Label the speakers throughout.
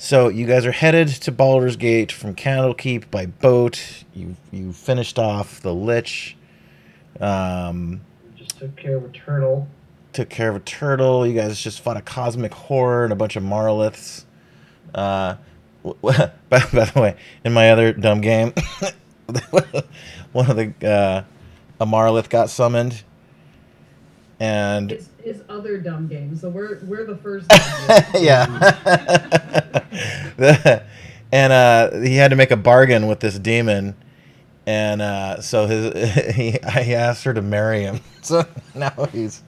Speaker 1: So you guys are headed to Baldur's Gate from Candlekeep by boat. You finished off the Lich.
Speaker 2: Just took care of a turtle.
Speaker 1: Took care of a turtle. You guys just fought a cosmic horror and a bunch of Marliths. Uh, by the way, in my other dumb game, one of the a Marlith got summoned, and
Speaker 3: His other dumb game. So we're the first dumb game.
Speaker 1: yeah, and he had to make a bargain with this demon, and so he asked her to marry him. So now he's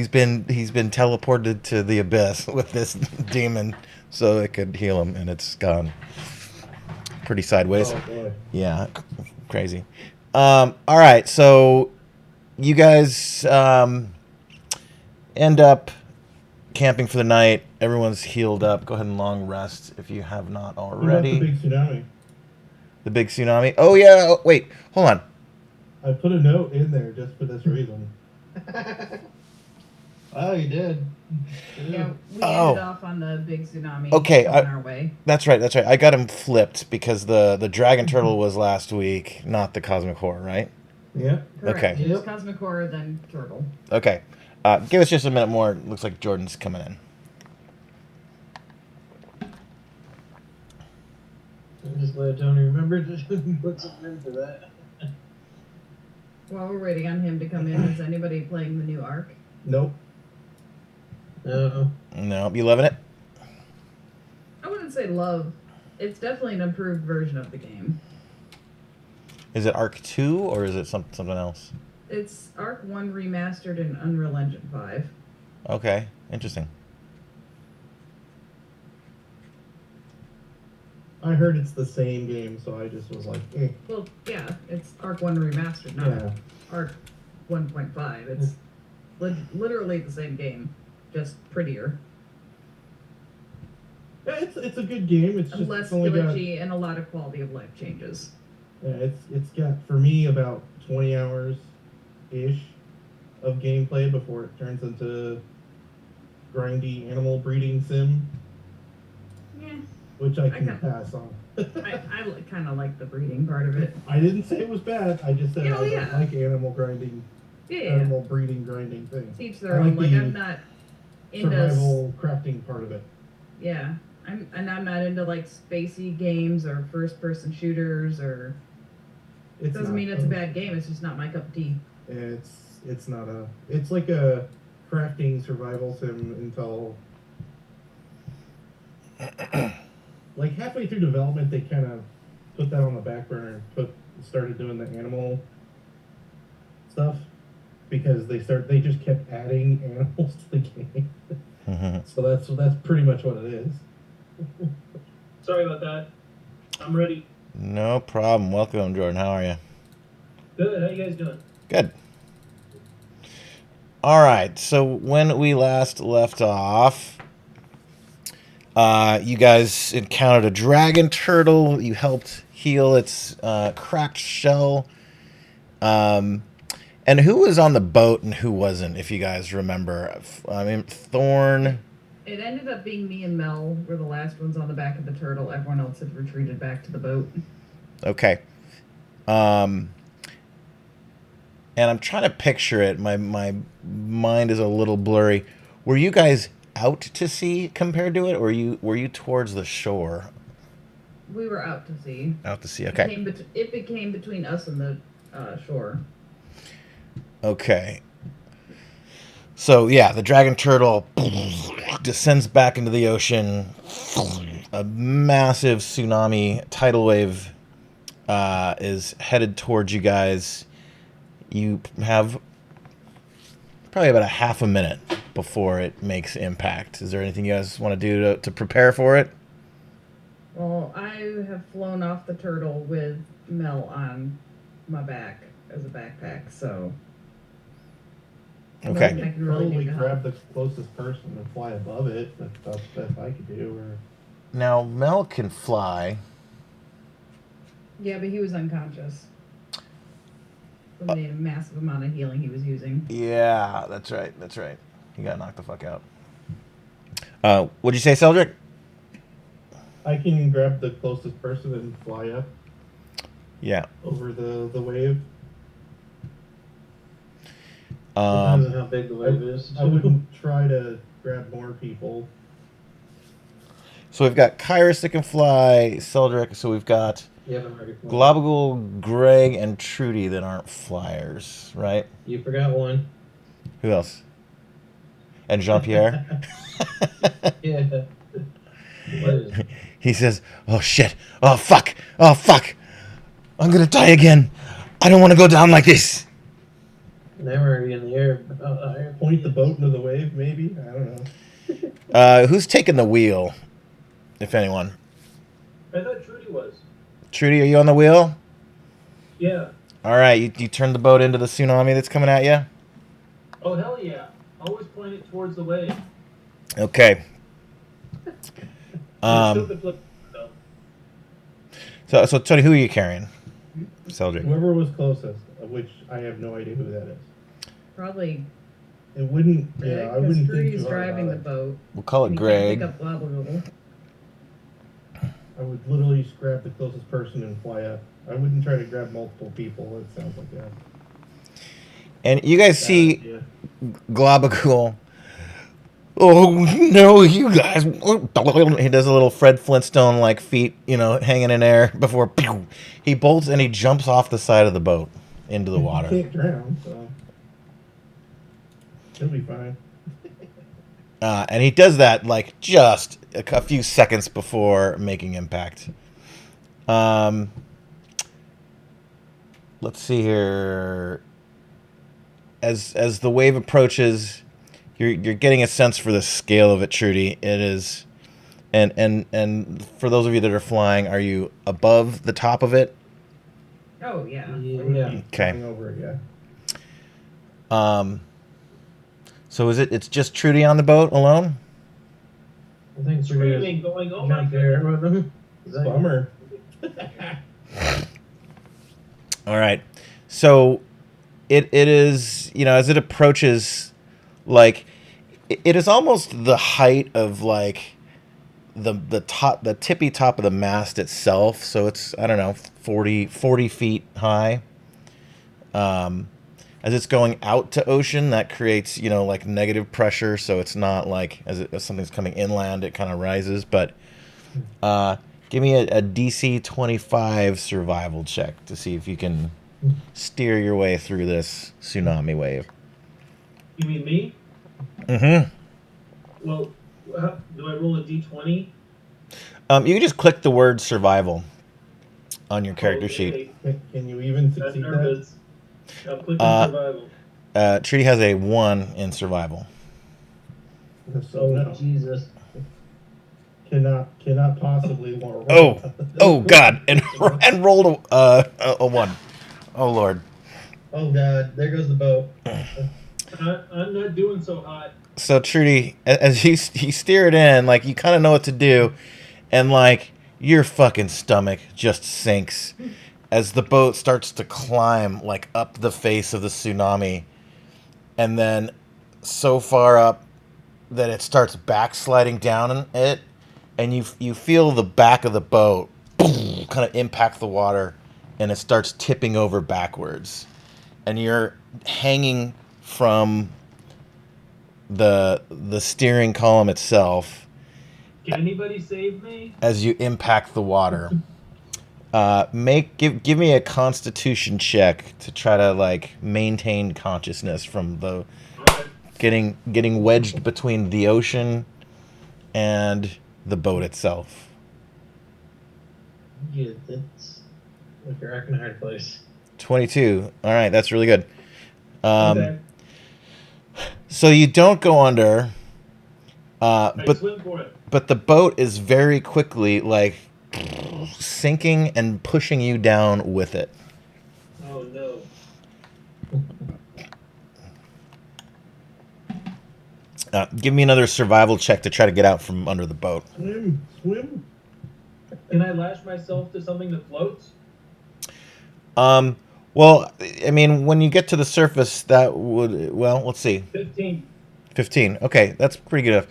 Speaker 1: been teleported to the abyss with this demon, so it could heal him, and it's gone pretty sideways.
Speaker 2: Oh boy.
Speaker 1: Yeah, crazy. All right, so you guys end up camping for the night. Everyone's healed up. Go ahead and long rest if you have not
Speaker 4: What about
Speaker 1: already.
Speaker 4: the big tsunami?
Speaker 1: The big tsunami. Oh yeah. Oh, wait, hold on.
Speaker 4: I put a note in there just for this reason.
Speaker 2: Oh, you did.
Speaker 3: Yeah, we
Speaker 1: Oh.
Speaker 3: ended off on the big tsunami.
Speaker 1: Okay,
Speaker 3: on our way.
Speaker 1: That's right. That's right. I got him flipped because the dragon turtle was last week, not the cosmic horror, right?
Speaker 4: Yeah.
Speaker 3: Correct.
Speaker 1: Okay.
Speaker 3: It was
Speaker 2: Yep.
Speaker 3: Cosmic Horror, then Turtle.
Speaker 1: Okay. Give us just a minute more. Looks like Jordan's coming in.
Speaker 2: I'm just glad Tony remembered to put something in for that.
Speaker 3: While we're waiting on him to come in, is anybody playing the new Ark?
Speaker 4: Nope.
Speaker 2: No.
Speaker 1: No, you loving it?
Speaker 3: I wouldn't say love. It's definitely an improved version of the game.
Speaker 1: Is it Arc 2 or is it something else?
Speaker 3: It's Ark 1 remastered in Unreal Engine 5.
Speaker 1: Okay, interesting.
Speaker 4: I heard it's the same game, so I just was like, eh.
Speaker 3: Well, yeah, it's Ark 1 remastered, not
Speaker 4: Yeah.
Speaker 3: Ark 1.5. It's literally the same game, just prettier.
Speaker 4: Yeah, it's a good game. It's just
Speaker 3: Less
Speaker 4: it's only got
Speaker 3: glitchy and a lot of quality of life changes.
Speaker 4: yeah, it's got for me about 20 hours ish of gameplay before it turns into grindy animal breeding sim,
Speaker 3: Yeah,
Speaker 4: which I can
Speaker 3: got-
Speaker 4: pass on.
Speaker 3: I kind of like the breeding part of it.
Speaker 4: I didn't say it was bad. I just said
Speaker 3: Oh,
Speaker 4: I
Speaker 3: yeah.
Speaker 4: don't like animal grinding,
Speaker 3: Yeah,
Speaker 4: animal breeding grinding things.
Speaker 3: each their
Speaker 4: I
Speaker 3: own.
Speaker 4: like
Speaker 3: Like
Speaker 4: the
Speaker 3: I'm not into
Speaker 4: Survival crafting part of it.
Speaker 3: yeah. I'm not into like spacey games or first person shooters or
Speaker 4: It's
Speaker 3: doesn't
Speaker 4: not-
Speaker 3: mean it's a bad game. It's just not my cup of tea.
Speaker 4: It's not a. It's like a crafting survival sim until like halfway through development they kind of put that on the back burner and started doing the animal stuff because they just kept adding animals to the game. So that's pretty much what it is.
Speaker 5: Sorry about that. I'm ready.
Speaker 1: No problem. Welcome, Jordan. How are you?
Speaker 5: Good. How you guys doing?
Speaker 1: Good. All right. So when we last left off, you guys encountered a dragon turtle. You helped heal its cracked shell. And who was on the boat and who wasn't, if you guys remember? I mean, Thorn.
Speaker 3: It ended up being me and Mel were the last ones on the back of the turtle. Everyone else had retreated back to the boat.
Speaker 1: Okay. And I'm trying to picture it. My mind is a little blurry. Were you guys out to sea compared to it, or were you towards the shore?
Speaker 3: We were out to sea.
Speaker 1: Out to sea. Okay.
Speaker 3: It became between us and the shore.
Speaker 1: Okay. So yeah, the dragon turtle descends back into the ocean. A massive tsunami tidal wave is headed towards you guys. You have probably about a half a minute before it makes impact. Is there anything you guys want to do to prepare for it?
Speaker 3: Well, I have flown off the turtle with Mel on my back as a backpack, so
Speaker 1: Okay.
Speaker 3: I can really
Speaker 4: Probably
Speaker 3: do to
Speaker 4: grab
Speaker 3: help.
Speaker 4: the closest person and fly above it. That's the best I could do. Or
Speaker 1: Now Mel can fly.
Speaker 3: Yeah, but he was unconscious from the massive amount of healing he was using.
Speaker 1: Yeah, that's right. That's right. He got knocked the fuck out. What'd you say, Celdric?
Speaker 4: I can grab the closest person and fly up
Speaker 1: Yeah.
Speaker 4: over the wave.
Speaker 2: Depends on how big the wave is.
Speaker 4: I wouldn't try to grab more people.
Speaker 1: So we've got Kyrus that can fly, Seldrick. So we've got
Speaker 2: Yep, I'm ready.
Speaker 1: Globagle, Greg, and Trudy that aren't flyers, right?
Speaker 2: You forgot one.
Speaker 1: Who else? And Jean-Pierre?
Speaker 2: Yeah. What is it?
Speaker 1: He says, "Oh shit! Oh fuck! Oh fuck! I'm gonna die again! I don't want to go down like this."
Speaker 2: Now we're already in the air.
Speaker 4: Point the boat into the wave, maybe? I don't know.
Speaker 1: Who's taking the wheel, if anyone?
Speaker 5: I thought Trudy was.
Speaker 1: Trudy, are you on the wheel?
Speaker 5: Yeah.
Speaker 1: All right, you turn the boat into the tsunami that's coming at you.
Speaker 5: Oh, hell yeah. Always point it towards the wave.
Speaker 1: Okay.
Speaker 5: Still could flip, though.
Speaker 1: So Tony, who are you carrying? Seldrick.
Speaker 4: Whoever was closest, of which I have no idea who that is.
Speaker 3: Probably
Speaker 4: It wouldn't,
Speaker 3: Greg,
Speaker 4: yeah, I
Speaker 3: because
Speaker 4: wouldn't think
Speaker 3: Trudy's
Speaker 4: too hard
Speaker 3: driving the
Speaker 4: about it.
Speaker 3: boat.
Speaker 1: We'll call
Speaker 3: and
Speaker 1: it
Speaker 3: he can't
Speaker 1: Greg.
Speaker 3: pick up Globagle.
Speaker 4: I would literally just grab the closest person and fly up. I wouldn't try to grab multiple people. It sounds like that.
Speaker 1: And you guys see
Speaker 4: Yeah.
Speaker 1: Globagle. Oh no, you guys! He does a little Fred Flintstone like feet, hanging in air before pew, he bolts and he jumps off the side of the boat into the
Speaker 4: He
Speaker 1: water.
Speaker 4: can't drown, so he'll be fine.
Speaker 1: And he does that like just a few seconds before making impact. Let's see here. As the wave approaches, you're getting a sense for the scale of it, Trudy. It is, and for those of you that are flying, are you above the top of it?
Speaker 3: Oh yeah.
Speaker 4: I would
Speaker 2: Yeah.
Speaker 4: be
Speaker 1: Okay.
Speaker 4: flying over it, yeah.
Speaker 1: So it's just Trudy on the boat alone?
Speaker 2: I think we're
Speaker 5: Screaming, going, oh my
Speaker 2: jump there
Speaker 5: god.
Speaker 2: with them. Is that-
Speaker 4: Bummer.
Speaker 1: All right. So it is, as it approaches, like it is almost the height of like the tippy top of the mast itself. So it's, I don't know, 40 feet high. As it's going out to ocean, that creates, like negative pressure. So it's not like as something's coming inland, it kind of rises. But give me a DC 25 survival check to see if you can steer your way through this tsunami wave.
Speaker 5: You mean me?
Speaker 1: Mm-hmm.
Speaker 5: Well, do I roll a d20?
Speaker 1: You can just click the word survival on your character sheet.
Speaker 4: Can you even
Speaker 5: That's
Speaker 4: succeed that?
Speaker 5: nervous. I'll click
Speaker 1: Uh,
Speaker 5: on survival.
Speaker 1: Trudy has a 1 in survival.
Speaker 4: So
Speaker 2: Oh,
Speaker 4: no,
Speaker 2: Jesus.
Speaker 4: cannot possibly roll.
Speaker 1: Oh God! And rolled a 1. Oh Lord.
Speaker 2: Oh, God. There goes the boat.
Speaker 5: I'm not doing so hot.
Speaker 1: So Trudy, as you steer it in, like you kind of know what to do, and like your fucking stomach just sinks as the boat starts to climb like up the face of the tsunami, and then so far up that it starts backsliding down in it, and you feel the back of the boat kind of impact the water, and it starts tipping over backwards, and you're hanging from the steering column itself
Speaker 5: Can anybody save me?
Speaker 1: as you impact the water. Give me a Constitution check to try to like maintain consciousness from the
Speaker 5: Okay.
Speaker 1: getting wedged between the ocean and the boat itself.
Speaker 2: Yeah, it's like you're acting a hard place.
Speaker 1: 22. All right, that's really good.
Speaker 5: Okay.
Speaker 1: So you don't go under,
Speaker 5: I
Speaker 1: but
Speaker 5: swim for it.
Speaker 1: the boat is very quickly like sinking and pushing you down with it.
Speaker 5: Oh no.
Speaker 1: Give me another survival check to try to get out from under the boat.
Speaker 4: Swim.
Speaker 5: Can I lash myself to something that floats?
Speaker 1: Well, I mean, when you get to the surface, that would, well, let's see.
Speaker 5: 15.
Speaker 1: 15. Okay, that's pretty good enough.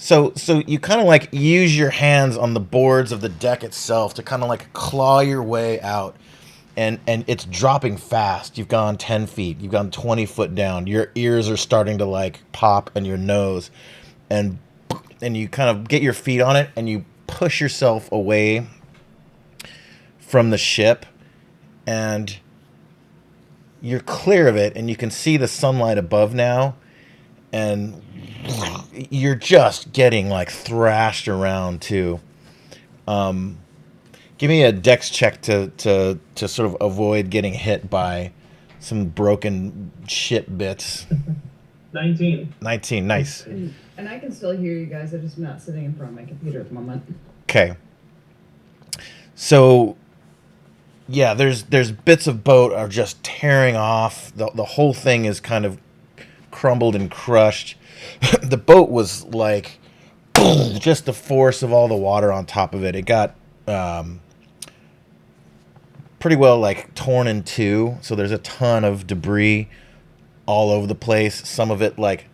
Speaker 1: So you kind of like use your hands on the boards of the deck itself to kind of like claw your way out, and it's dropping fast. You've gone 10 feet, you've gone 20 foot down. Your ears are starting to like pop, and your nose, and you kind of get your feet on it, and you push yourself away from the ship, and you're clear of it, and you can see the sunlight above now, and you're just getting like thrashed around too. Give me a dex check to sort of avoid getting hit by some broken ship bits.
Speaker 5: 19.
Speaker 1: 19, nice.
Speaker 3: And I can still hear you guys. I'm just not sitting in front of my computer at the moment.
Speaker 1: Okay. So yeah, there's bits of boat are just tearing off. The whole thing is kind of crumbled and crushed. The boat was like just the force of all the water on top of it. It got pretty well like torn in two. So there's a ton of debris all over the place. Some of it like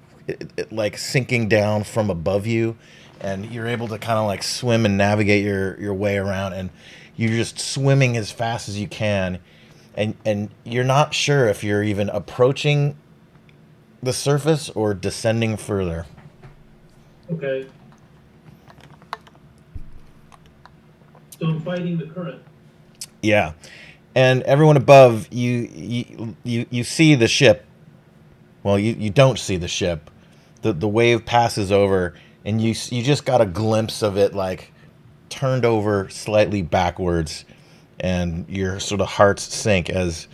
Speaker 1: like sinking down from above you, and you're able to kind of like swim and navigate your way around, and you're just swimming as fast as you can, and you're not sure if you're even approaching the surface or descending further.
Speaker 5: Okay. So I'm fighting the current.
Speaker 1: Yeah, and everyone above you see the ship. Well, you don't see the ship. The wave passes over, and you just got a glimpse of it like turned over slightly backwards, and your sort of hearts sink as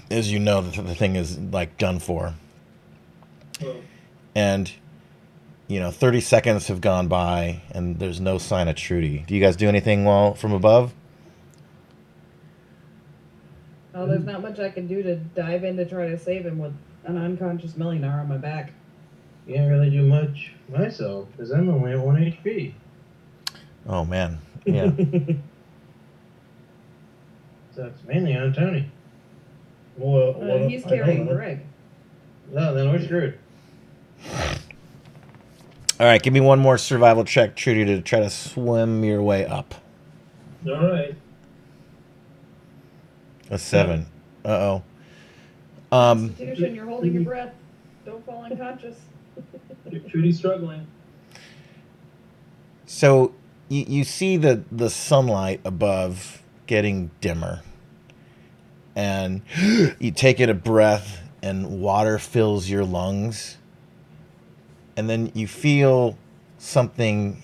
Speaker 1: you know that the thing is like done for.
Speaker 5: Oh.
Speaker 1: And 30 seconds have gone by, and there's no sign of Trudy. Do you guys do anything while from above?
Speaker 3: Oh, there's not much I can do to dive in to try to save him with an unconscious Melinar on my back.
Speaker 2: Can't really do much myself, because I'm only at 1 HP.
Speaker 1: Oh man, yeah.
Speaker 2: So it's mainly on Tony.
Speaker 4: Well,
Speaker 3: He's
Speaker 4: I don't
Speaker 3: carrying
Speaker 4: know.
Speaker 3: Greg.
Speaker 2: No, then we're screwed.
Speaker 1: All right, give me one more survival check, Trudy, to try to swim your way up.
Speaker 5: All right.
Speaker 1: A 7. Uh-oh.
Speaker 3: Constitution, you're holding your breath. Don't fall unconscious.
Speaker 5: Trudy's struggling.
Speaker 1: So you see the sunlight above getting dimmer, and you take in a breath, and water fills your lungs, and then you feel something.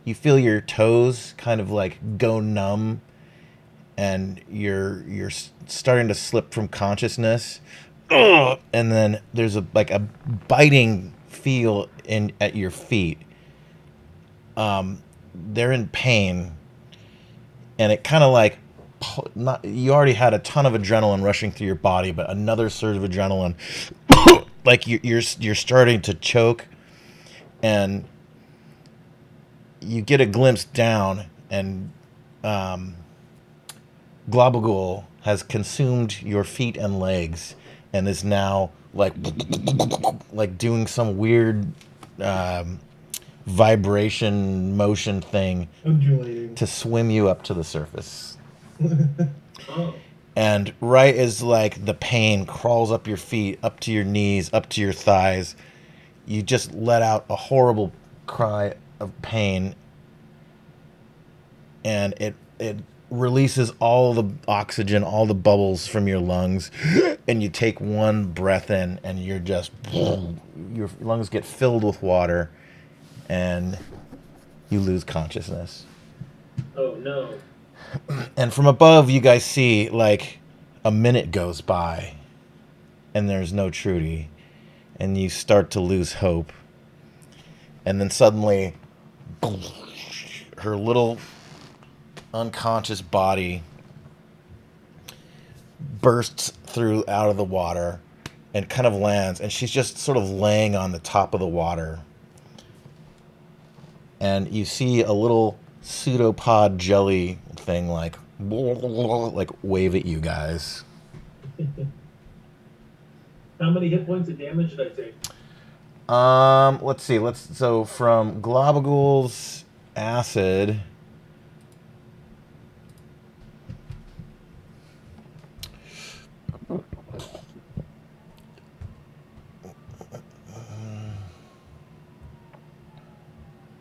Speaker 1: You feel your toes kind of like go numb, and you're starting to slip from consciousness. And then there's a biting feel at your feet. They're in pain, and it kind of like you already had a ton of adrenaline rushing through your body, but another surge of adrenaline, like you're starting to choke, and you get a glimpse down, and Globagul has consumed your feet and legs, and is now like doing some weird vibration motion thing
Speaker 4: Undulating.
Speaker 1: to swim you up to the surface.
Speaker 5: Oh.
Speaker 1: And right as like the pain crawls up your feet, up to your knees, up to your thighs, you just let out a horrible cry of pain, and it releases all the oxygen, all the bubbles from your lungs, and you take one breath in, and you're just your lungs get filled with water, and you lose consciousness.
Speaker 5: Oh no.
Speaker 1: And from above, you guys see like a minute goes by, and there's no Trudy, and you start to lose hope. And then suddenly, her little unconscious body bursts through out of the water and kind of lands, and she's just sort of laying on the top of the water. And you see a little pseudopod jelly thing like wave at you guys.
Speaker 5: How many hit points of damage did I take?
Speaker 1: Let's see. So from Globagool's acid.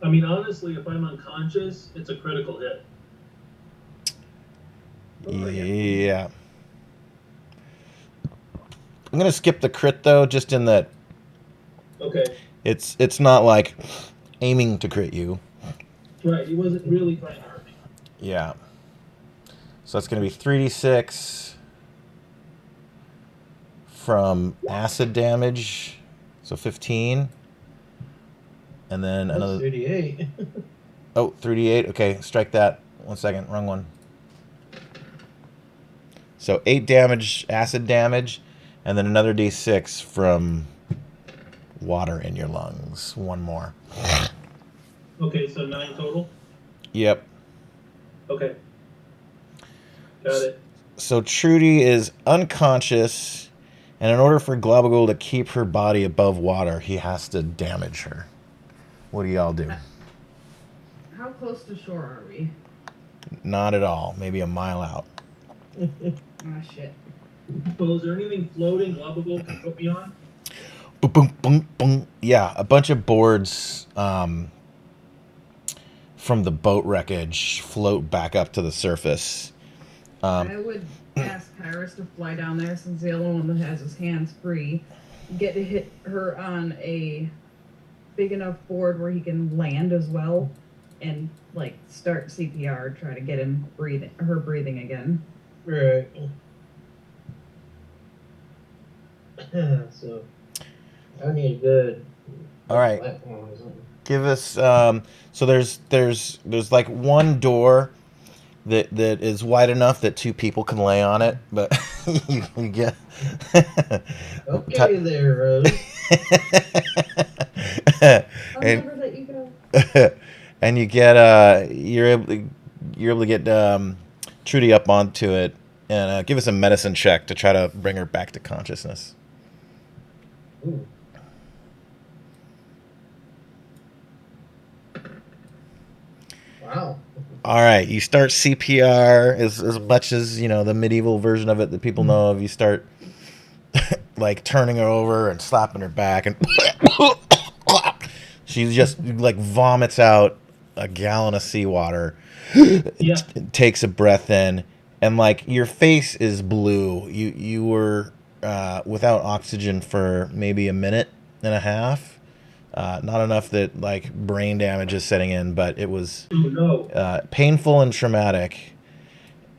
Speaker 5: I mean, honestly, if I'm unconscious, it's a critical hit.
Speaker 3: Oh,
Speaker 1: Yeah. I'm gonna skip the crit though, just in that
Speaker 5: Okay.
Speaker 1: it's not like aiming to crit you.
Speaker 5: Right, he wasn't really trying to hurt me.
Speaker 1: Yeah. So that's gonna be 3d6 from acid damage, so 15, and then
Speaker 2: That's
Speaker 1: another.
Speaker 2: 38.
Speaker 1: Oh, 3d8. Okay, strike that. 1 second, wrong one. So 8 damage, acid damage, and then another d6 from water in your lungs. One more.
Speaker 5: Okay, so 9 total?
Speaker 1: Yep.
Speaker 5: Okay. Got it.
Speaker 1: So Trudy is unconscious, and in order for Globagool to keep her body above water, he has to damage her. What do y'all do?
Speaker 3: How close to shore are we?
Speaker 1: Not at all. Maybe a mile out.
Speaker 3: Ah, shit.
Speaker 5: Well, is there anything floating Globagool can put me on?
Speaker 1: Boom, boom, boom, boom. Yeah, a bunch of boards from the boat wreckage float back up to the surface.
Speaker 3: I would ask Kyrus to fly down there since the other one that has his hands free. Get to hit her on a big enough board where he can land as well, and like start CPR, try to get him breathing again.
Speaker 2: Right. So, I need a good
Speaker 1: All right.
Speaker 2: platform or something.
Speaker 1: Give us so there's like one door that is wide enough that 2 people can lay on it, but you get
Speaker 2: Okay there, Rose.
Speaker 3: I'll
Speaker 1: and
Speaker 3: never let you go.
Speaker 1: and you get you're able to get Trudy up onto it, and give us a medicine check to try to bring her back to consciousness.
Speaker 2: Ooh. Wow.
Speaker 1: All right, you start CPR as much as the medieval version of it that people know of. You start like turning her over and slapping her back, and she just like vomits out a gallon of seawater.
Speaker 5: Yeah.
Speaker 1: Takes a breath in, and like your face is blue. You were without oxygen for maybe a minute and a half. Not enough that like brain damage is setting in, but it was
Speaker 5: Oh, no.
Speaker 1: painful and traumatic.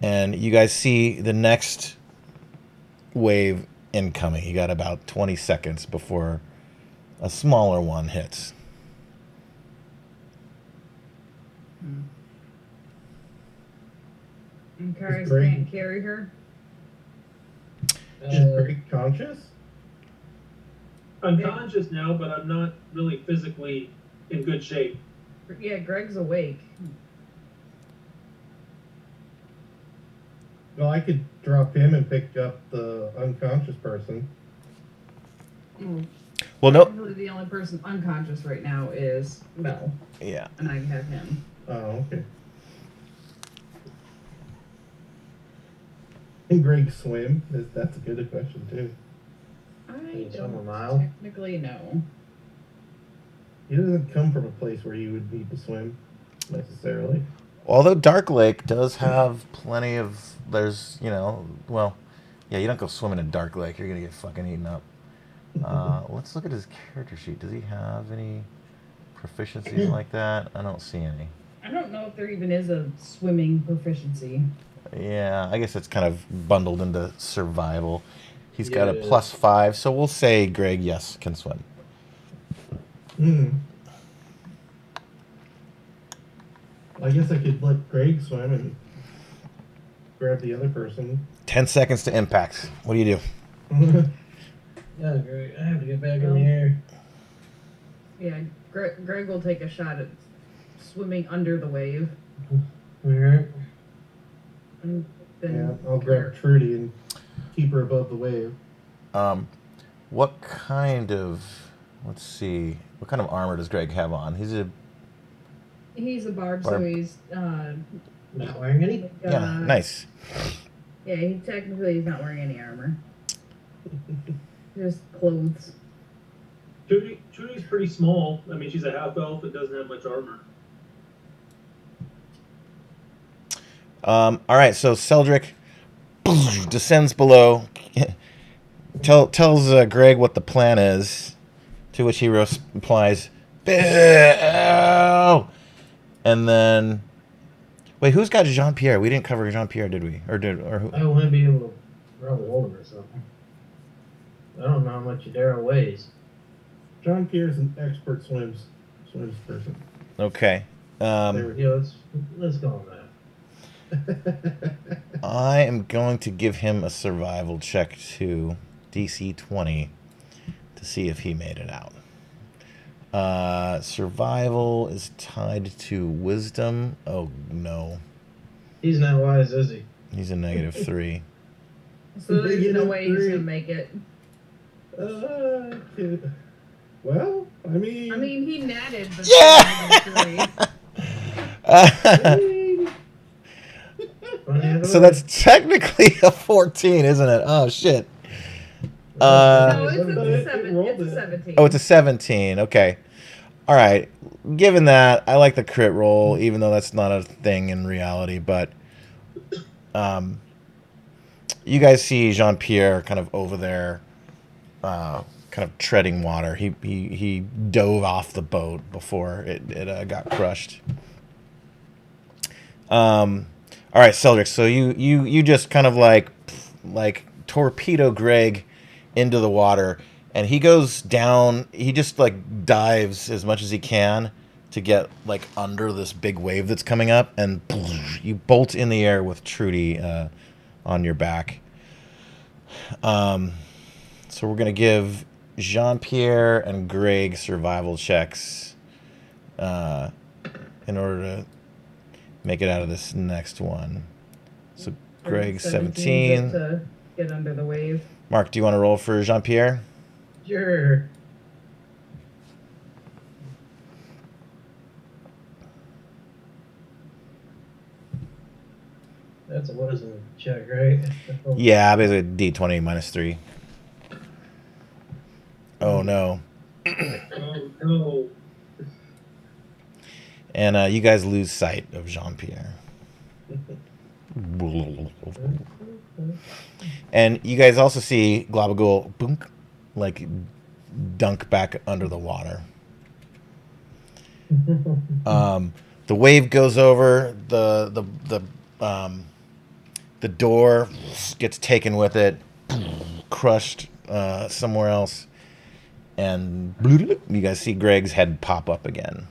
Speaker 1: And you guys see the next wave incoming. You got about 20 seconds before a smaller one hits.
Speaker 3: And Kyrus
Speaker 4: Greg-
Speaker 3: can't carry her.
Speaker 4: Is Greg conscious?
Speaker 5: I'm conscious now, but I'm not really physically in good shape.
Speaker 3: Yeah, Greg's awake.
Speaker 4: Well, I could drop him and pick up the unconscious person.
Speaker 1: Well, no.
Speaker 3: Really, the only person unconscious right now is Mel,
Speaker 1: Yeah.
Speaker 3: and I have him.
Speaker 4: Oh, okay. Can Greg swim? That's a good question, too.
Speaker 3: I
Speaker 2: you swim a
Speaker 3: don't
Speaker 2: mile?
Speaker 3: technically know.
Speaker 4: He doesn't come from a place where you would need to swim, necessarily.
Speaker 1: Although Dark Lake does have plenty of, there's, well, yeah, you don't go swimming in Dark Lake. You're going to get fucking eaten up. Let's look at his character sheet. Does he have any proficiencies like that? I don't see any.
Speaker 3: I don't know if there even is a swimming proficiency.
Speaker 1: Yeah, I guess it's kind of bundled into survival. He's got
Speaker 2: Yeah,
Speaker 1: a
Speaker 2: it is.
Speaker 1: +5, so we'll say Greg, yes, can swim.
Speaker 4: I guess I could let Greg swim and grab the other person.
Speaker 1: 10 seconds to impact. What do you do?
Speaker 2: Yeah, great. I have to get back in the air.
Speaker 3: Yeah, Greg will take a shot at swimming under the wave,
Speaker 2: Alright.
Speaker 3: and
Speaker 4: Yeah,
Speaker 3: then
Speaker 4: I'll grab Trudy and keep her above the wave.
Speaker 1: What kind of Let's see. What kind of armor does Greg have on? He's a
Speaker 3: barb, so
Speaker 1: Barb.
Speaker 3: he's
Speaker 2: Not wearing any.
Speaker 1: yeah, nice.
Speaker 3: Yeah, he's not wearing any armor. Just clothes.
Speaker 5: Trudy's pretty small. I mean, she's a half elf that doesn't have much armor.
Speaker 1: All right, so Seldrick descends below, tells Greg what the plan is, to which he replies, "Bill!" And then, wait, who's got Jean-Pierre? We didn't cover Jean-Pierre, did we? Or who?
Speaker 2: I want to be able to rub over or something. I don't know how much Daryl weighs.
Speaker 4: John Pierre's an expert swims person.
Speaker 1: Okay.
Speaker 2: Let's go on that.
Speaker 1: I am going to give him a survival check to DC 20 to see if he made it out. Survival is tied to wisdom. Oh, no.
Speaker 2: He's not wise, is he?
Speaker 1: He's a -3.
Speaker 3: So there's no way he's
Speaker 4: -3.
Speaker 3: gonna make it.
Speaker 4: Well, I mean,
Speaker 3: he natted, but
Speaker 1: Yeah! So that's technically a 14, isn't it? Oh, shit.
Speaker 3: no, it's
Speaker 4: It
Speaker 3: a 17.
Speaker 1: Oh, it's a 17. Okay. All right. Given that, I like the crit roll, even though that's not a thing in reality. But you guys see Jean-Pierre kind of over there, kind of treading water. He dove off the boat before it got crushed. All right, Seldrick. So you just kind of like torpedo Greg into the water, and he goes down. He just like dives as much as he can to get like under this big wave that's coming up, and you bolt in the air with Trudy on your back. So we're gonna give Jean-Pierre and Greg survival checks in order to make it out of this next one. So Greg 17.
Speaker 3: Just to get under the wave.
Speaker 1: Mark, do you want to roll for Jean-Pierre?
Speaker 2: Sure. That's a wisdom check, right?
Speaker 1: Yeah, basically D20 -3. Oh no.
Speaker 5: Oh no.
Speaker 1: And you guys lose sight of Jean-Pierre. And you guys also see Globagul boonk, like dunk back under the water. The wave goes over, the door gets taken with it, crushed somewhere else, and you guys see Greg's head pop up again.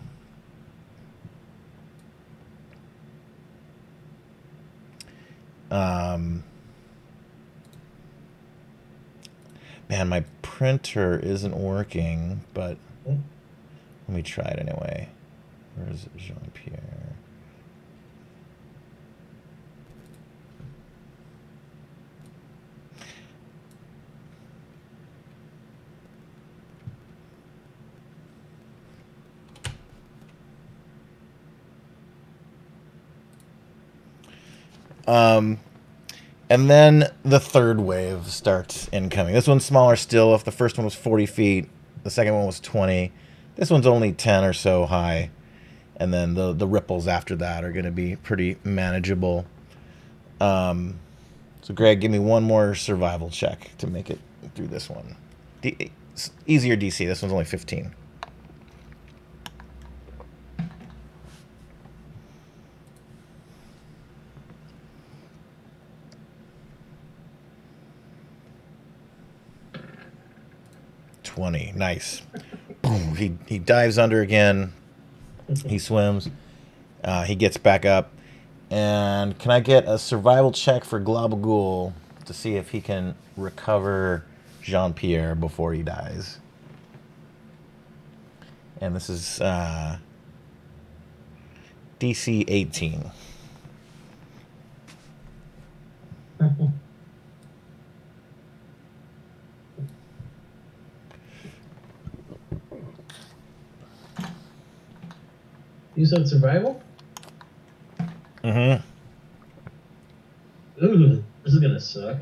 Speaker 1: Man, my printer isn't working, but let me try it anyway. Where is it, Jean-Pierre? And then the third wave starts incoming. This one's smaller still. If the first one was 40 feet, the second one was 20. This one's only 10 or so high. And then the ripples after that are going to be pretty manageable. So, Greg, give me one more survival check to make it through this one. Easier DC. This one's only 15. Nice. Boom. He dives under again. He swims. He gets back up. And can I get a survival check for Globagul to see if he can recover Jean-Pierre before he dies? And this is DC 18.
Speaker 2: You said survival?
Speaker 1: Mm-hmm.
Speaker 2: Ooh, this is gonna suck.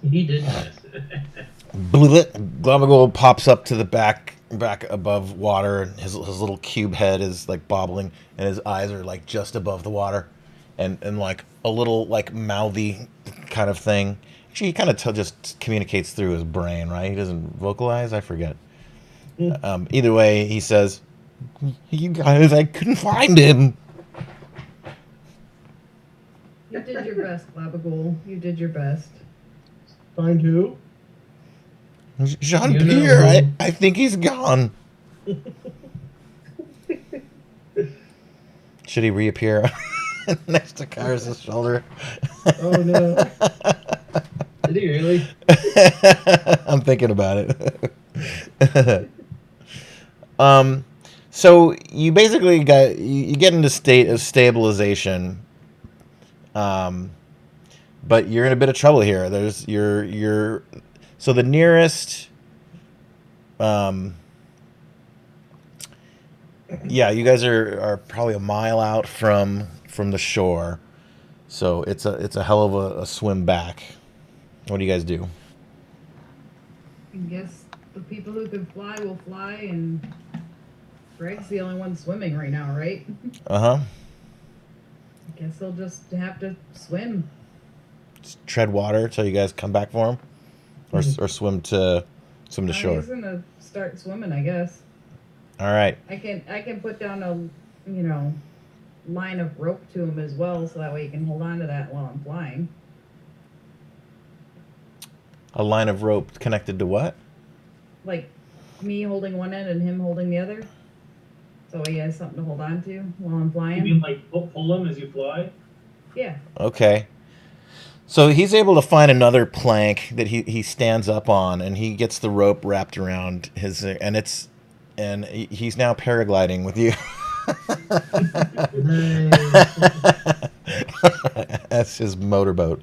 Speaker 2: He did miss.
Speaker 1: Globagol pops up to the back above water, and his little cube head is like bobbling, and his eyes are like just above the water, and like a little like mouthy kind of thing. Actually, he kind of just communicates through his brain, right? He doesn't vocalize. I forget. Either way, he says, "You guys, I couldn't find him."
Speaker 3: You did your best, Labagul. You did your best.
Speaker 4: Find who?
Speaker 1: Jean
Speaker 2: You know
Speaker 1: Pierre,
Speaker 2: who?
Speaker 1: I think he's gone. Should he reappear next to Kyrus' shoulder?
Speaker 4: Oh no.
Speaker 2: Did he really?
Speaker 1: I'm thinking about it. So you basically you get into state of stabilization, but you're in a bit of trouble here. There's you're so the nearest, yeah, you guys are probably a mile out from the shore, so it's a hell of a swim back. What do you guys do?
Speaker 3: I guess the people who can fly will fly, and Greg's the only one swimming right now, right?
Speaker 1: Uh-huh.
Speaker 3: I guess he'll just have to swim.
Speaker 1: Just tread water till you guys come back for him, or swim to shore.
Speaker 3: He's gonna start swimming, I guess.
Speaker 1: All right.
Speaker 3: I can put down a line of rope to him as well, so that way he can hold on to that while I'm flying.
Speaker 1: A line of rope connected to what?
Speaker 3: Like me holding one end and him holding the other, so he has something to hold on to while I'm
Speaker 5: You
Speaker 3: flying.
Speaker 5: mean like pull him as you fly?
Speaker 3: Yeah.
Speaker 1: Okay. So he's able to find another plank that he stands up on, and he gets the rope wrapped around his, and he's now paragliding with you. That's his motorboat.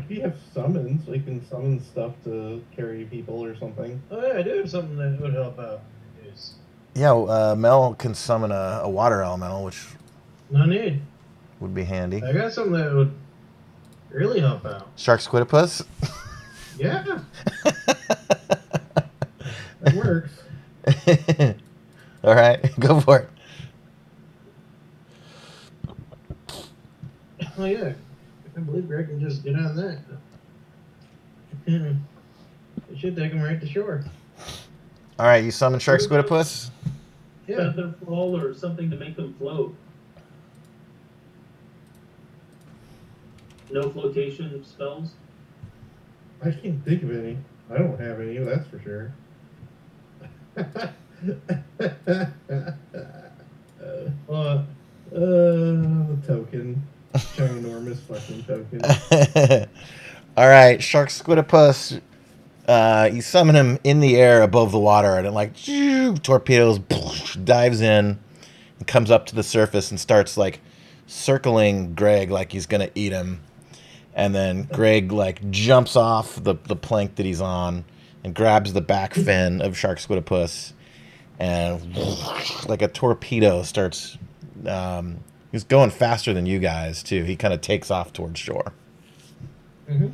Speaker 4: We have summons. We can summon stuff to carry people or something.
Speaker 2: Oh yeah, I do have something that would help out. Yes.
Speaker 1: Yeah, Mel can summon a water elemental, which
Speaker 2: No need.
Speaker 1: would be handy.
Speaker 2: I got something that would really help out.
Speaker 1: Shark Squidopus.
Speaker 2: Yeah.
Speaker 4: That works.
Speaker 1: All right, go for it.
Speaker 2: Oh yeah. I believe Greg can just get on that. It should take him right to shore.
Speaker 1: All right, you summon Shark Squidopus.
Speaker 2: Yeah.
Speaker 5: Feather fall or something to make them float. No flotation spells.
Speaker 4: I can't think of any. I don't have any, that's for sure. Token. Ginormous fucking token.
Speaker 1: All right, Shark Squidopus. You summon him in the air above the water, and it like torpedoes, dives in, and comes up to the surface and starts like circling Greg like he's gonna eat him. And then Greg like jumps off the plank that he's on and grabs the back fin of Shark Squidopus, and like a torpedo starts. He's going faster than you guys too. He kind of takes off towards shore.
Speaker 2: Mm-hmm.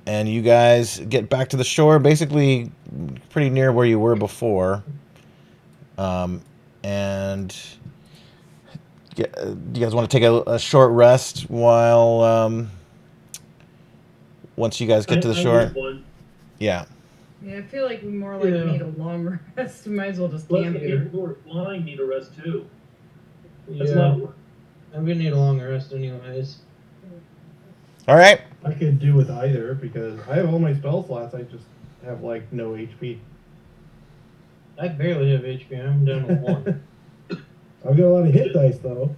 Speaker 1: And you guys get back to the shore, basically pretty near where you were before. And do you guys want to take a short rest while once you guys get to the
Speaker 5: I
Speaker 1: shore?
Speaker 5: need one.
Speaker 1: Yeah.
Speaker 3: Yeah, I feel like we more like
Speaker 2: Yeah.
Speaker 3: need a long rest. We might as well just
Speaker 5: Plus,
Speaker 3: camp
Speaker 5: the
Speaker 3: here.
Speaker 5: people who are flying need a rest too. That's
Speaker 2: Yeah.
Speaker 5: not work.
Speaker 2: I'm gonna need a long rest anyways.
Speaker 1: All right.
Speaker 4: I could do with either because I have all my spell slots. I just have like no HP.
Speaker 2: I barely have HP. I'm down to 1.
Speaker 4: I've got a lot of hit dice though.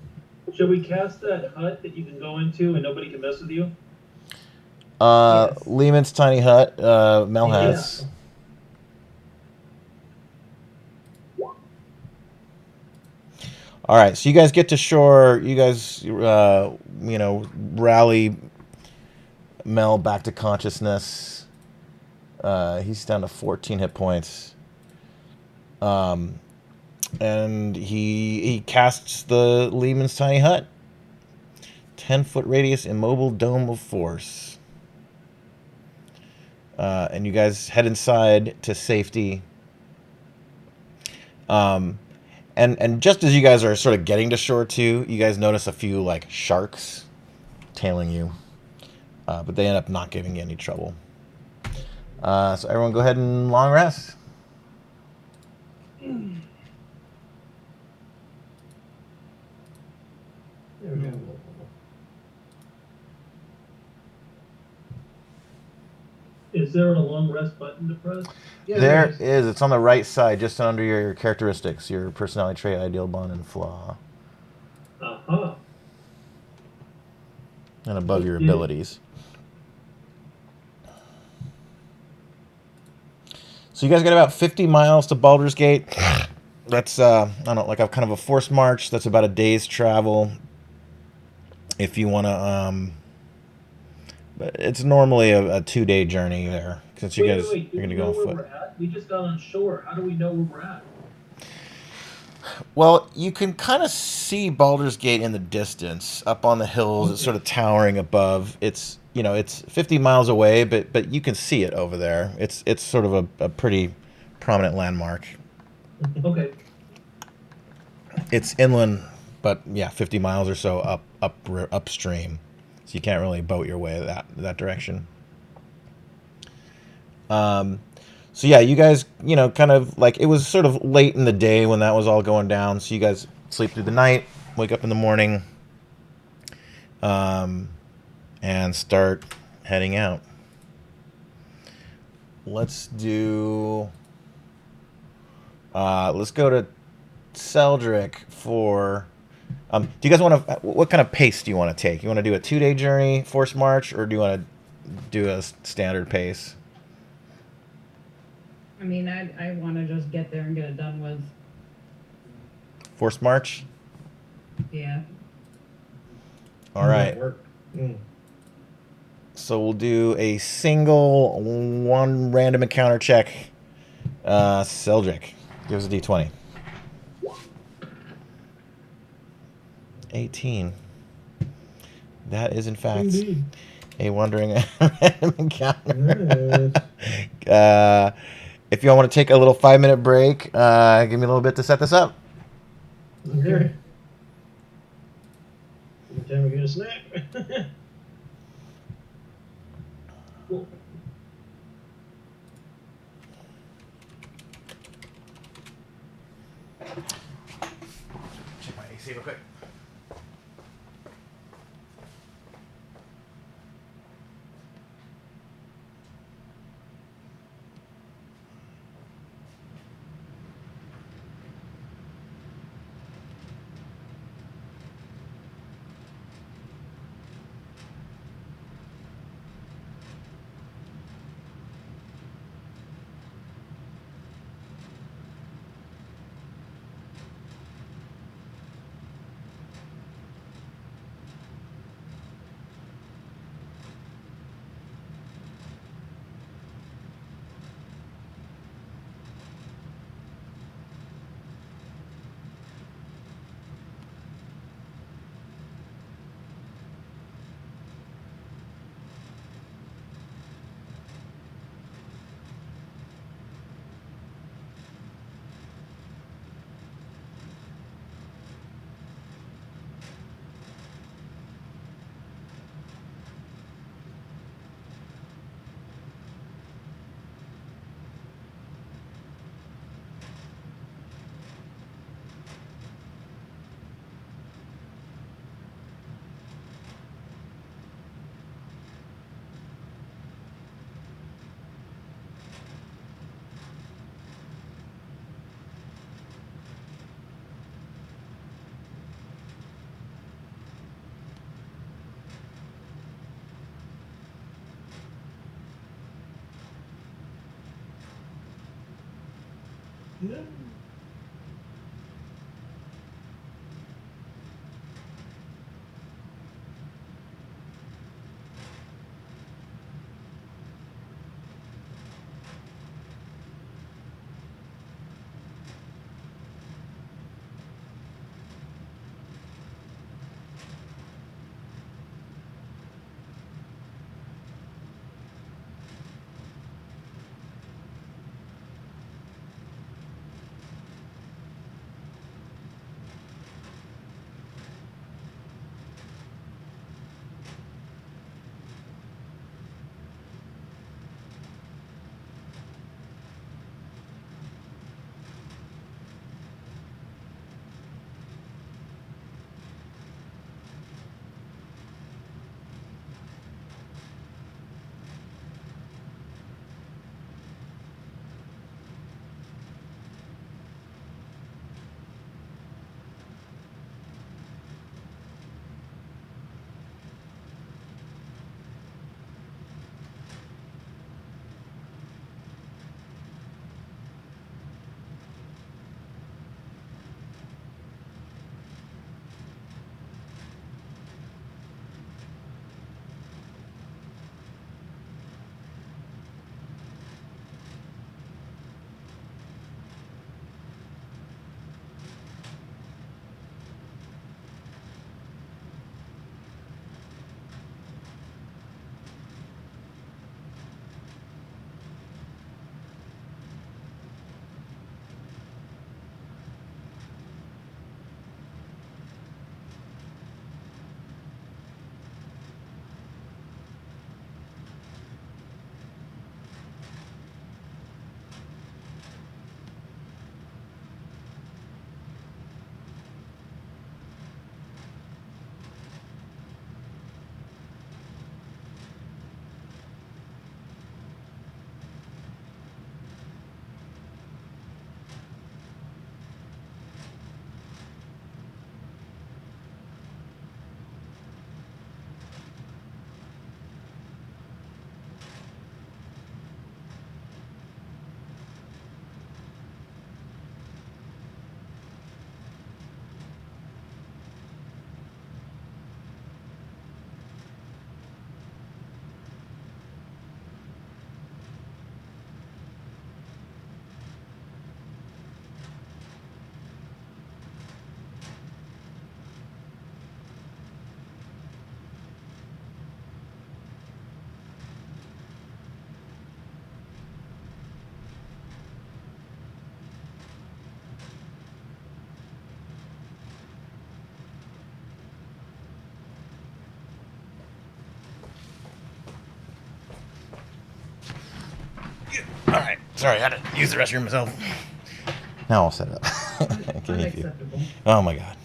Speaker 5: Should we cast that hut that you can go into and nobody can mess with you?
Speaker 3: Yes.
Speaker 1: Lehman's tiny hut. Mel has. All right, so you guys get to shore. You guys, rally Mel back to consciousness, He's down to 14 hit points. And he casts the Lehman's Tiny Hut. 10-foot radius immobile dome of force. And you guys head inside to safety. And just as you guys are sort of getting to shore too, you guys notice a few like sharks tailing you. But they end up not giving you any trouble. So everyone go ahead and long rest.
Speaker 5: Is there a long rest button to press?
Speaker 2: Yeah,
Speaker 1: There
Speaker 2: it
Speaker 1: is. It's on the right side, just under your characteristics, your personality trait, ideal bond, and flaw,
Speaker 5: Uh-huh.
Speaker 1: and above your
Speaker 5: Yeah.
Speaker 1: abilities. So you guys got about 50 miles to Baldur's Gate. That's I don't know, like a kind of a forced march. That's about a day's travel. If you want to, but it's normally a 2-day journey there, since you guys
Speaker 5: Wait.
Speaker 1: are going to
Speaker 5: Do we
Speaker 1: go
Speaker 5: know
Speaker 1: on
Speaker 5: where
Speaker 1: foot.
Speaker 5: we're at? We just got on shore. How do we know where we're at?
Speaker 1: Well, you can kind of see Baldur's Gate in the distance, up on the hills. It's sort of towering above. It's it's 50 miles away, but you can see it over there. It's sort of a pretty prominent landmark.
Speaker 5: Okay.
Speaker 1: It's inland, but yeah, 50 miles or so upstream, so you can't really boat your way that direction. So yeah, you guys, kind of like it was sort of late in the day when that was all going down. So you guys sleep through the night, wake up in the morning, and start heading out. Let's do. Let's go to Seldrick for. Do you guys want to? What kind of pace do you want to take? You want to do a 2-day journey, forced march, or do you want to do a standard pace?
Speaker 3: I mean, I want to just get there and get it done with.
Speaker 1: Forced march.
Speaker 3: Yeah.
Speaker 1: All right. So we'll do a single one random encounter check. Seldrick, give us a d20. 18. That is in fact
Speaker 4: Indeed.
Speaker 1: a wandering random encounter.
Speaker 4: Yes.
Speaker 1: If you all want to take a little 5-minute break, give me a little bit to set this up.
Speaker 2: Okay. Every time we get a snack.
Speaker 5: Cool.
Speaker 1: Check my AC real quick.
Speaker 2: No.
Speaker 1: Sorry, I had to use the restroom myself. Now I'll set it up. Give me a few.
Speaker 3: Unacceptable.
Speaker 1: Oh my god.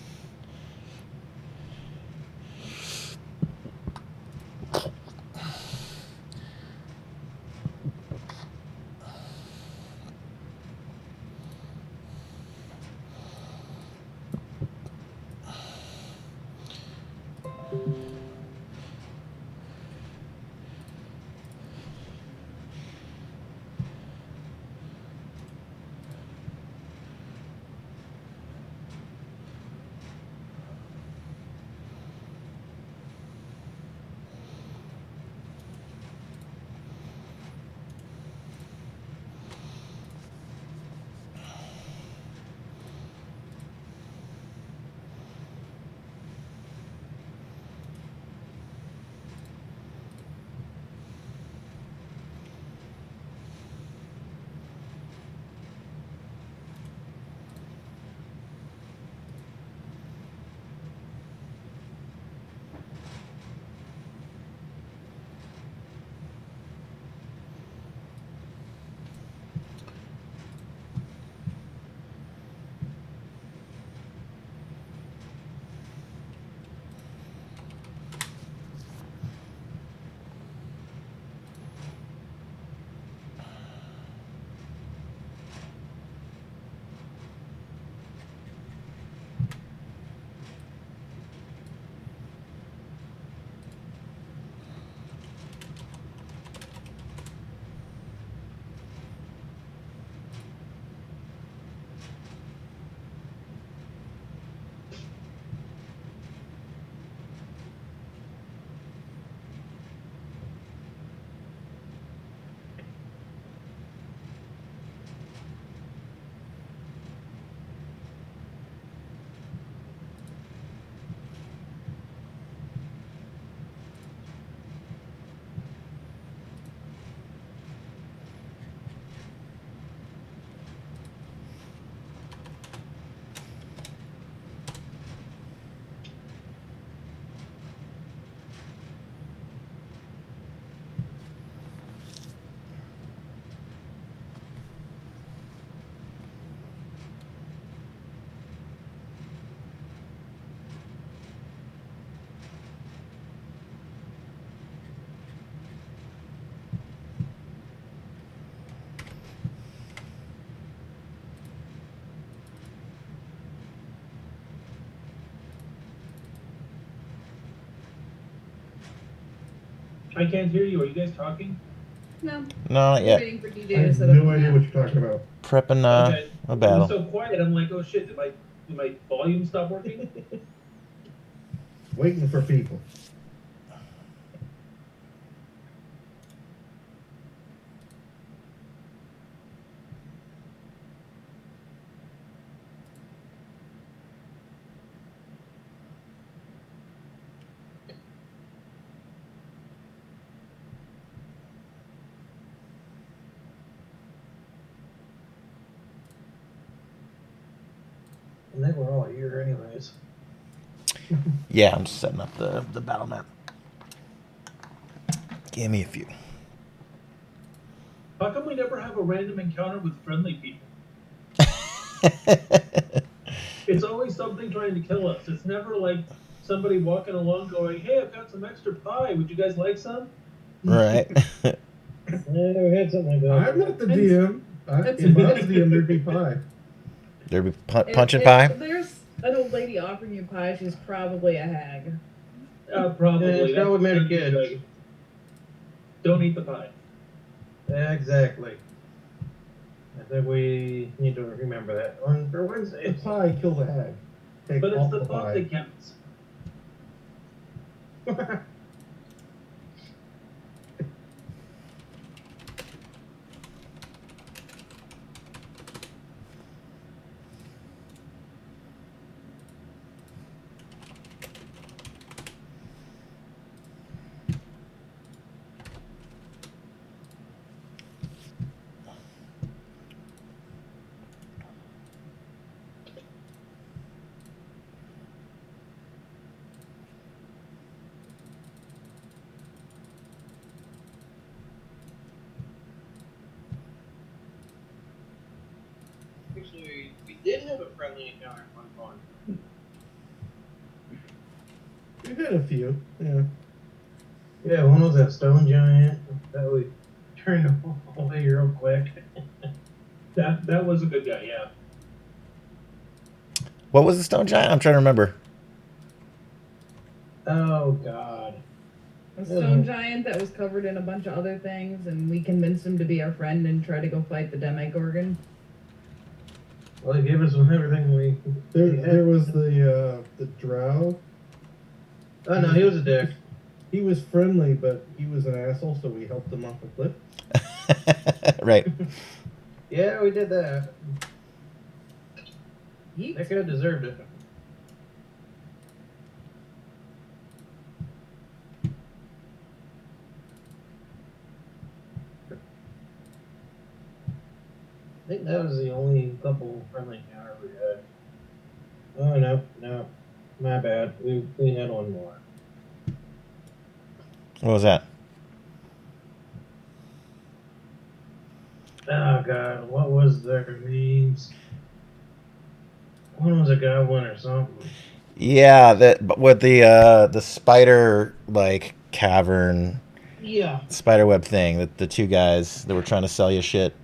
Speaker 5: I can't hear you. Are you guys talking?
Speaker 3: No.
Speaker 1: No, not yet.
Speaker 3: Waiting for DJ
Speaker 4: I
Speaker 3: to
Speaker 4: have
Speaker 3: set up.
Speaker 4: no idea what you're talking about.
Speaker 1: Prepping
Speaker 5: Okay.
Speaker 1: a
Speaker 5: It was
Speaker 1: battle.
Speaker 5: so quiet. I'm like, oh shit, did my volume stop working?
Speaker 4: Waiting for people.
Speaker 2: And then we're all here anyways.
Speaker 1: Yeah, I'm just setting up the battle map. Give me a few.
Speaker 5: How come we never have a random encounter with friendly people? It's always something trying to kill us. It's never like somebody walking along going, hey, I've got some extra pie. Would you guys like some?
Speaker 1: Right.
Speaker 2: Yeah, we had something like that.
Speaker 4: I'm not the DM.
Speaker 3: It's-
Speaker 4: If I was the DM, there'd be pie.
Speaker 1: There be
Speaker 3: If-
Speaker 1: punching
Speaker 3: if
Speaker 1: pie.
Speaker 3: There's an old lady offering you pie. She's probably a hag.
Speaker 5: Probably.
Speaker 2: Yeah, it's probably made a kid.
Speaker 5: Like, don't eat the pie.
Speaker 2: Yeah, exactly. I think we need to remember that one for
Speaker 4: The
Speaker 2: Wednesday.
Speaker 4: pie kill the hag. Take
Speaker 5: But it's
Speaker 4: off
Speaker 5: the
Speaker 4: the
Speaker 5: thought
Speaker 4: pie.
Speaker 5: that counts.
Speaker 2: Actually, we did have a friendly encounter at one point.
Speaker 4: We've had a few. Yeah.
Speaker 2: Yeah, one was that stone giant that we turned away real quick.
Speaker 5: That was a good guy, yeah.
Speaker 1: What was the stone giant? I'm trying to remember.
Speaker 2: Oh God.
Speaker 3: A stone giant that was covered in a bunch of other things, and we convinced him to be our friend and try to go fight the Demogorgon.
Speaker 2: Well, he gave us everything we.
Speaker 4: There was the drow.
Speaker 2: Oh no, he was a dick.
Speaker 4: He was friendly, but he was an asshole, so we helped him off the cliff.
Speaker 1: Right.
Speaker 2: Yeah, we did that.
Speaker 3: Yeet.
Speaker 2: That guy deserved it. I think that was the only couple friendly encounter we had. Oh no, my bad. We had one more.
Speaker 1: What was that?
Speaker 2: Oh God, what was their names? One was a goblin or something.
Speaker 1: Yeah, that but with the spider like cavern
Speaker 2: Yeah.
Speaker 1: spider web thing, the two guys that were trying to sell you shit.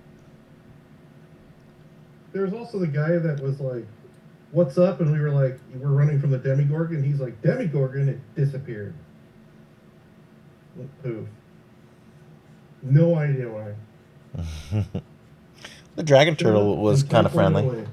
Speaker 4: There was also the guy that was like, "What's up?" And we were like, "We're running from the Demigorgon." He's like, "Demigorgon!" It disappeared. Like, poof. No idea why.
Speaker 1: The dragon turtle was
Speaker 4: And
Speaker 1: kind of
Speaker 4: teleported
Speaker 1: friendly.
Speaker 4: away.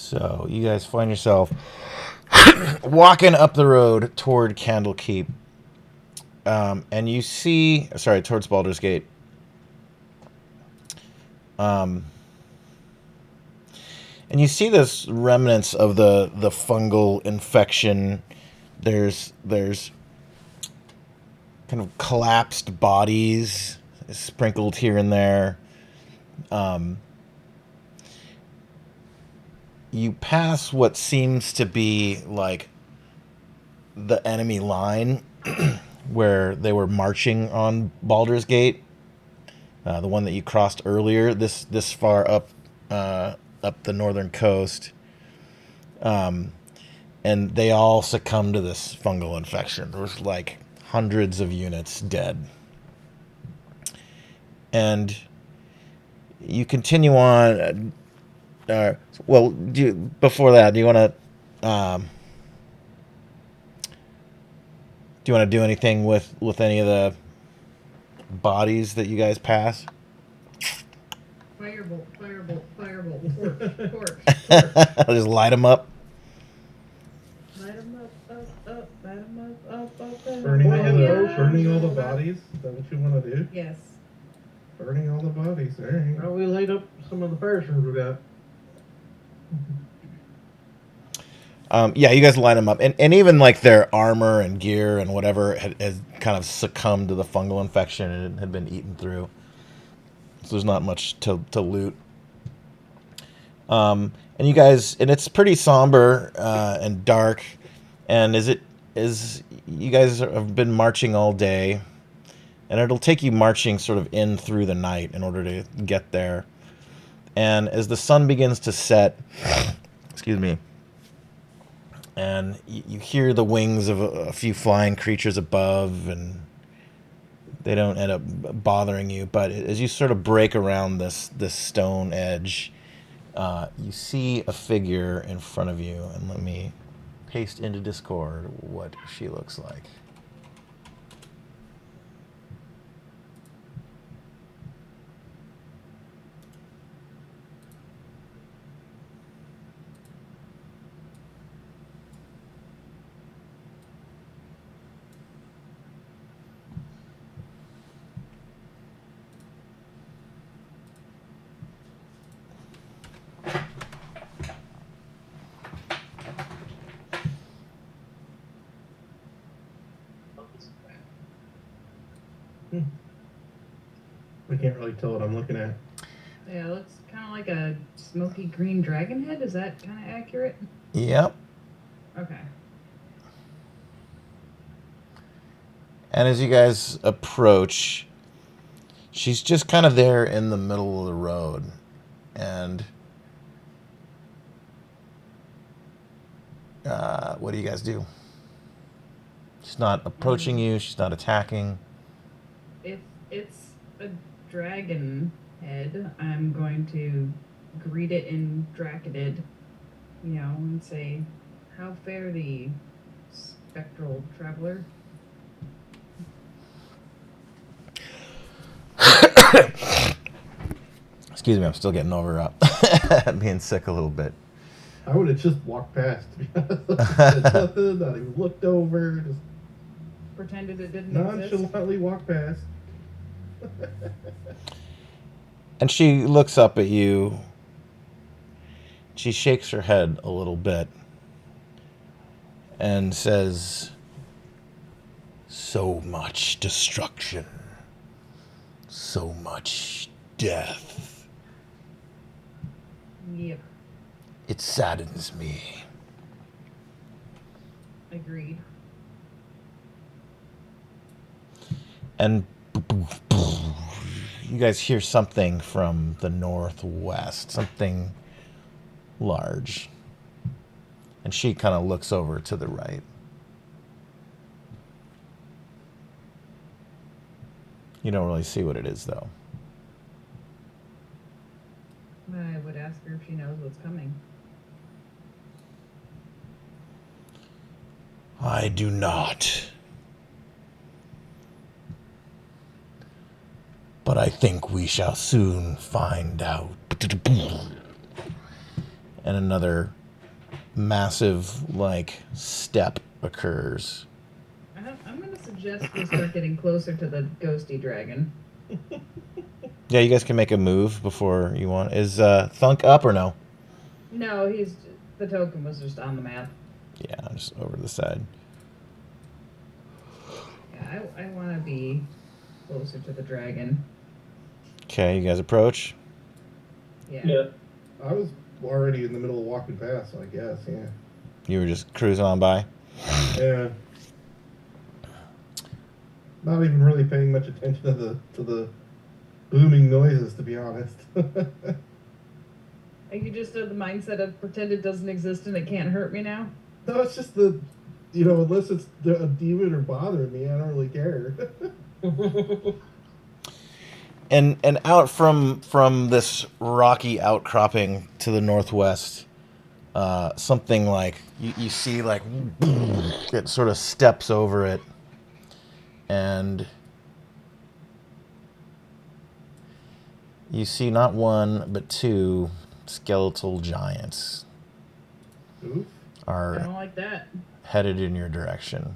Speaker 1: So you guys find yourself walking up the road toward Candlekeep, and you see, sorry, towards Baldur's Gate. And you see this remnants of the fungal infection. There's kind of collapsed bodies sprinkled here and there. You pass what seems to be like the enemy line where they were marching on Baldur's Gate, the one that you crossed earlier, this far up the northern coast, and they all succumbed to this fungal infection. There was like hundreds of units dead, and you continue on. Well, before that, do you want to do anything with any of the bodies that you guys pass?
Speaker 3: Firebolt, torch, torch.
Speaker 1: I'll just light them up.
Speaker 3: Light 'em up, light 'em up.
Speaker 4: Burning all the
Speaker 3: Yeah.
Speaker 4: bodies? Is that what you want to do?
Speaker 3: Yes.
Speaker 4: Burning all the bodies. All right.
Speaker 2: Well, we laid up some of the first ones we got.
Speaker 1: Yeah, you guys line them up, and even like their armor and gear and whatever had kind of succumbed to the fungal infection and had been eaten through. So there's not much to loot. And you guys, and it's pretty somber and dark. And you guys have been marching all day, and it'll take you marching sort of in through the night in order to get there. And as the sun begins to set, excuse me, and you hear the wings of a few flying creatures above, and they don't end up bothering you. But as you sort of break around this stone edge, you see a figure in front of you. And let me paste into Discord what she looks like.
Speaker 4: I can't really tell what I'm looking at.
Speaker 3: Yeah, it looks kind of like a smoky green dragon head. Is that kind of accurate?
Speaker 1: Yep.
Speaker 3: Okay.
Speaker 1: And as you guys approach, she's just kind of there in the middle of the road. And what do you guys do? She's not approaching you. She's not attacking.
Speaker 3: If it's a dragon head, I'm going to greet it in Dracodid, and say, "How fare thee, spectral traveler?"
Speaker 1: Excuse me, I'm still getting over being sick a little bit.
Speaker 4: I would have just walked past, to be honest. Said nothing, not even looked over, just
Speaker 3: Pretended it didn't exist.
Speaker 4: nonchalantly walked past.
Speaker 1: And she looks up at you. She shakes her head a little bit and says, "So much destruction. So much death.
Speaker 3: Yep,
Speaker 1: It saddens me."
Speaker 3: agreed.
Speaker 1: And you guys hear something from the northwest, something large. And she kind of looks over to the right. You don't really see what it is, though.
Speaker 3: I would ask her if she knows what's coming.
Speaker 1: I do not. But I think we shall soon find out. and another massive like step occurs.
Speaker 3: I'm gonna suggest we start getting closer to the ghosty dragon.
Speaker 1: Yeah, you guys can make a move before you want. Is Thunk up or no?
Speaker 3: No, the token was just on the map.
Speaker 1: Yeah, just over to the side.
Speaker 3: Yeah, I want to be closer to the dragon.
Speaker 1: Okay, you guys approach.
Speaker 3: Yeah.
Speaker 5: Yeah.
Speaker 4: I was already in the middle of walking past, so I guess, yeah.
Speaker 1: You were just cruising on by.
Speaker 4: Yeah. Not even really paying much attention to the booming noises, to be honest.
Speaker 3: And you just have the mindset of pretend it doesn't exist and it can't hurt me now.
Speaker 4: No, it's just unless it's a demon or bothering me, I don't really care.
Speaker 1: And out from this rocky outcropping to the northwest, something like you see like it sort of steps over it, and you see not one but two skeletal giants
Speaker 4: Oof.
Speaker 3: I
Speaker 1: are
Speaker 3: don't like that.
Speaker 1: headed in your direction.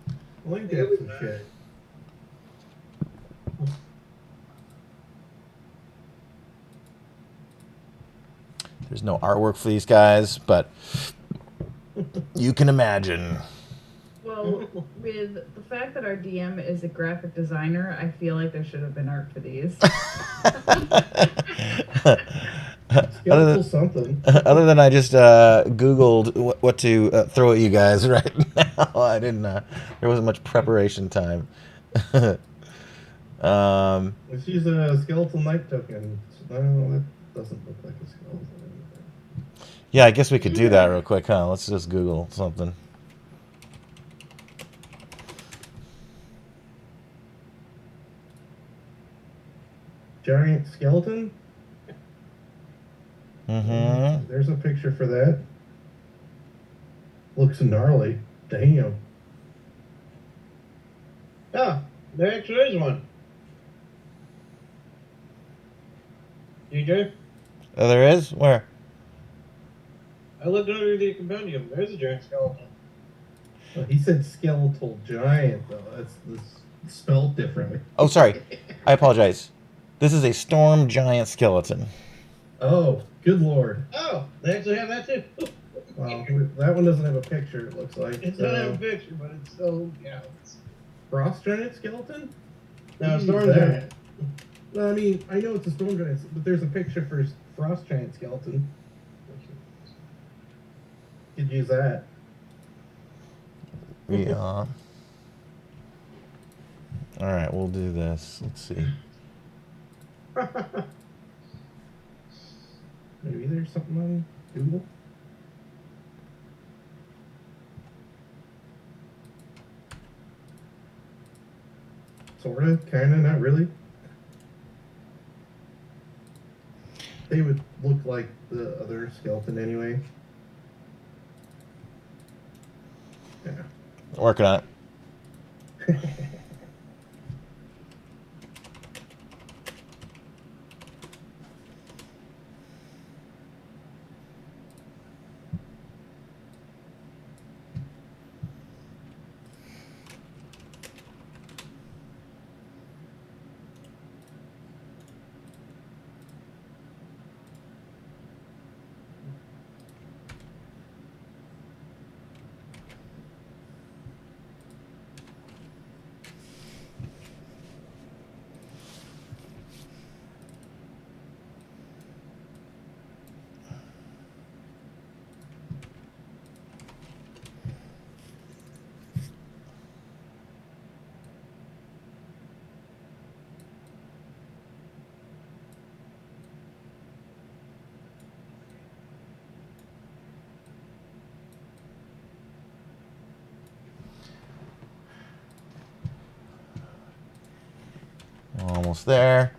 Speaker 4: I like that some shit.
Speaker 1: There's no artwork for these guys, but you can imagine.
Speaker 3: Well, with the fact that our DM is a graphic designer, I feel like there should have been art for these.
Speaker 4: Skeletal something.
Speaker 1: Other than I just Googled what to throw at you guys right now, I didn't. There wasn't much preparation time.
Speaker 4: Let's use a skeletal knight token. No, that doesn't look like a skeleton.
Speaker 1: Yeah, I guess we could do that real quick, huh? Let's just Google something.
Speaker 4: Giant skeleton?
Speaker 1: Mm-hmm.
Speaker 4: There's a picture for that. Looks gnarly. Damn.
Speaker 2: Ah, there actually is one. DJ,
Speaker 1: Oh, there is? Where?
Speaker 2: I looked under the compendium. There's a giant skeleton.
Speaker 4: Oh, he said skeletal giant, though. That's spelled differently.
Speaker 1: Oh, sorry. I apologize. This is a storm giant skeleton.
Speaker 4: Oh, good lord.
Speaker 2: Oh, they actually have that too.
Speaker 4: Wow, that one doesn't have a picture, it looks like.
Speaker 2: It doesn't have a picture, but it's still, yeah.
Speaker 4: Frost giant skeleton?
Speaker 2: No,
Speaker 4: Use
Speaker 2: storm
Speaker 4: that.
Speaker 2: giant.
Speaker 4: Well, I mean, I know it's a storm giant, but there's a picture for frost giant skeleton. Could use that.
Speaker 1: Yeah. All right, we'll do this. Let's see.
Speaker 4: Maybe there's something on Google. Sorta, kinda, not really. They would look like the other skeleton anyway. Yeah.
Speaker 1: Working on it. Almost there.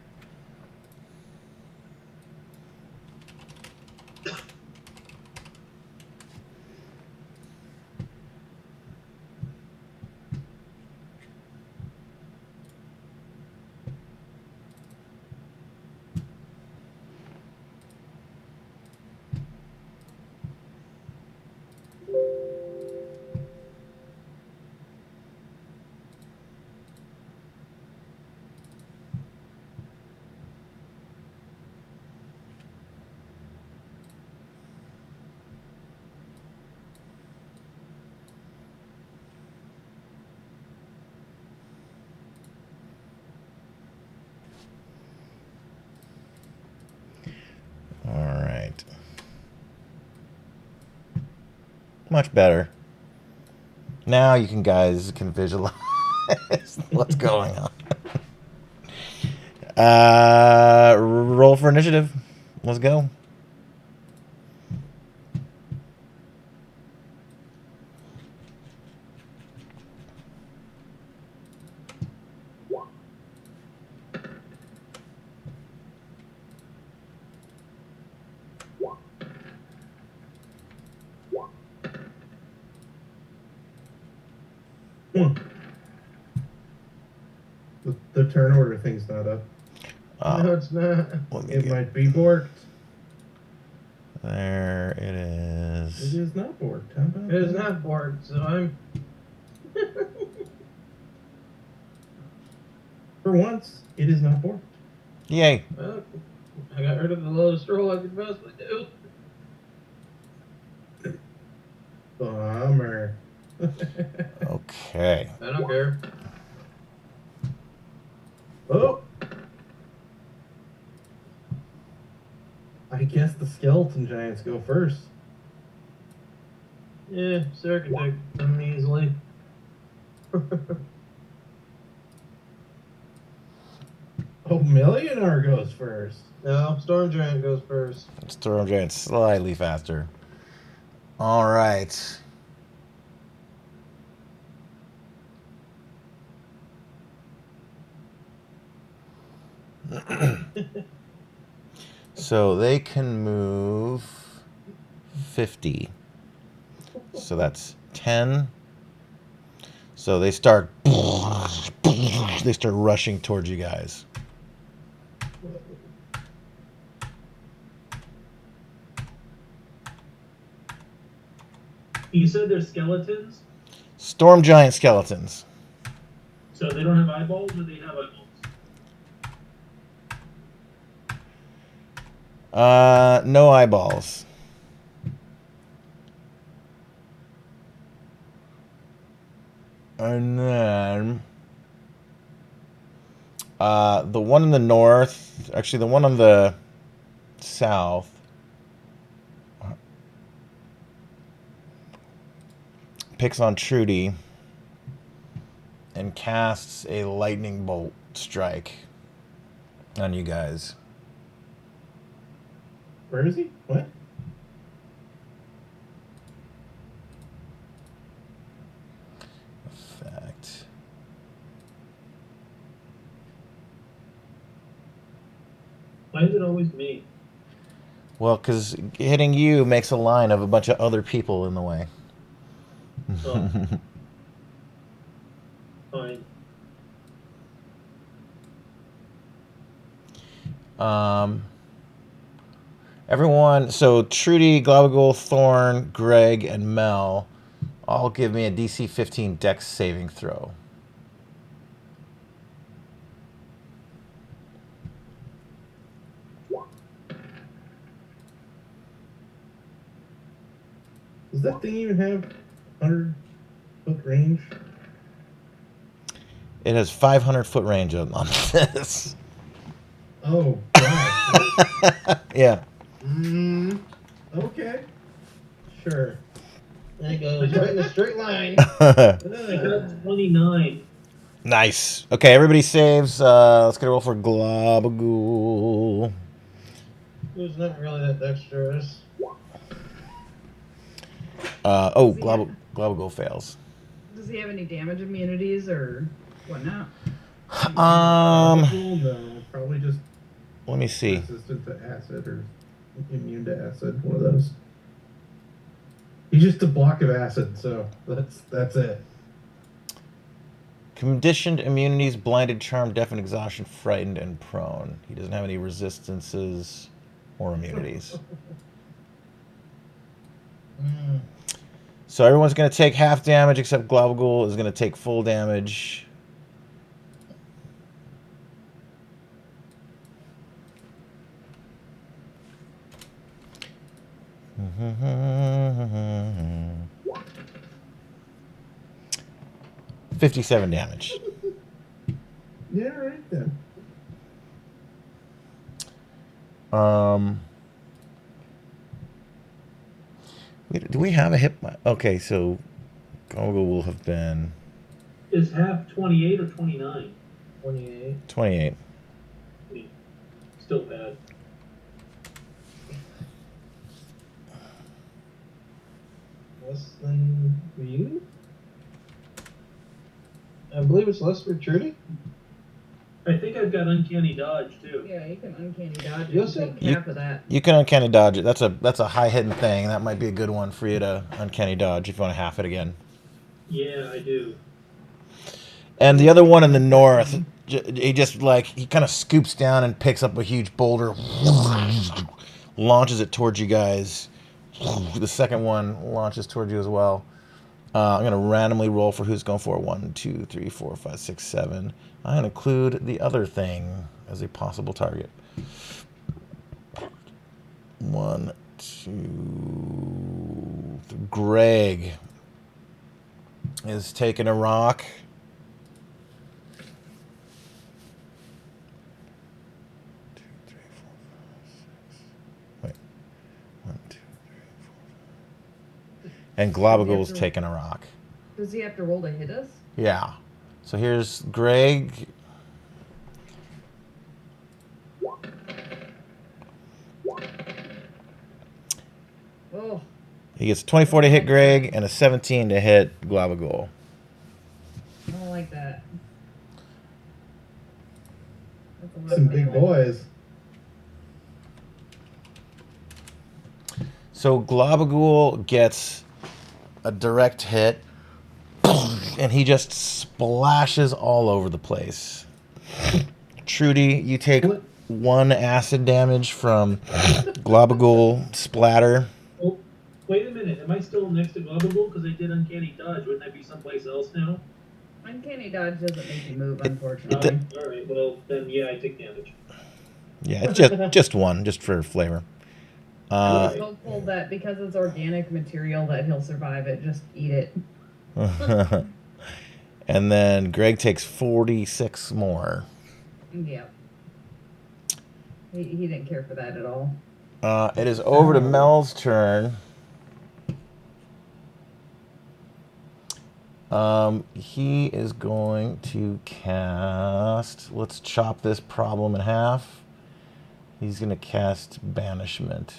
Speaker 1: Much better. Now you guys can visualize what's going on. Roll for initiative. Let's go.
Speaker 4: The turn order thing's not up.
Speaker 2: No, it's not.
Speaker 1: Let me
Speaker 4: It
Speaker 1: get-
Speaker 4: might be borked.
Speaker 1: There it
Speaker 4: It
Speaker 1: is.
Speaker 4: is not borked. How about
Speaker 2: It is
Speaker 4: that?
Speaker 2: not bored, so I'm.
Speaker 4: For once, it is not borked.
Speaker 1: Yay.
Speaker 2: Well, I got rid of the lowest roll I could possibly do.
Speaker 4: Bummer.
Speaker 1: Okay.
Speaker 2: I don't care.
Speaker 4: Oh! I guess the skeleton giants go first.
Speaker 2: Yeah, Sarah can take them easily.
Speaker 4: Oh, Millionaire goes first.
Speaker 2: No, Storm Giant goes first.
Speaker 1: Storm Giant slightly faster. All right. So they can move 50. So that's 10. So they start rushing towards you guys.
Speaker 5: You said they're skeletons,
Speaker 1: Storm Giant skeletons.
Speaker 5: so they don't have eyeballs, or they have eyeballs?
Speaker 1: No eyeballs. And then the one in the north, actually the one on the south, picks on Trudy and casts a lightning bolt strike on you guys.
Speaker 4: Where is he? What?
Speaker 1: Effect.
Speaker 5: Why is it always me?
Speaker 1: Well, because hitting you makes a line of a bunch of other people in the way.
Speaker 5: Oh. Fine.
Speaker 1: Everyone, so Trudy, Globagul, Thorn, Greg, and Mel all give me a DC 15 Dex saving throw.
Speaker 4: Does that thing even have 100-foot range?
Speaker 1: It has 500-foot range on this.
Speaker 4: Oh, God.
Speaker 1: Yeah.
Speaker 4: Okay. Sure.
Speaker 2: There it goes, right in a straight line.
Speaker 5: I got 29.
Speaker 1: Nice. Okay, everybody saves. Let's get a roll for Globagul.
Speaker 2: Who's not really that dexterous.
Speaker 1: Globagul fails.
Speaker 3: Does he have any damage immunities or whatnot?
Speaker 1: Um,
Speaker 4: Cool, no. Probably just
Speaker 1: let me see.
Speaker 4: resistant to acid or immune to acid. One of those. He's just a block of acid, so that's it.
Speaker 1: Conditioned immunities, blinded, charmed, deafened, exhaustion, frightened, and prone. He doesn't have any resistances or immunities. So everyone's going to take half damage except Globagul is going to take full damage. Mm-hmm. 57 damage.
Speaker 4: Yeah, right then.
Speaker 1: Do we have a hit? Okay, so Gogo will have been
Speaker 5: Is half 28 or 29?
Speaker 2: 28.
Speaker 1: 28.
Speaker 5: I mean, still bad.
Speaker 2: Less than you? I believe it's less for Trudy.
Speaker 5: I think I've got uncanny dodge too.
Speaker 3: Yeah, you can uncanny dodge it
Speaker 2: You
Speaker 3: and
Speaker 2: also-
Speaker 3: take half of that.
Speaker 1: You can uncanny dodge it. That's a high hitting thing. That might be a good one for you to uncanny dodge if you want to half it again.
Speaker 5: Yeah, I do.
Speaker 1: And the other one in the north, he just like he kind of scoops down and picks up a huge boulder, launches it towards you guys. The second one launches towards you as well. I'm gonna randomly roll for who's going for it. 1, 2, 3, 4, 5, 6, 7. I'm gonna include the other thing as a possible target. 1, 2. Greg is taking a rock. And Globagul's taking a rock.
Speaker 3: Does he have to roll to hit us?
Speaker 1: Yeah. So here's Greg.
Speaker 3: Oh,
Speaker 1: He gets 24 to hit Greg and a 17 to hit Globagul.
Speaker 3: I don't like that. That's a lot
Speaker 4: Some
Speaker 3: of
Speaker 4: big
Speaker 3: damage.
Speaker 4: boys.
Speaker 1: So Globagul gets a direct hit, and he just splashes all over the place. Trudy, you take 1 acid damage from Globagul splatter.
Speaker 5: Oh, wait a minute. Am I still next to Globagul? Because I did uncanny dodge. Wouldn't I be someplace else now?
Speaker 3: Uncanny dodge doesn't make you move, unfortunately.
Speaker 5: All right. Well, then yeah, I take damage.
Speaker 1: Yeah, it's just 1, just for flavor.
Speaker 3: I was hopeful that because it's organic material that he'll survive it. Just eat it.
Speaker 1: And then Greg takes 46 more.
Speaker 3: Yeah. He didn't care for that at all.
Speaker 1: It is over to Mel's turn. He is going to cast. Let's chop this problem in half. He's going to cast Banishment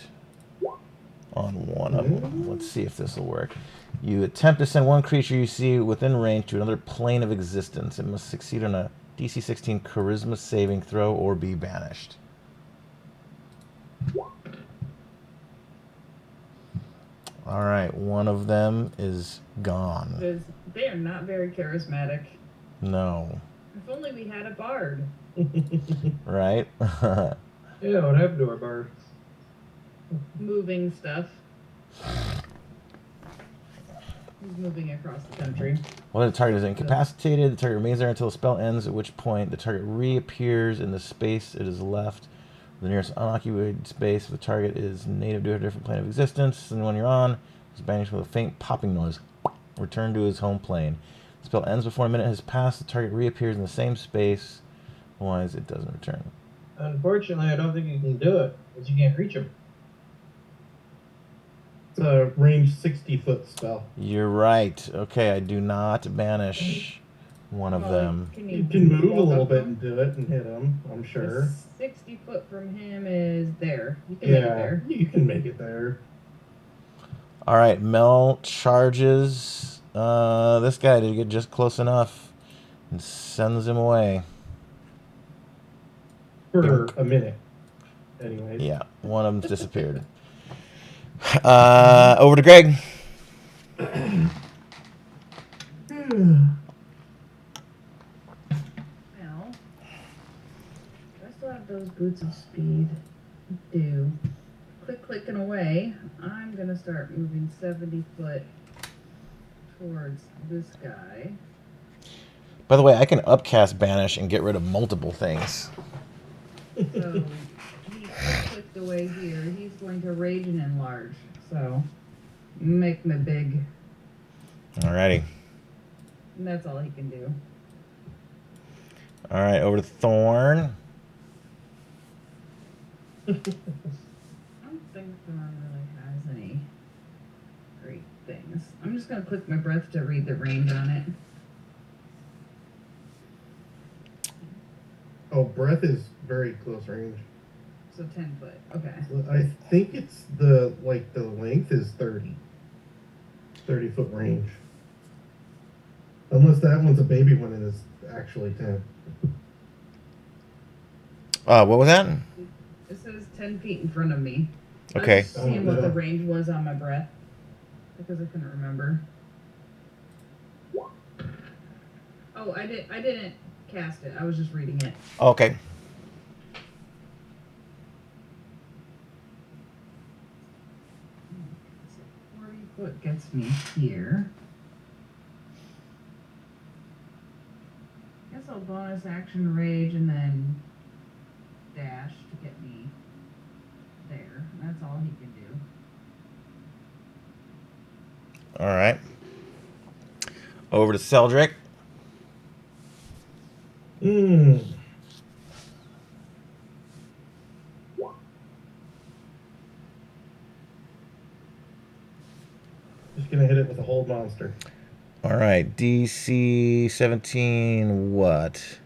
Speaker 1: on one of them. Let's see if this will work. You attempt to send one creature you see within range to another plane of existence. It must succeed on a DC 16 Charisma saving throw or be banished. All right, one of them is gone.
Speaker 3: Because they are not very charismatic.
Speaker 1: No.
Speaker 3: If only we had a bard.
Speaker 1: Right?
Speaker 2: Yeah, what happened to our bar?
Speaker 3: Moving stuff. He's moving across the country.
Speaker 1: Well, the target is incapacitated. The target remains there until the spell ends, at which point the target reappears in the space it is left. The nearest unoccupied space of the target is native to a different plane of existence, and when you're on, it's banished with a faint popping noise. Return to his home plane. The spell ends before a minute has passed. The target reappears in the same space. Otherwise, it doesn't return.
Speaker 2: Unfortunately, I don't think you can do it, because you can't reach him.
Speaker 4: It's a range 60-foot spell.
Speaker 1: You're right. Okay, I do not banish one of them.
Speaker 4: You can move a
Speaker 3: walk
Speaker 4: little
Speaker 3: up
Speaker 4: bit
Speaker 3: him?
Speaker 4: and do it and hit him, I'm sure.
Speaker 3: 60 foot from him is there. You can make it
Speaker 4: Yeah,
Speaker 3: there.
Speaker 4: you can make it there.
Speaker 1: All right, Mel charges this guy to get just close enough and sends him away.
Speaker 4: For a minute. Anyways.
Speaker 1: Yeah, one of them's disappeared. Over to Greg.
Speaker 3: Now, do I still have those boots of speed? I do. Clicking away. I'm gonna start moving 70 foot towards this guy.
Speaker 1: By the way, I can upcast banish and get rid of multiple things.
Speaker 3: So he clicked away here. He's going to rage and enlarge. So make me big.
Speaker 1: Alrighty.
Speaker 3: And that's all he can do.
Speaker 1: All right, over to Thorn.
Speaker 3: I don't think Thorn really has any I'm just gonna click my breath to read the range on it.
Speaker 4: Oh, breath is very close range.
Speaker 3: So 10 foot. Okay.
Speaker 4: I think it's the length is 30. 30-foot range. Unless that one's a baby one and it's actually 10.
Speaker 1: What was that?
Speaker 3: It says 10 feet in front of me.
Speaker 1: Okay.
Speaker 3: I was just seeing what
Speaker 4: no.
Speaker 3: the range was on my breath because I couldn't remember. Oh, I didn't cast it. I was just reading it.
Speaker 1: Okay.
Speaker 3: So 40 foot gets me here. Guess I'll bonus action rage and then dash to get me there. That's all he can do.
Speaker 1: All right. Over to Seldrick.
Speaker 4: Just gonna hit it with a hold monster.
Speaker 1: All right. DC 17. What?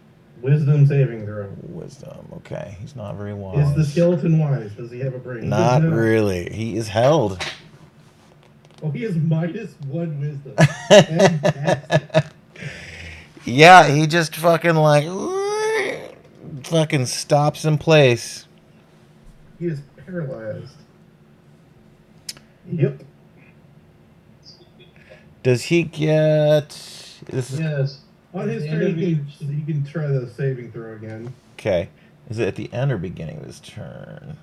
Speaker 4: Wisdom saving throw.
Speaker 1: Wisdom. Okay. He's not very
Speaker 4: Is
Speaker 1: wise.
Speaker 4: the skeleton wise? Does he have a brain? He
Speaker 1: Not
Speaker 4: does
Speaker 1: really. He is held.
Speaker 4: Oh, he has -1 wisdom. Fantastic.
Speaker 1: Yeah, he just fucking fucking stops in place.
Speaker 4: He is paralyzed. Yep.
Speaker 1: Does he get? This is
Speaker 2: Yes.
Speaker 4: On his
Speaker 2: The
Speaker 4: turn,
Speaker 2: end of
Speaker 4: he can try the saving throw again.
Speaker 1: okay. Is it at the end or beginning of his turn?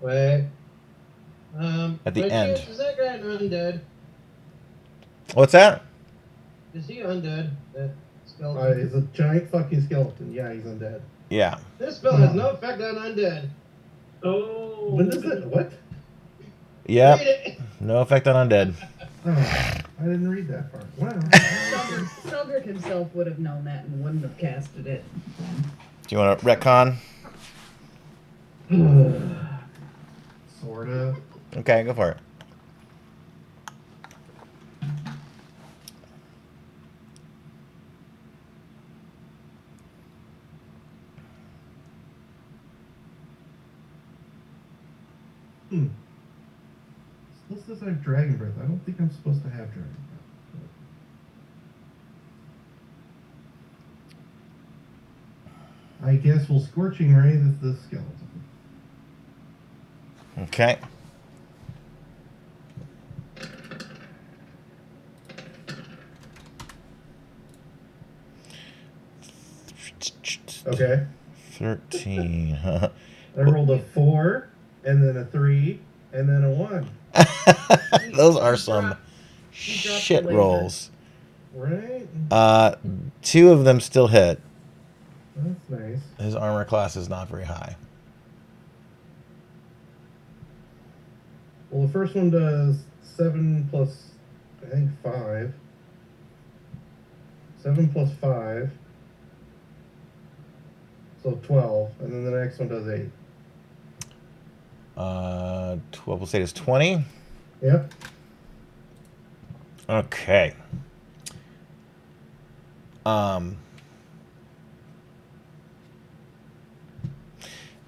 Speaker 2: Wait.
Speaker 1: At the
Speaker 2: by
Speaker 1: end.
Speaker 2: chance, is that guy an undead?
Speaker 1: What's that?
Speaker 2: Is he undead? That skeleton.
Speaker 4: He's a giant fucking skeleton. Yeah, he's undead.
Speaker 1: Yeah.
Speaker 2: This spell has no effect on undead.
Speaker 5: Oh.
Speaker 4: When does it? What?
Speaker 1: Yep.
Speaker 2: Read it.
Speaker 1: No effect on undead.
Speaker 4: Oh, I didn't read that part. Wow.
Speaker 3: Seldrick himself would have known that and wouldn't have casted it.
Speaker 1: Do you want to retcon?
Speaker 4: Sorta.
Speaker 1: Okay, go for it.
Speaker 4: This says I have dragon breath. I don't think I'm supposed to have dragon breath. I guess we'll scorching ray the skeleton.
Speaker 1: Okay.
Speaker 4: Okay.
Speaker 1: 13.
Speaker 4: I rolled a 4, and then a 3, and then a 1.
Speaker 1: Those are some
Speaker 3: dropped
Speaker 1: shit
Speaker 3: the laser.
Speaker 1: rolls.
Speaker 4: Right?
Speaker 1: 2 of them still hit.
Speaker 4: That's nice.
Speaker 1: His armor class is not very high.
Speaker 4: Well, the first one does 7 plus, I think, 5. 7 plus 5. So 12. And then the next one does 8.
Speaker 1: 12 plus 8 is 20.
Speaker 4: Yep.
Speaker 1: Okay.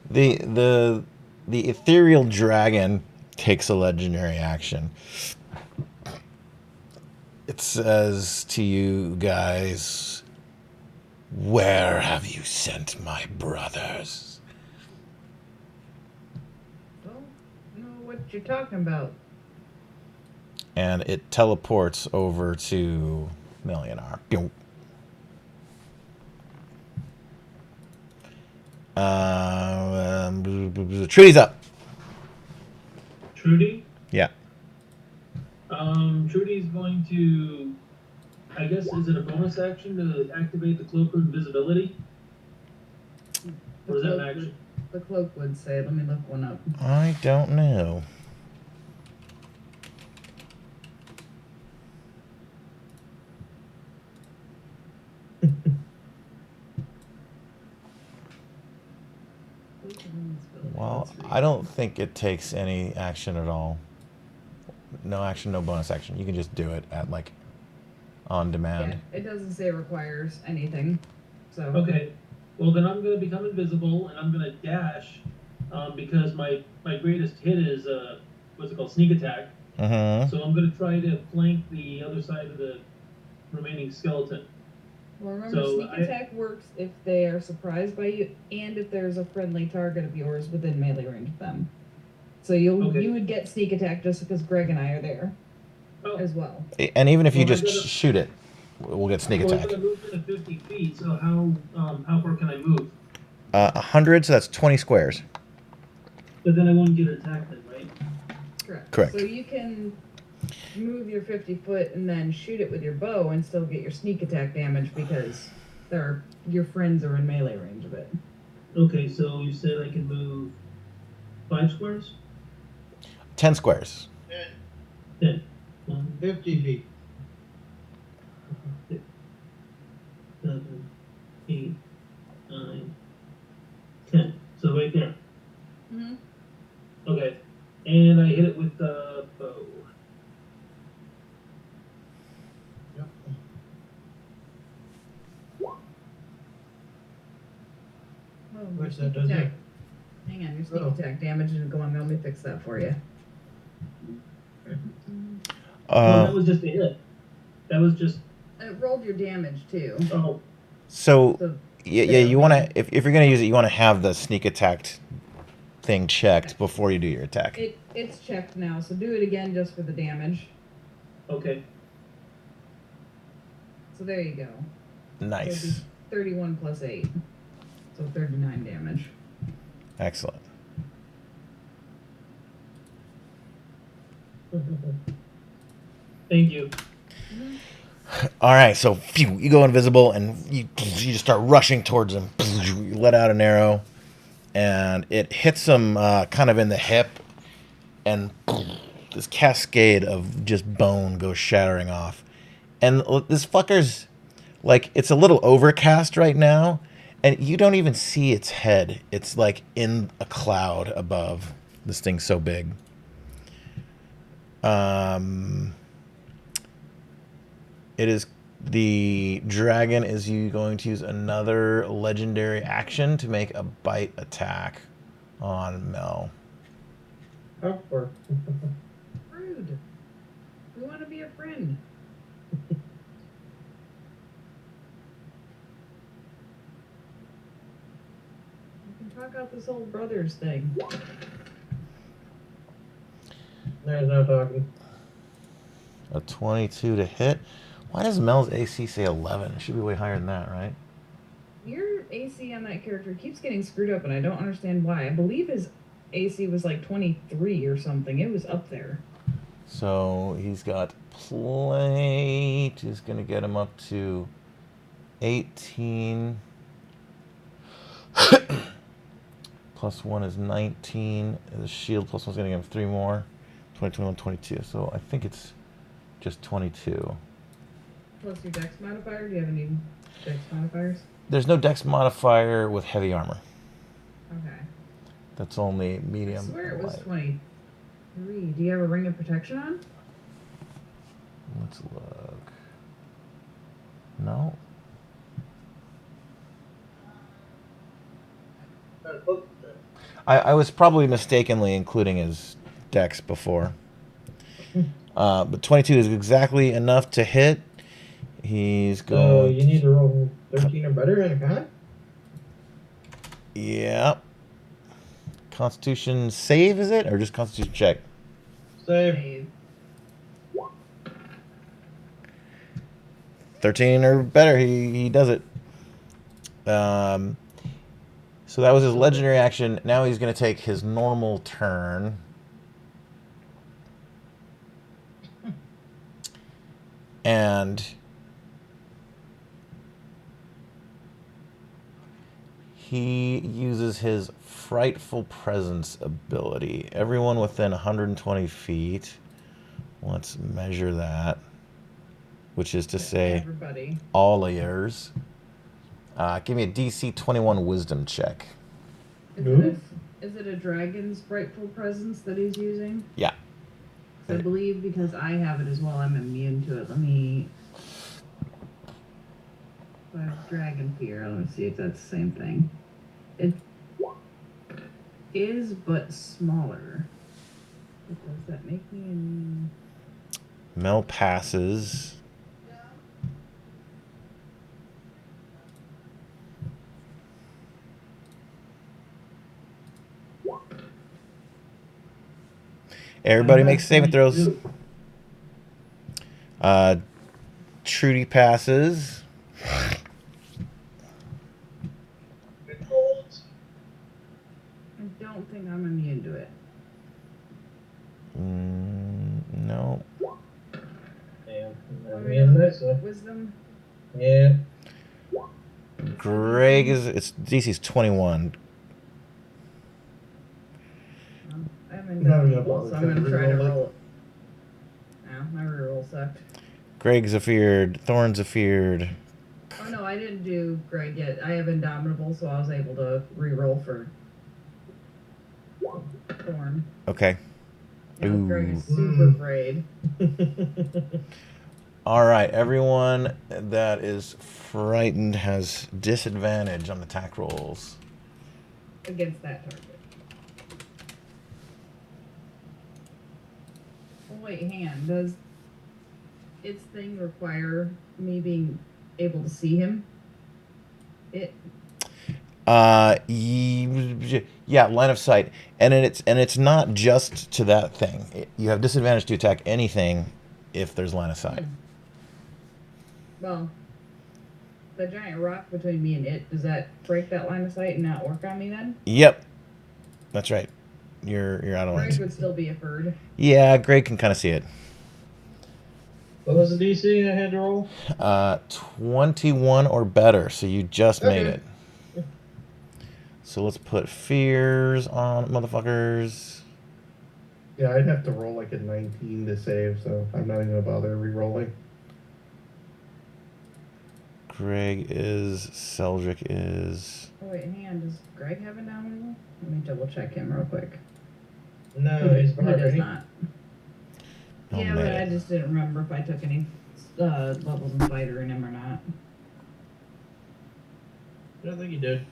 Speaker 1: The ethereal dragon takes a legendary action. It says to you guys, "Where have you sent my brothers?"
Speaker 3: Well, I know what you're talking about.
Speaker 1: And it teleports over to Millionaire. Pew. Trudy's up.
Speaker 5: Trudy?
Speaker 1: Yeah.
Speaker 5: Trudy's going to, I guess, is it a bonus action to activate the cloak of invisibility? Or is that an action?
Speaker 3: The cloak would say, let me look one up.
Speaker 1: I don't know. Well, I don't think it takes any action at all. no action, no bonus action. You can just do it at like on demand.
Speaker 3: Yeah, it doesn't say it requires anything. So
Speaker 5: Okay, well then I'm gonna become invisible and I'm gonna dash, because my greatest hit is what's it called, sneak attack.
Speaker 1: Mm-hmm.
Speaker 5: So I'm gonna try to flank the other side of the remaining skeleton.
Speaker 3: Well, remember,
Speaker 5: So
Speaker 3: sneak attack works if they are surprised by you, and if there's a friendly target of yours within melee range of them. So you
Speaker 5: Okay.
Speaker 3: would get sneak attack just because Greg and I are there
Speaker 5: Oh,
Speaker 3: as well.
Speaker 1: And even if you
Speaker 5: Well,
Speaker 1: just
Speaker 5: I gotta-
Speaker 1: shoot it, we'll get sneak
Speaker 5: well,
Speaker 1: attack.
Speaker 5: I'm gonna move to 50 feet. So how far can I move?
Speaker 1: 100, so that's 20 squares.
Speaker 5: But then I won't get attacked then, right?
Speaker 1: Correct.
Speaker 3: So you can move your 50 foot and then shoot it with your bow and still get your sneak attack damage because your friends are in melee range of it.
Speaker 5: Okay, so you said I can move 5 squares?
Speaker 1: 10 squares.
Speaker 5: 10. 1,
Speaker 2: 50 feet.
Speaker 5: 6, 7, 8, 9, 10. So right there.
Speaker 3: Mm-hmm.
Speaker 5: Okay. And I hit it with the bow.
Speaker 2: Yep.
Speaker 3: Oh, your
Speaker 2: Which
Speaker 3: sneak
Speaker 2: that does
Speaker 3: attack.
Speaker 2: it.
Speaker 3: Hang on, your sneak
Speaker 2: Oh.
Speaker 3: attack damage didn't go on. Let me fix that for you.
Speaker 5: No, that was just a hit. That was just.
Speaker 3: It rolled your damage too.
Speaker 5: Oh,
Speaker 1: So
Speaker 3: So
Speaker 1: yeah, you want to if you're gonna use it, you want to have the sneak attack thing checked before you do your attack.
Speaker 3: it's checked now. So do it again just for the damage.
Speaker 5: okay.
Speaker 3: So there you go.
Speaker 1: Nice,
Speaker 3: 31 plus 8. So 39 damage.
Speaker 1: excellent.
Speaker 5: Thank you.
Speaker 1: All right, so phew, you go invisible and you just start rushing towards him. You let out an arrow, and it hits him kind of in the hip, and this cascade of just bone goes shattering off. And this fucker's like, it's a little overcast right now, and you don't even see its head. It's like in a cloud above. This thing's so big. It is the dragon is you going to use another legendary action to make a bite attack on Mel.
Speaker 2: How far?
Speaker 3: Rude. We want to be a friend. We can talk out this whole brothers thing.
Speaker 2: There's no talking.
Speaker 1: A 22 to hit. Why does Mel's AC say 11? It should be way higher than that, right?
Speaker 3: Your AC on that character keeps getting screwed up, and I don't understand why. I believe his AC was like 23 or something. It was up there.
Speaker 1: So he's got plate is going to get him up to 18. Plus 1 is 19. The shield plus 1 is going to give him 3 more. 20, 21, 22. So I think it's just 22.
Speaker 3: Plus your dex modifier. Do you have any dex modifiers?
Speaker 1: There's no dex modifier with heavy armor.
Speaker 3: Okay.
Speaker 1: That's only medium.
Speaker 3: I swear it was
Speaker 1: light.
Speaker 3: 23. Do you have a ring of protection on?
Speaker 1: Let's look. No. I was probably mistakenly including his dex before. But 22 is exactly enough to hit. He's
Speaker 2: So
Speaker 1: going.
Speaker 2: you need to roll 13 or better in a con?
Speaker 1: Yeah. Constitution save, is it? Or just Constitution check?
Speaker 2: Save.
Speaker 3: Save.
Speaker 1: 13 or better, he does it. So that was his legendary action. Now he's going to take his normal turn. And he uses his Frightful Presence ability. Everyone within 120 feet. Let's measure that. Which is to say,
Speaker 3: Everybody.
Speaker 1: all layers. Give me a DC 21 Wisdom check.
Speaker 3: Is
Speaker 2: Who?
Speaker 3: it a dragon's frightful presence that he's using?
Speaker 1: Yeah.
Speaker 3: I believe because I have it as well, I'm immune to it. Let me. I have Dragon Fear. Let me see if that's the same thing. It is, but smaller. But does that make me immune?
Speaker 1: Mel passes. Everybody makes saving throws. Trudy passes.
Speaker 3: I don't think I'm immune to it.
Speaker 1: No.
Speaker 2: Yeah. I mean, that's
Speaker 3: Wisdom.
Speaker 2: yeah.
Speaker 1: Greg is DC's 21.
Speaker 3: I'm in
Speaker 4: No,
Speaker 3: double,
Speaker 4: no bother.
Speaker 3: so I'm gonna try to
Speaker 4: Reroll it.
Speaker 3: roll it. No, my reroll sucked.
Speaker 1: Greg's afeared. Thorn's afeared.
Speaker 3: Oh no, I didn't do Greg yet. I have Indomitable, so I was able to reroll for Thorn.
Speaker 1: Okay.
Speaker 3: Yeah, Greg
Speaker 1: Ooh.
Speaker 3: is super afraid
Speaker 1: All right. Everyone that is frightened has disadvantage on attack rolls.
Speaker 3: against that target. Oh wait, hang on. Does its thing require me being able to see him? It
Speaker 1: Yeah, line of sight, and it's not just to that thing. You have disadvantage to attack anything if there's line of sight.
Speaker 3: Well, the giant rock between me and it, does that break that line of sight and not work on me then?
Speaker 1: Yep, that's right. You're out of line.
Speaker 3: Greg would still be a bird.
Speaker 1: Yeah, Greg can kind of see it.
Speaker 2: What was the DC I had to roll?
Speaker 1: 21 or better, so you just made
Speaker 2: Okay.
Speaker 1: it. So let's put fears on motherfuckers.
Speaker 4: Yeah, I'd have to roll like a 19 to save, so I'm not even gonna bother re-rolling.
Speaker 1: Greg is, Seldrick is.
Speaker 3: Oh wait, hang on. Does Greg have a down? Let me double check him real quick.
Speaker 2: No, he's
Speaker 3: He does
Speaker 2: already.
Speaker 3: not.
Speaker 1: Oh,
Speaker 3: Yeah, but I
Speaker 1: man.
Speaker 3: just didn't remember if I took any levels in fighter in him or not.
Speaker 2: I don't think he did.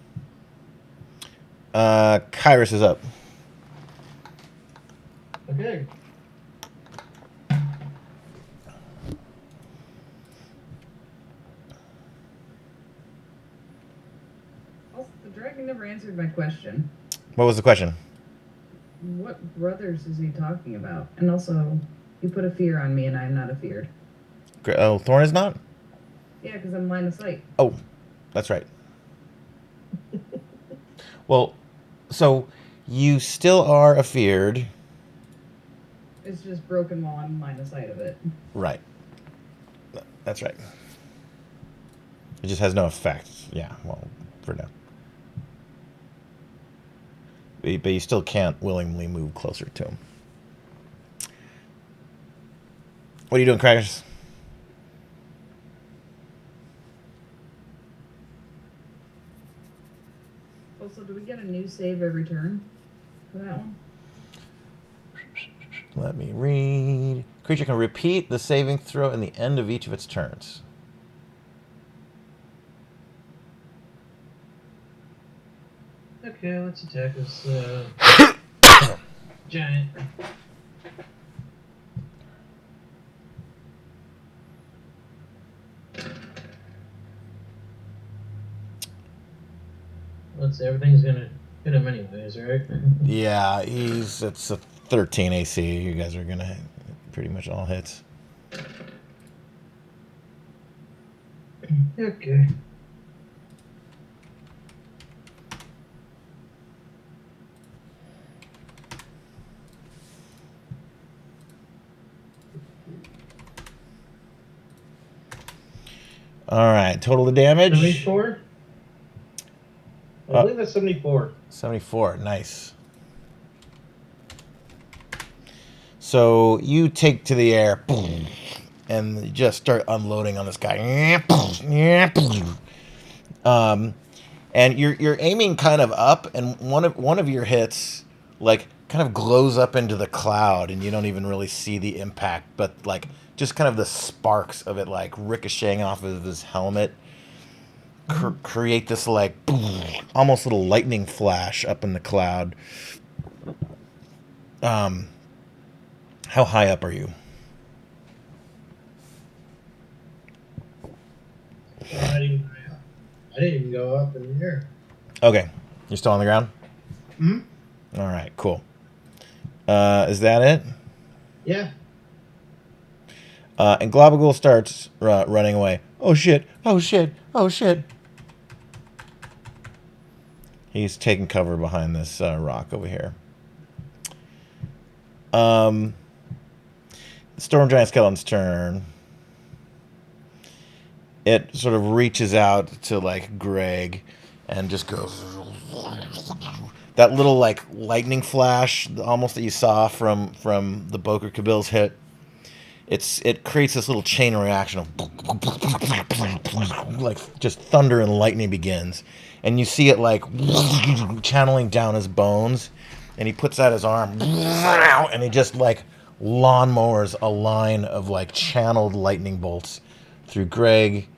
Speaker 1: Kyrus is up.
Speaker 2: Okay.
Speaker 3: Also, the dragon never answered my question.
Speaker 1: What was the question?
Speaker 3: What brothers is he talking about? And also, you put a fear on me and I'm not afeared.
Speaker 1: Oh, Thorn is not?
Speaker 3: Yeah, because I'm line of sight.
Speaker 1: Oh, that's right. Well, so you still are afeared.
Speaker 3: It's just broken while I'm line of sight of it.
Speaker 1: Right. That's right. It just has no effect. Yeah, well, for now. But you still can't willingly move closer to him. What are you doing, Crackers?
Speaker 3: Also, do we get a new save every turn for that one?
Speaker 1: Let me read. Creature can repeat the saving throw in the end of each of its turns.
Speaker 2: Okay, let's attack this giant. Let's see, everything's gonna hit him anyways, right?
Speaker 1: Yeah, it's a 13 AC. You guys are gonna hit pretty much all hits.
Speaker 2: Okay.
Speaker 1: All right, total of damage
Speaker 2: 74? I believe that's 74.
Speaker 1: 74. Nice. So you take to the air and you just start unloading on this guy. And you're aiming kind of up, and one of your hits like kind of glows up into the cloud, and you don't even really see the impact, but like just kind of the sparks of it like ricocheting off of his helmet create this like almost little lightning flash up in the cloud. How high up are you?
Speaker 2: I didn't even go up in the air.
Speaker 1: Okay, you're still on the ground.
Speaker 2: Hmm?
Speaker 1: All right, cool. Is that it?
Speaker 2: Yeah.
Speaker 1: And Globagool starts running away. Oh shit! Oh shit! Oh shit! He's taking cover behind this rock over here. Storm Giant Skeleton's turn. It sort of reaches out to like Greg and just goes. That little like lightning flash, almost that you saw from the Boker Kabil's hit. It creates this little chain reaction of like just thunder and lightning begins, and you see it like channeling down his bones, and he puts out his arm and he just like lawnmowers a line of like channeled lightning bolts through Greg,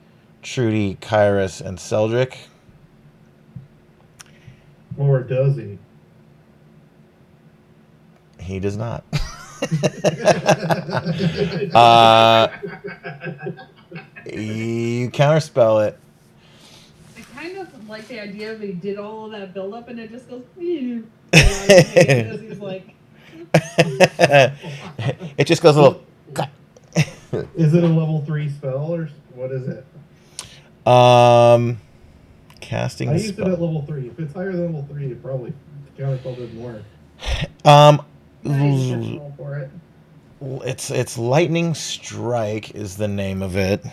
Speaker 1: Trudy, Kyrus, and Seldrick.
Speaker 4: Or does he?
Speaker 1: He does not. You counterspell it.
Speaker 3: I kind of like the idea of he did all of that build up and it just goes. Because he's like.
Speaker 1: It just goes a little.
Speaker 4: Is it a level 3 spell or what is it?
Speaker 1: Casting
Speaker 4: I
Speaker 1: the
Speaker 4: used
Speaker 1: spell.
Speaker 4: it at level 3. If it's higher than level 3, it probably counterspell doesn't work.
Speaker 3: Roll for it.
Speaker 1: It's Lightning Strike is the name of it.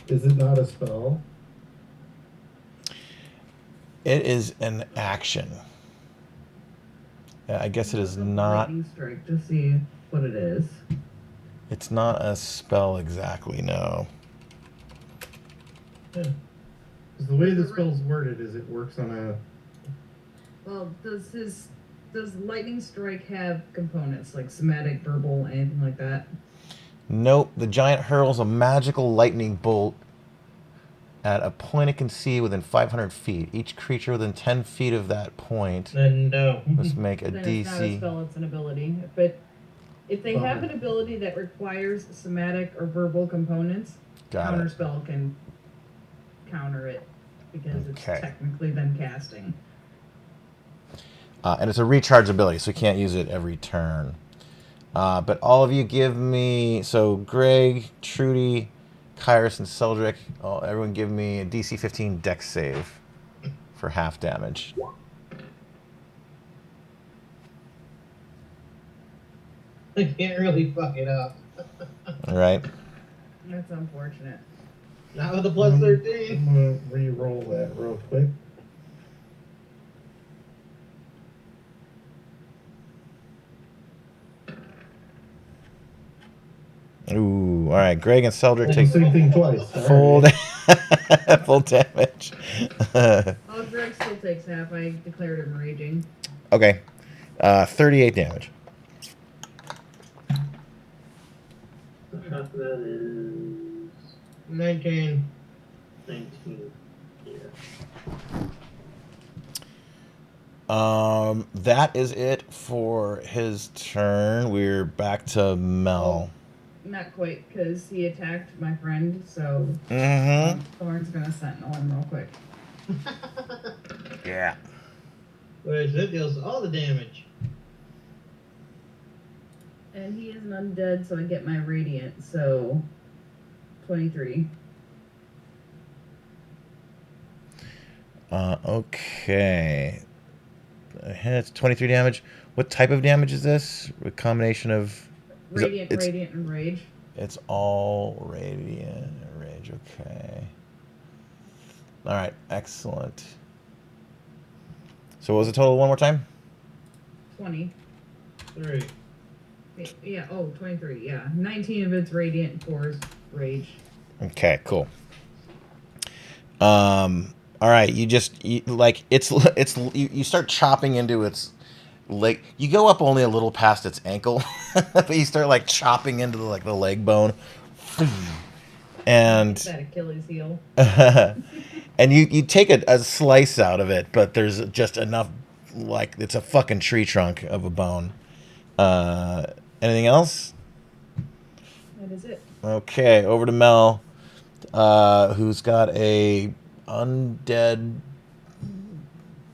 Speaker 4: Is it not a spell?
Speaker 1: It is an action. I guess it is not.
Speaker 3: Lightning strike to see what it is.
Speaker 1: It's not a spell exactly. No.
Speaker 4: Yeah. Because the way the spell's worded is it works on a...
Speaker 3: Well, does lightning strike have components like somatic, verbal, anything like that?
Speaker 1: Nope. The giant hurls a magical lightning bolt at a point it can see within 500 feet. Each creature within 10 feet of that point
Speaker 2: Then no.
Speaker 1: must make a
Speaker 3: Then it's not a
Speaker 1: DC.
Speaker 3: spell; it's an ability. But if they have an ability that requires somatic or verbal components,
Speaker 1: Got it.
Speaker 3: counterspell can counter it because it's
Speaker 1: Okay.
Speaker 3: technically them casting.
Speaker 1: And it's a recharge ability, so you can't use it every turn. But all of you give me... So Greg, Trudy, Kyrus, and Seldrick, everyone give me a DC 15 Dex save for half damage.
Speaker 2: I can't really fuck it up.
Speaker 1: All right?
Speaker 3: That's unfortunate.
Speaker 2: Not with a plus 13.
Speaker 4: I'm going to re-roll that real quick.
Speaker 1: Ooh, all right. Greg and Seldrick
Speaker 4: The
Speaker 1: take
Speaker 4: same thing twice.
Speaker 1: full,
Speaker 4: Alright.
Speaker 1: full damage.
Speaker 3: Oh, Greg still takes half. I declared him raging.
Speaker 1: Okay. 38 damage.
Speaker 5: Half of that is
Speaker 2: 19.
Speaker 5: 19. Yeah.
Speaker 1: That is it for his turn. We're back to Mel.
Speaker 3: Not quite, because he attacked my friend, so
Speaker 1: Mm-hmm.
Speaker 3: Thorn's gonna sentinel him real quick.
Speaker 1: Yeah.
Speaker 2: Whereas it deals all the damage.
Speaker 3: And he is an undead, so I get my radiant, so 23.
Speaker 1: Okay. It's 23 damage. What type of damage is this? A combination of... is it-
Speaker 3: Radiant,
Speaker 1: it's,
Speaker 3: radiant, and rage.
Speaker 1: it's all radiant and rage. Okay. All right. Excellent. So what was the total one more time?
Speaker 3: 20.
Speaker 2: 3.
Speaker 3: Yeah, 23, yeah. 19 of it's radiant, and 4 is rage.
Speaker 1: Okay, cool. All right, you start chopping into its leg. You go up only a little past its ankle, but you start like chopping into the leg bone, and
Speaker 3: That Achilles heel.
Speaker 1: and you take a slice out of it, but there's just enough, like it's a fucking tree trunk of a bone. Anything else?
Speaker 3: That is it.
Speaker 1: Okay, over to Mel, who's got a undead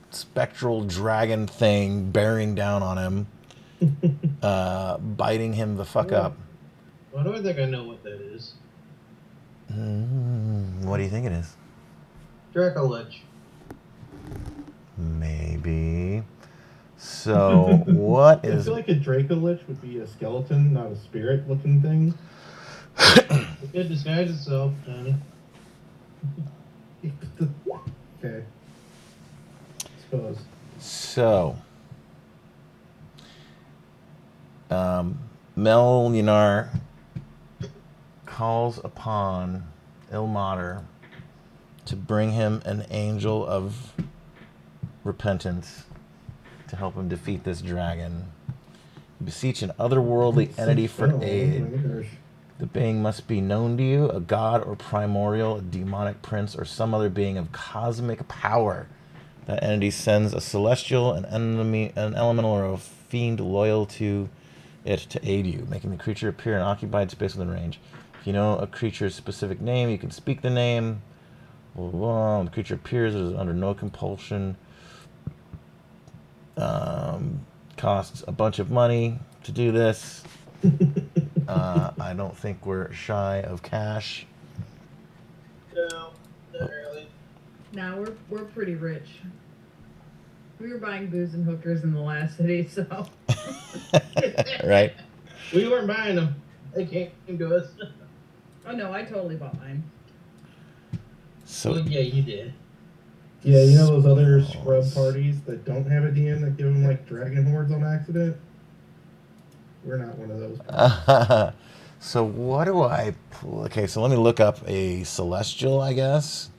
Speaker 1: spectral dragon thing bearing down on him, biting him the fuck up.
Speaker 2: Why do I think I know what that is?
Speaker 1: What do you think it is?
Speaker 2: Dracolich.
Speaker 1: Maybe. So, what
Speaker 4: I
Speaker 1: is...
Speaker 4: feel like a Dracolich would be a skeleton, not a spirit-looking thing.
Speaker 2: It could disguise itself, Johnny.
Speaker 4: Okay. Suppose.
Speaker 1: So, Melninar calls upon Ilmater to bring him an angel of repentance to help him defeat this dragon. Beseech an otherworldly entity for aid.
Speaker 4: Oh my gosh.
Speaker 1: The being must be known to you, a god or primordial, a demonic prince, or some other being of cosmic power. That entity sends a celestial, an enemy, an elemental, or a fiend loyal to it to aid you, making the creature appear in occupied space within range. If you know a creature's specific name, you can speak the name. Blah, blah, blah. The creature appears, it is under no compulsion. Costs a bunch of money to do this. I don't think we're shy of cash.
Speaker 2: No, not really.
Speaker 3: Now we're pretty rich. We were buying booze and hookers in the last city, so
Speaker 1: Right?
Speaker 2: We weren't buying them. They came to us.
Speaker 3: oh no, I totally bought mine.
Speaker 1: So,
Speaker 2: Well, yeah, you did.
Speaker 4: Yeah, you know those other scrub parties that don't have a DM that give them like dragon hordes on accident? We're not one of those.
Speaker 1: so what do I... Okay, so let me look up a celestial, I guess.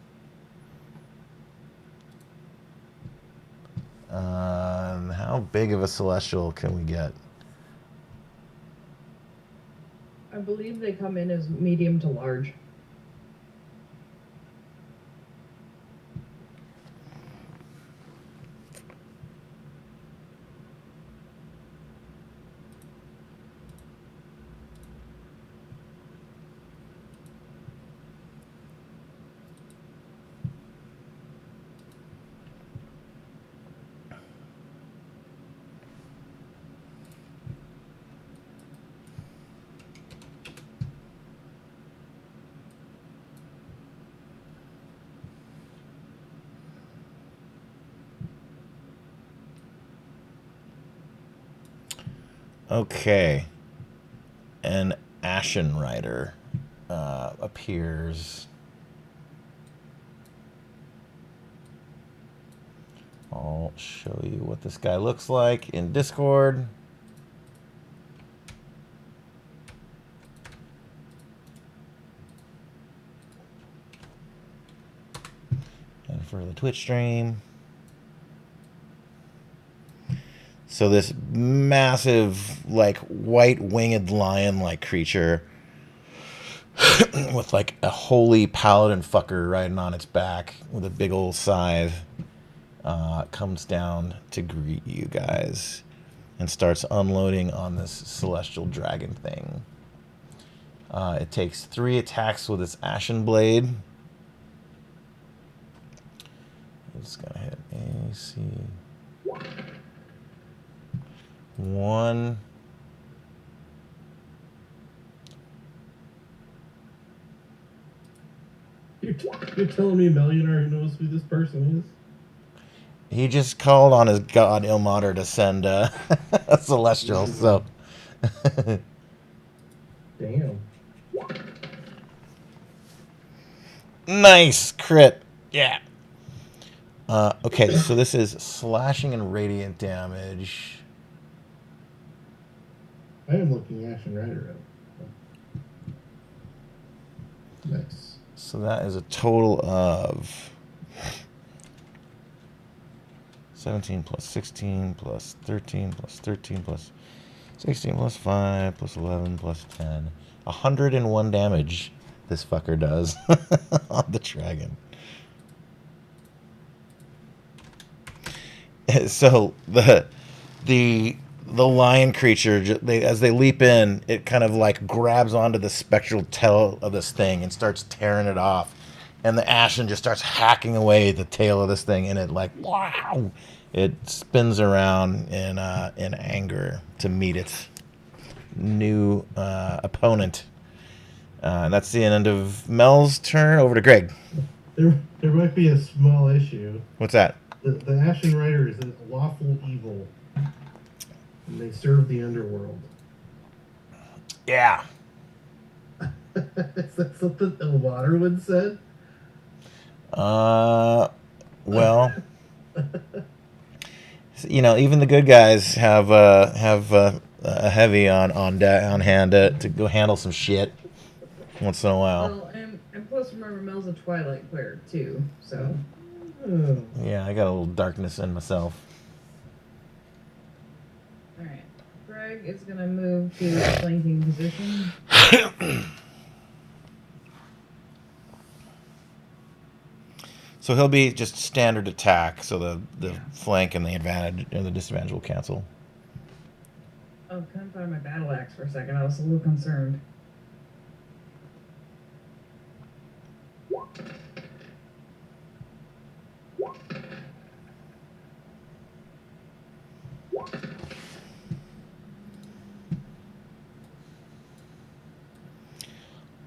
Speaker 1: How big of a celestial can we get?
Speaker 3: I believe they come in as medium to large.
Speaker 1: Okay. An Ashen Rider appears. I'll show you what this guy looks like in Discord. And for the Twitch stream. So this massive, like, white winged lion-like creature with like a holy paladin fucker riding on its back with a big old scythe comes down to greet you guys and starts unloading on this celestial dragon thing. It takes 3 attacks with its ashen blade. It's gonna hit AC 1.
Speaker 4: You're telling me Melionar knows who this person is?
Speaker 1: He just called on his god Ilmater to send a celestial, so...
Speaker 4: Damn.
Speaker 1: Nice crit. Yeah. Okay, so this is slashing and radiant damage.
Speaker 4: I am looking Ashen Rider up. Nice.
Speaker 1: So that is a total of... 17 plus 16 plus 13 plus 13 plus 16 plus 5 plus 11 plus 10. 101 damage this fucker does on the dragon. So the lion creature, as they leap in, it kind of like grabs onto the spectral tail of this thing and starts tearing it off. And the ashen just starts hacking away the tail of this thing, and it like wow, it spins around in anger to meet its new opponent. And that's the end of Mel's turn. Over to Greg.
Speaker 4: There might be a small issue.
Speaker 1: What's that?
Speaker 4: The Ashen Rider is a lawful evil, and they serve the underworld.
Speaker 1: Yeah.
Speaker 4: Is that something Waterwood said?
Speaker 1: Well, you know, even the good guys have a heavy on hand to go handle some shit once in a while.
Speaker 3: Well, and plus, remember, Mel's a Twilight player too, so.
Speaker 4: Oh.
Speaker 1: Yeah, I got a little darkness in myself.
Speaker 3: Alright. Greg is gonna move to flanking position.
Speaker 1: So he'll be just standard attack, so the flank and the advantage and the disadvantage will cancel.
Speaker 3: Oh, couldn't find my battle axe for a second. I was a little concerned.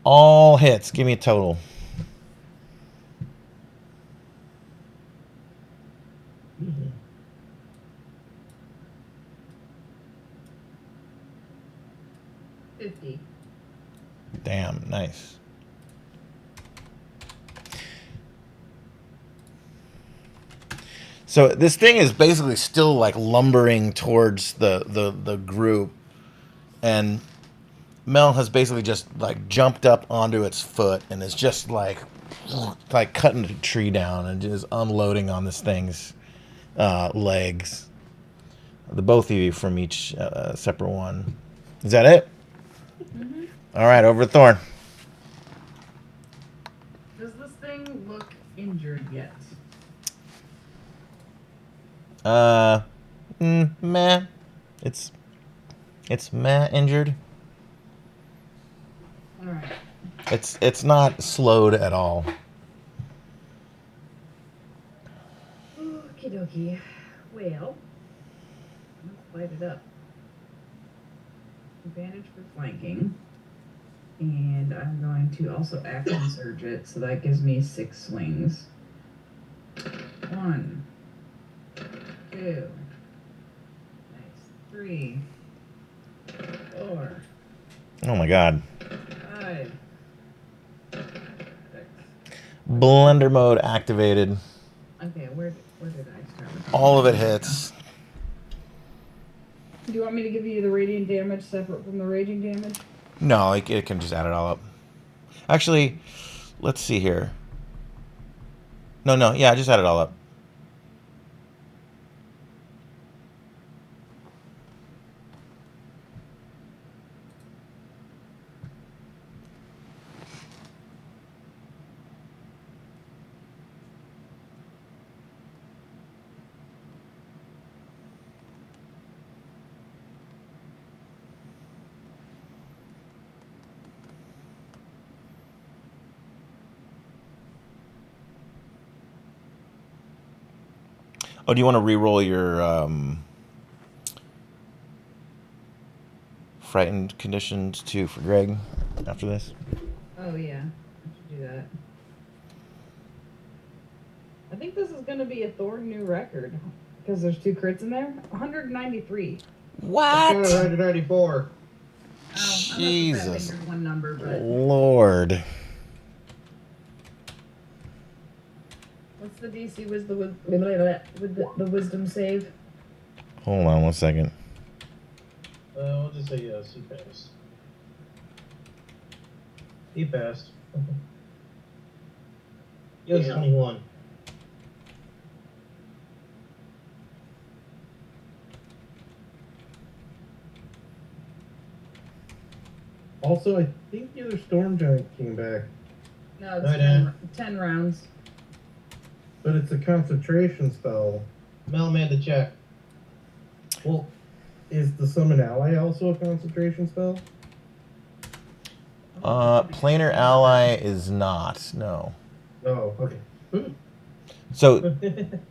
Speaker 1: All hits. Give me a total.
Speaker 4: Mhm.
Speaker 3: $50.
Speaker 1: Damn, nice. So this thing is basically still like lumbering towards the group, and Mel has basically just like jumped up onto its foot and is just like cutting a tree down and just unloading on this thing's legs. The both of you from each separate one. Is that it?
Speaker 3: Mm-hmm.
Speaker 1: All right, over to Thorn.
Speaker 3: Does this thing look injured yet?
Speaker 1: Meh. It's meh injured.
Speaker 3: Alright.
Speaker 1: It's not slowed at all.
Speaker 3: Okie dokie. Well, let's light it up. Advantage for flanking. And I'm going to also action surge it, so that gives me 6 swings. 1, 2, nice, 3, 4,
Speaker 1: Oh my god.
Speaker 3: 5, 6.
Speaker 1: Blender mode activated.
Speaker 3: Okay, where did I start?
Speaker 1: All of it hits.
Speaker 3: Do you want me to give you the radiant damage separate from the raging damage?
Speaker 1: No, it can just add it all up. Actually, let's see here. No, yeah, just add it all up. Oh, do you want to re-roll your frightened conditions too for Greg after this?
Speaker 3: Oh yeah, I should do that. I think this is going to be a Thorn new record because there's 2 crits in there. 193.
Speaker 1: What?
Speaker 2: 194.
Speaker 3: Oh, I must have
Speaker 1: Jesus.
Speaker 3: fat-fingered one number, but
Speaker 1: Lord.
Speaker 3: what's the DC with the wisdom save?
Speaker 1: Hold on 1 second.
Speaker 2: We'll just say yes, he passed. He passed. He was
Speaker 5: Yeah.
Speaker 2: 21.
Speaker 4: Also, I think the other storm giant came back,
Speaker 3: No, it's
Speaker 2: Right
Speaker 3: 10 rounds.
Speaker 4: but it's a concentration spell.
Speaker 2: Mel made the check.
Speaker 4: Well, is the summon ally also a concentration spell?
Speaker 1: Planar ally is not. No.
Speaker 4: Oh, okay.
Speaker 1: So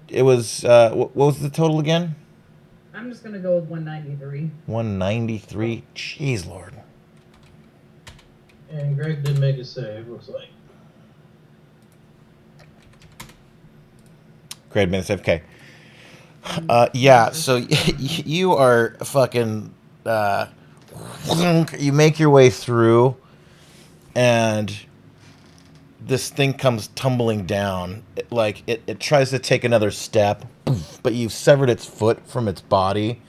Speaker 1: it was. What was the total again?
Speaker 3: I'm just gonna go with 193.
Speaker 1: 193. Jeez, Lord.
Speaker 2: And Greg did make a save, looks like.
Speaker 1: Great minutes. Okay. Yeah. So you are fucking. You make your way through, and this thing comes tumbling down. It tries to take another step, but you've severed its foot from its body,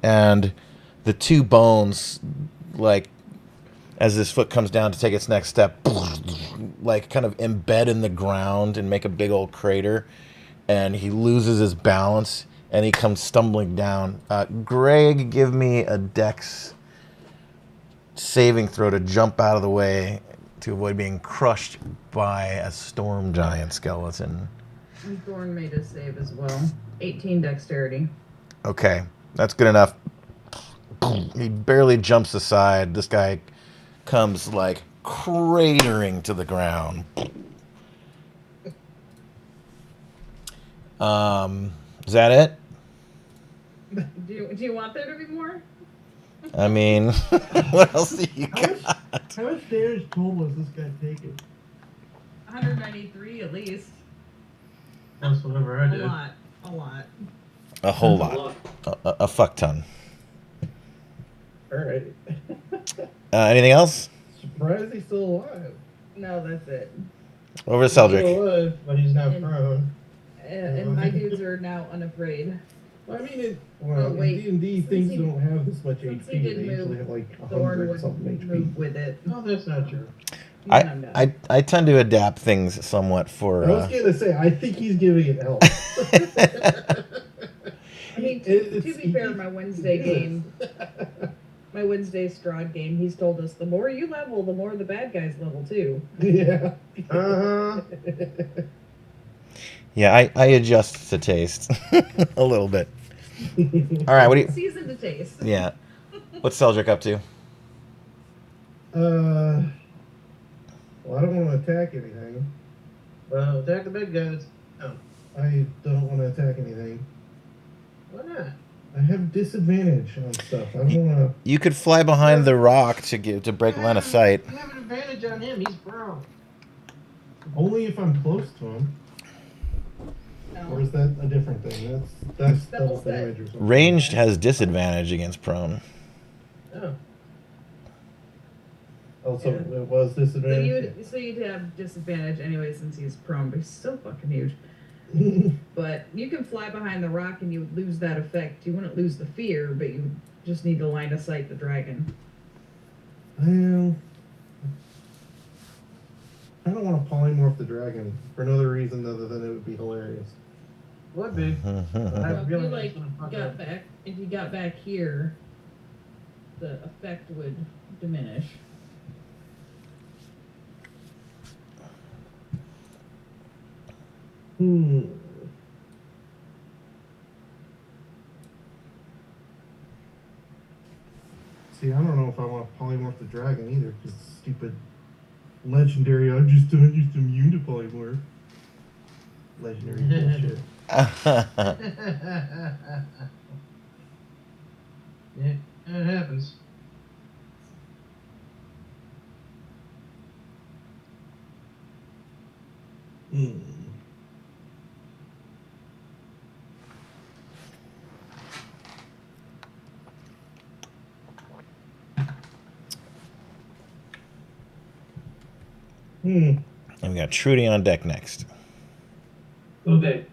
Speaker 1: and the two bones, like, as this foot comes down to take its next step, like, kind of embed in the ground and make a big old crater, and he loses his balance, and he comes stumbling down. Greg, give me a dex saving throw to jump out of the way to avoid being crushed by a storm giant skeleton.
Speaker 3: And Thorn made a save as well. 18 dexterity.
Speaker 1: Okay, that's good enough. He barely jumps aside. This guy comes like cratering to the ground. Is that it?
Speaker 3: Do you want there to be more?
Speaker 1: I mean, what else do you got?
Speaker 4: How much damage total was this guy taking?
Speaker 3: 193 at least.
Speaker 2: That's whatever I
Speaker 3: A
Speaker 2: did.
Speaker 3: lot. A lot.
Speaker 1: A whole lot. A fuck ton.
Speaker 4: Alright.
Speaker 1: Anything else?
Speaker 4: Surprised he's still alive.
Speaker 3: No, that's it.
Speaker 1: Over to
Speaker 2: He's still
Speaker 1: Seldrick.
Speaker 2: alive, but he's now
Speaker 3: And-
Speaker 2: prone.
Speaker 3: And my dudes are now unafraid.
Speaker 4: Well, I mean,
Speaker 3: Oh, wait.
Speaker 4: in D&D,
Speaker 3: Since
Speaker 4: things
Speaker 3: he-
Speaker 4: don't have this much
Speaker 3: since
Speaker 4: HP.
Speaker 3: he did
Speaker 4: They
Speaker 3: move,
Speaker 4: usually have like
Speaker 3: Thorn
Speaker 4: 100
Speaker 3: would
Speaker 4: something HP.
Speaker 3: move with it.
Speaker 2: No, that's not true.
Speaker 3: I'm done.
Speaker 1: I tend to adapt things somewhat for.
Speaker 4: I was gonna say, I think he's giving it help.
Speaker 3: I mean, to be fair, my Wednesday game, my Wednesday Strahd game, he's told us the more you level, the more the bad guys level too.
Speaker 4: Yeah.
Speaker 2: Uh-huh.
Speaker 1: Yeah, I adjust to taste a little bit. All right, what do you?
Speaker 3: Season to taste.
Speaker 1: Yeah, what's Seldrick up to?
Speaker 4: Well, I don't want to attack anything.
Speaker 2: Well, attack the big guys. Oh,
Speaker 4: I don't want to attack anything.
Speaker 2: why not?
Speaker 4: I have disadvantage on stuff. I don't want
Speaker 1: You could fly behind the rock to break line of sight.
Speaker 2: You have an advantage on him. He's prone.
Speaker 4: to. Only if I'm close to him. Or
Speaker 3: No.
Speaker 4: is that a different thing? That's
Speaker 3: Double
Speaker 4: double
Speaker 3: set.
Speaker 4: damage or something.
Speaker 1: Ranged has disadvantage against prone.
Speaker 2: Oh.
Speaker 4: Oh, so
Speaker 2: Yeah.
Speaker 4: it was disadvantage.
Speaker 3: So you'd have disadvantage anyway since he's prone, but he's still fucking huge. But you can fly behind the rock and you would lose that effect. You wouldn't lose the fear, but you would just need to line of sight the dragon.
Speaker 4: Well, I don't want to polymorph the dragon for another reason other than it would be hilarious.
Speaker 2: Would be. I
Speaker 3: So
Speaker 2: have a
Speaker 3: if you
Speaker 2: feeling
Speaker 3: like
Speaker 2: it's gonna fuck
Speaker 3: got
Speaker 2: up.
Speaker 3: back, if you got back here, the effect would diminish.
Speaker 4: Hmm. See, I don't know if I want to polymorph the dragon either, because stupid legendary. I'm just immune to polymorph. Legendary bullshit.
Speaker 2: Yeah, it happens.
Speaker 4: Hmm. Hmm.
Speaker 1: And we got Trudy on deck next.
Speaker 5: Okay.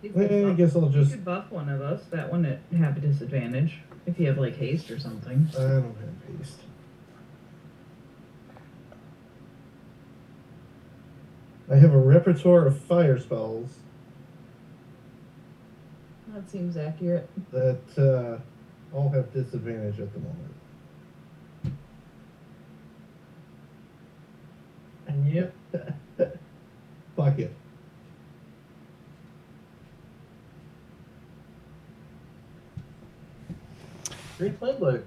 Speaker 3: You could
Speaker 4: Well, I
Speaker 3: buff-
Speaker 4: guess I'll
Speaker 3: you
Speaker 4: just.
Speaker 3: could buff one of us. That one would have a disadvantage if you have like haste or something.
Speaker 4: I don't have haste. I have a repertoire of fire spells
Speaker 3: That seems accurate.
Speaker 4: that all have disadvantage at the moment.
Speaker 2: Yep.
Speaker 4: Fuck it.
Speaker 2: Green flame blade.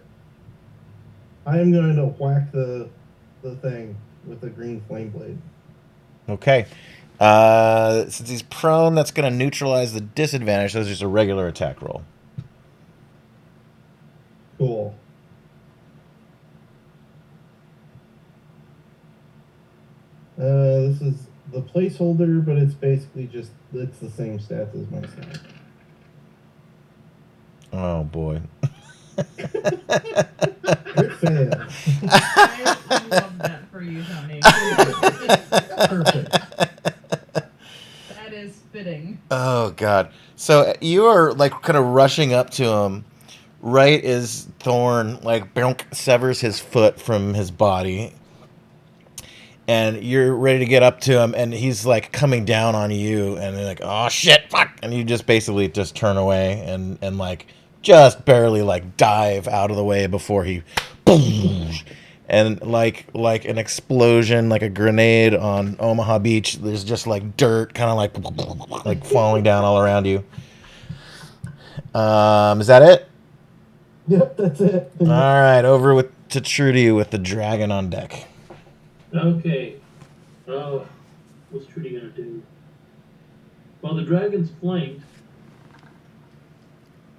Speaker 4: I am going to whack the thing with the green flame blade.
Speaker 1: Okay. Since he's prone, that's going to neutralize the disadvantage. So it's just a regular attack roll.
Speaker 4: Cool. This is the placeholder, but it's basically just it's the same stats as my stat.
Speaker 1: Oh boy.
Speaker 4: Crit fail.
Speaker 3: I love that for you, Tony.
Speaker 4: Perfect.
Speaker 3: That is fitting.
Speaker 1: Oh god. So you are like kind of rushing up to him right as Thorn like bonk, severs his foot from his body. And you're ready to get up to him, and he's like coming down on you, and you're like, oh shit, fuck, and you just basically just turn away and like just barely like dive out of the way before he, boom, and like an explosion, like a grenade on Omaha Beach. There's just like dirt, kind of like falling down all around you. Is that it?
Speaker 4: Yep, that's it.
Speaker 1: All right, over to Trudy with the dragon on deck.
Speaker 5: Okay. Oh, what's Trudy gonna do? Well, the dragon's flanked.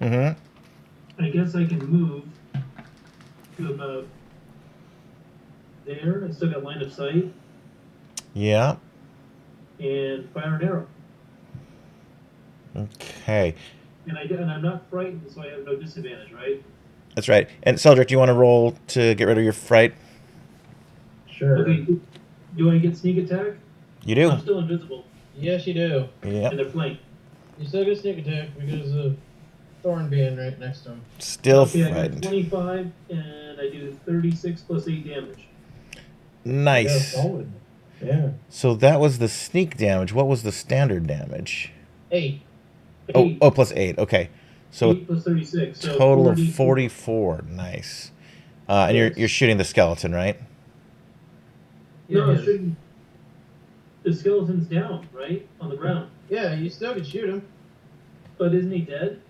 Speaker 1: Mm-hmm.
Speaker 5: I guess I can move to about there. I still got line of sight
Speaker 1: Yeah.
Speaker 5: and fire an arrow.
Speaker 1: Okay.
Speaker 5: And I'm not frightened, so I have no disadvantage, right?
Speaker 1: That's right. And Seldrick, do you want to roll to get rid of your fright?
Speaker 4: Sure.
Speaker 5: Okay. Do I get sneak attack?
Speaker 1: You do.
Speaker 5: I'm still invisible,
Speaker 2: Yes, you do.
Speaker 1: Yeah.
Speaker 5: and they're flanked.
Speaker 2: You still get sneak attack because of Thorn being right next to him.
Speaker 1: Still
Speaker 5: Okay, I got
Speaker 1: frightened.
Speaker 5: 25, and I do 36 plus 8 damage.
Speaker 4: Yeah,
Speaker 1: Nice.
Speaker 4: solid. Yeah.
Speaker 1: So that was the sneak damage. What was the standard damage?
Speaker 2: 8.
Speaker 1: Oh, plus 8. Okay. So
Speaker 5: 8 plus 36. So
Speaker 1: total
Speaker 5: 40.
Speaker 1: of 44. Nice. And
Speaker 5: Yes.
Speaker 1: you're shooting the skeleton, right?
Speaker 5: No,
Speaker 2: Yeah,
Speaker 5: it shouldn't. The skeleton's down, right? On the ground.
Speaker 2: yeah, you still can shoot him.
Speaker 5: But isn't he dead?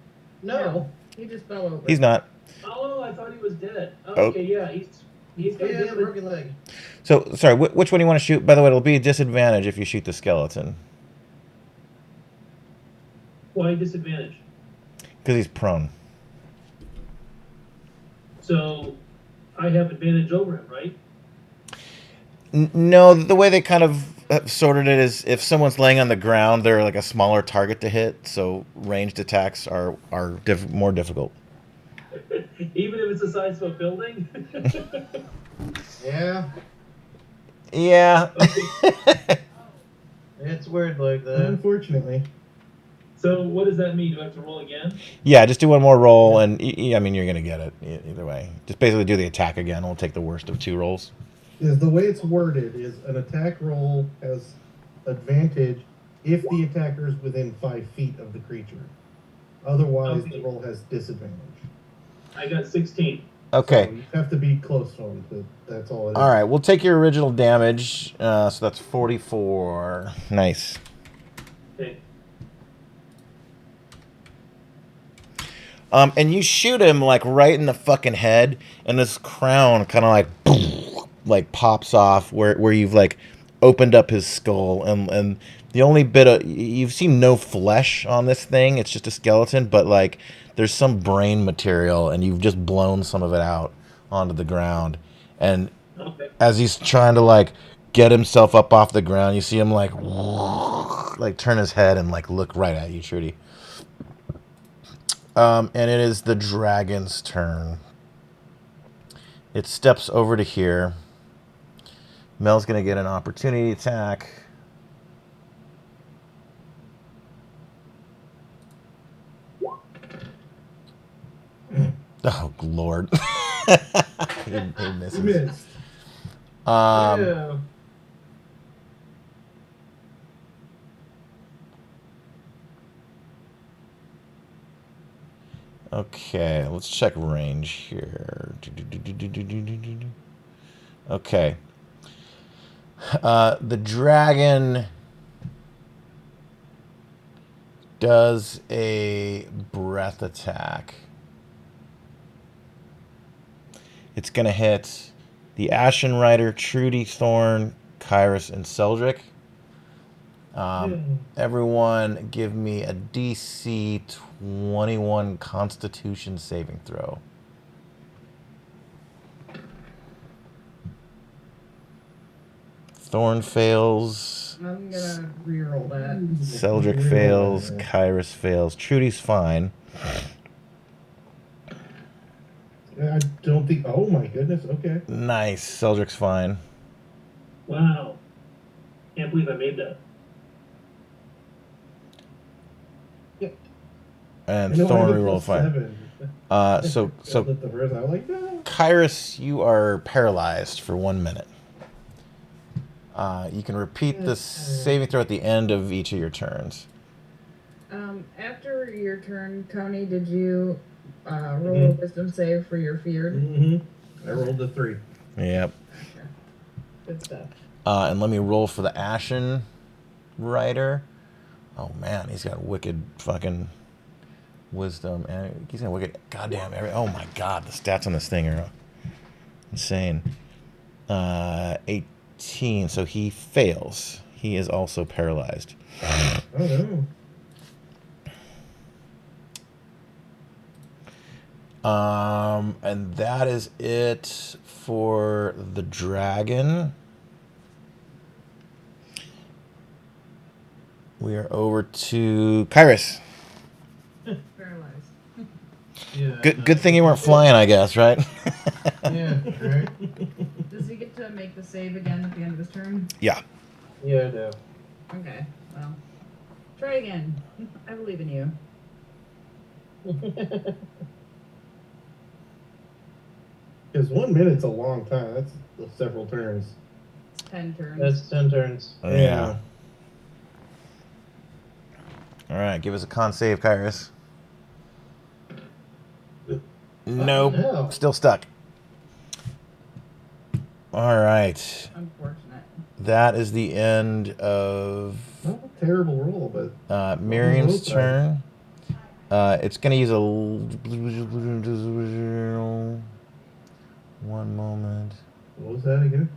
Speaker 2: No.
Speaker 3: He just fell over.
Speaker 1: He's not.
Speaker 5: Oh, I thought he was dead. Oh,
Speaker 1: Oh.
Speaker 5: okay, yeah, he's got
Speaker 2: He has a
Speaker 5: damage.
Speaker 2: broken leg.
Speaker 1: So sorry. Which one do you want to shoot? By the way, it'll be a disadvantage if you shoot the skeleton
Speaker 5: Why disadvantage?
Speaker 1: because he's prone.
Speaker 5: So I have advantage over him, right?
Speaker 1: No, the way they kind of sorted it is if someone's laying on the ground, they're like a smaller target to hit. So ranged attacks are more difficult.
Speaker 5: Even if it's the size of a building?
Speaker 2: Yeah,
Speaker 1: Yeah.
Speaker 5: Okay.
Speaker 2: it's weird like that.
Speaker 4: Unfortunately.
Speaker 5: So what does that mean? Do I have to roll again?
Speaker 1: Yeah, just do one more roll, and I mean you're gonna get it either way. Just basically do the attack again. We'll take the worst of 2 rolls.
Speaker 4: Is the way it's worded is an attack roll has advantage if the attacker is within 5 feet of the creature. Otherwise,
Speaker 5: Okay.
Speaker 4: the roll has disadvantage.
Speaker 5: I got 16.
Speaker 1: Okay.
Speaker 4: So you have to be close to him. That's all it is.
Speaker 1: All right. We'll take your original damage. So that's 44. Nice.
Speaker 5: Okay.
Speaker 1: And you shoot him like right in the fucking head, and this crown kind of like boom, like pops off where you've like opened up his skull, and the only bit of you've seen no flesh on this thing. It's just a skeleton, but like there's some brain material, and you've just blown some of it out onto the ground. And
Speaker 5: Okay.
Speaker 1: as he's trying to like get himself up off the ground, you see him like turn his head and like look right at you, Trudy. And it is the dragon's turn. It steps over to here. Mel's gonna get an opportunity attack. Oh Lord. he misses.
Speaker 4: Missed.
Speaker 1: Um,
Speaker 2: Yeah.
Speaker 1: Okay, let's check range here. Okay. The dragon does a breath attack. It's going to hit the Ashen Rider, Trudy, Thorn, Kyrus, and Seldrick. Everyone give me a DC 21 Constitution saving throw. Thorn fails.
Speaker 3: I'm gonna reroll that.
Speaker 1: Seldrick fails. Kyrus fails. Trudy's fine.
Speaker 4: I don't think. Oh my goodness. Okay.
Speaker 1: Nice. Seldrick's fine.
Speaker 5: Wow. Can't believe I made that.
Speaker 1: And
Speaker 4: I know I
Speaker 1: Thorn
Speaker 4: have a
Speaker 1: reroll fine.
Speaker 4: +7.
Speaker 1: So
Speaker 4: At the first, I was like, no.
Speaker 1: Kyrus, you are paralyzed for 1 minute. You can repeat the saving throw at the end of each of your turns.
Speaker 3: After your turn, Tony, did you roll a wisdom save for your feared?
Speaker 4: Mm-hmm. I rolled a 3.
Speaker 1: Yep.
Speaker 3: Good stuff.
Speaker 1: And let me roll for the Ashen Rider. Oh man, he's got wicked fucking wisdom, and he's got wicked. Goddamn! Oh my god, the stats on this thing are insane. 18, so he fails. He is also paralyzed.
Speaker 4: Oh no.
Speaker 1: And that is it for the dragon. We are over to Kyrus.
Speaker 3: Paralyzed.
Speaker 2: Yeah.
Speaker 1: Good thing you weren't flying, I guess, right?
Speaker 2: Yeah, right.
Speaker 3: Does he get to make the save again at the end of his turn?
Speaker 1: Yeah.
Speaker 2: Yeah, I know.
Speaker 3: Okay, well, try again. I believe in you.
Speaker 4: Because 1 minute's a long time. That's several turns.
Speaker 3: It's 10 turns.
Speaker 2: That's 10 turns.
Speaker 1: Yeah. All right, give us a con save, Kyrus. Nope.
Speaker 2: No.
Speaker 1: Still stuck. All right.
Speaker 3: Unfortunate.
Speaker 1: That is the end of
Speaker 4: Not a terrible roll, but
Speaker 1: Miriam's
Speaker 4: Oh,
Speaker 1: turn. It's going to use a... One moment.
Speaker 4: what was that again?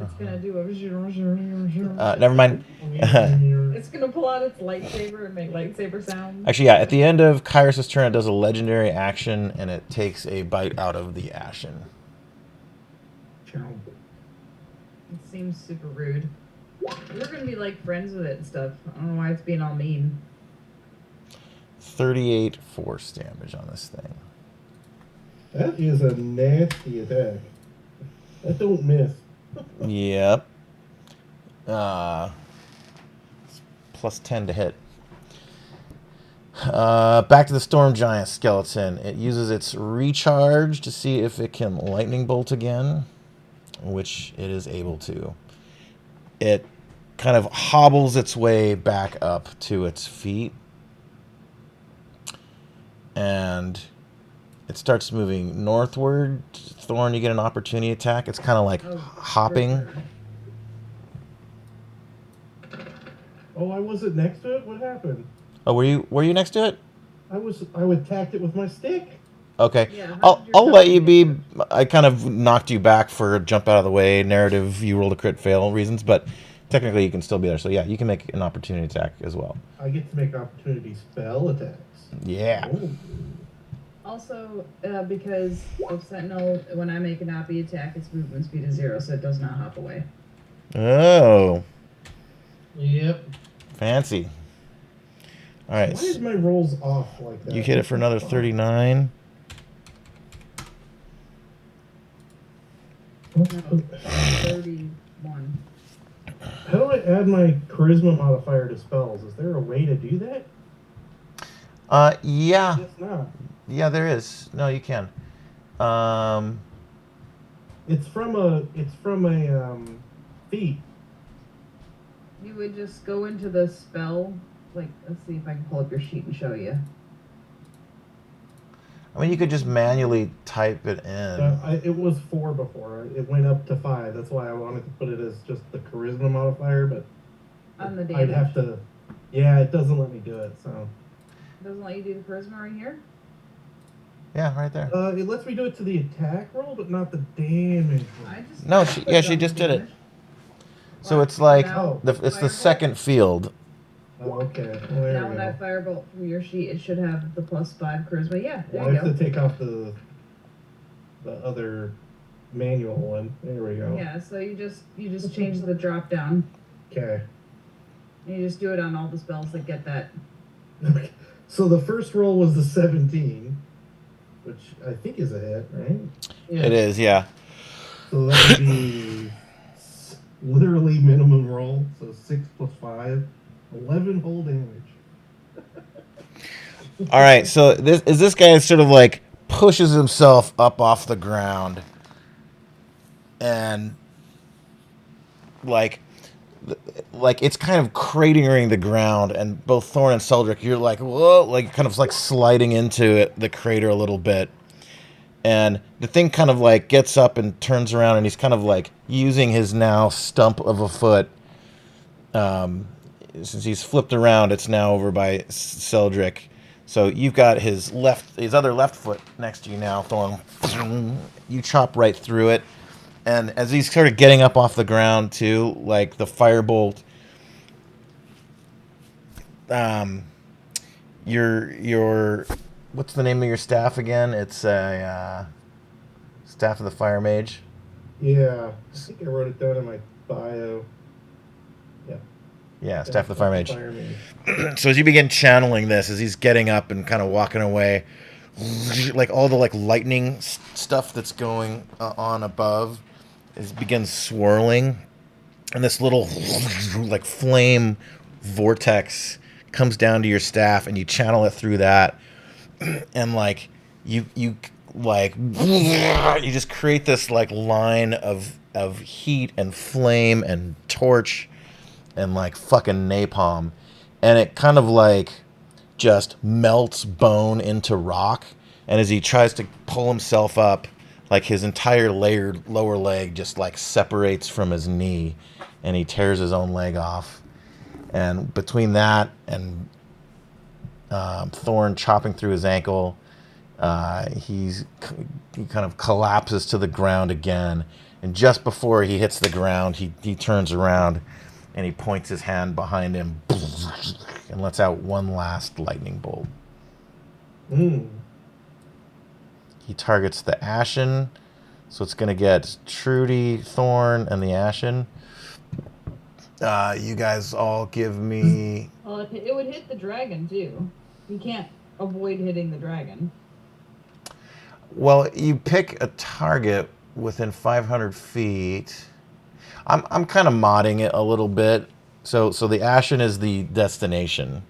Speaker 3: It's gonna do a...
Speaker 1: Never mind.
Speaker 3: It's gonna pull out its lightsaber and make lightsaber sounds.
Speaker 1: Actually, yeah, at the end of Kyrus' turn, it does a legendary action, and it takes a bite out of the Ashen.
Speaker 3: It seems super rude. We're gonna be like friends with it and stuff. I don't know why it's being all mean.
Speaker 1: 38 force damage on this thing.
Speaker 4: That is a nasty attack. That don't miss.
Speaker 1: Yep. Plus 10 to hit. Back to the Storm Giant skeleton. It uses its recharge to see if it can lightning bolt again, which it is able to. It kind of hobbles its way back up to its feet, and it starts moving northward. Thorn, you get an opportunity attack. It's kind of like hopping.
Speaker 4: Oh, I wasn't next to it? What happened?
Speaker 1: Oh, were you next to it?
Speaker 4: I attacked it with my stick.
Speaker 1: Okay.
Speaker 3: Yeah, how
Speaker 1: I'll
Speaker 3: did your
Speaker 1: let you be.
Speaker 3: company
Speaker 1: I kind of knocked you back for a jump out of the way narrative. You rolled a crit fail reasons, but technically you can still be there. So yeah, you can make an opportunity attack as well.
Speaker 4: I get to make opportunity spell attacks.
Speaker 1: Yeah.
Speaker 4: Oh.
Speaker 3: Also, because of Sentinel, when I make an Oppie attack, its movement speed is 0, so it does not hop away.
Speaker 1: Oh,
Speaker 2: Yep.
Speaker 1: fancy. All
Speaker 4: Why
Speaker 1: right.
Speaker 4: is my rolls off like that?
Speaker 1: You hit it for another 39.
Speaker 3: No, 31.
Speaker 4: How do I add my charisma modifier to spells? Is there a way to do that?
Speaker 1: Yeah.
Speaker 4: Guess not.
Speaker 1: Yeah, there is. No, you can.
Speaker 4: It's from a feat.
Speaker 3: You would just go into the spell. Like, let's see if I can pull up your sheet and show you.
Speaker 1: I mean, you could just manually type it in.
Speaker 4: It was 4 before. It went up to 5. That's why I wanted to put it as just the charisma modifier, but
Speaker 3: On the
Speaker 4: I'd
Speaker 3: damage.
Speaker 4: have to. Yeah, it doesn't let me do it. So
Speaker 3: Doesn't let you do the charisma right here?
Speaker 1: Yeah, right there.
Speaker 4: it lets me do it to the attack roll, but not the damage roll.
Speaker 3: I just
Speaker 1: No,
Speaker 3: I
Speaker 1: she-
Speaker 3: put
Speaker 1: yeah,
Speaker 3: it
Speaker 1: she
Speaker 3: on
Speaker 1: just
Speaker 3: the
Speaker 1: did it.
Speaker 3: damage.
Speaker 1: So
Speaker 3: What?
Speaker 1: it's like
Speaker 3: Now-
Speaker 1: it's the
Speaker 3: Firebolt?
Speaker 1: second field.
Speaker 4: Oh, okay. Well, there
Speaker 3: Now
Speaker 4: we
Speaker 3: when I
Speaker 4: go.
Speaker 3: firebolt from your sheet, it should have the +5 charisma. Yeah, there
Speaker 4: Well, I
Speaker 3: you
Speaker 4: have
Speaker 3: go.
Speaker 4: to take off the other manual one. There we go.
Speaker 3: Yeah, so you just change the drop down.
Speaker 4: Okay.
Speaker 3: And you just do it on all the spells that get that.
Speaker 4: So the first roll was the 17, which I think is a hit, right?
Speaker 2: Yeah.
Speaker 1: It is, yeah.
Speaker 4: So that would be literally minimum roll. So 6 plus 5, 11 whole damage.
Speaker 1: All right, so this guy sort of like pushes himself up off the ground, and like it's kind of cratering the ground, and both Thorn and Seldrick, you're like, whoa, like kind of like sliding into it, the crater a little bit, and the thing kind of like gets up and turns around, and he's kind of like using his now stump of a foot. Since he's flipped around, it's now over by Seldrick. So you've got his other left foot next to you now, Thorn. You chop right through it. And as he's sort of getting up off the ground too, like the firebolt, your what's the name of your staff again? It's a staff of the fire mage.
Speaker 4: Yeah, I think I wrote it down in my bio.
Speaker 1: Yeah, staff of the fire mage.
Speaker 4: Fire mage.
Speaker 1: So as you begin channeling this, as he's getting up and kind of walking away, like all the like lightning stuff that's going on above, begins swirling, and this little like flame vortex comes down to your staff, and you channel it through that, and like you like you just create this like line of heat and flame and torch and like fucking napalm, and it kind of like just melts bone into rock. And as he tries to pull himself up, like his entire lower leg just like separates from his knee, and he tears his own leg off. And between that and Thorn chopping through his ankle, he kind of collapses to the ground again. And just before he hits the ground, he turns around and he points his hand behind him and lets out one last lightning bolt. He targets the Ashen, so it's going to get Trudy, Thorn, and the Ashen. You guys all give me...
Speaker 3: Well, it would hit the dragon too. You can't avoid hitting the dragon.
Speaker 1: Well, you pick a target within 500 feet. I'm kind of modding it a little bit. So the Ashen is the destination,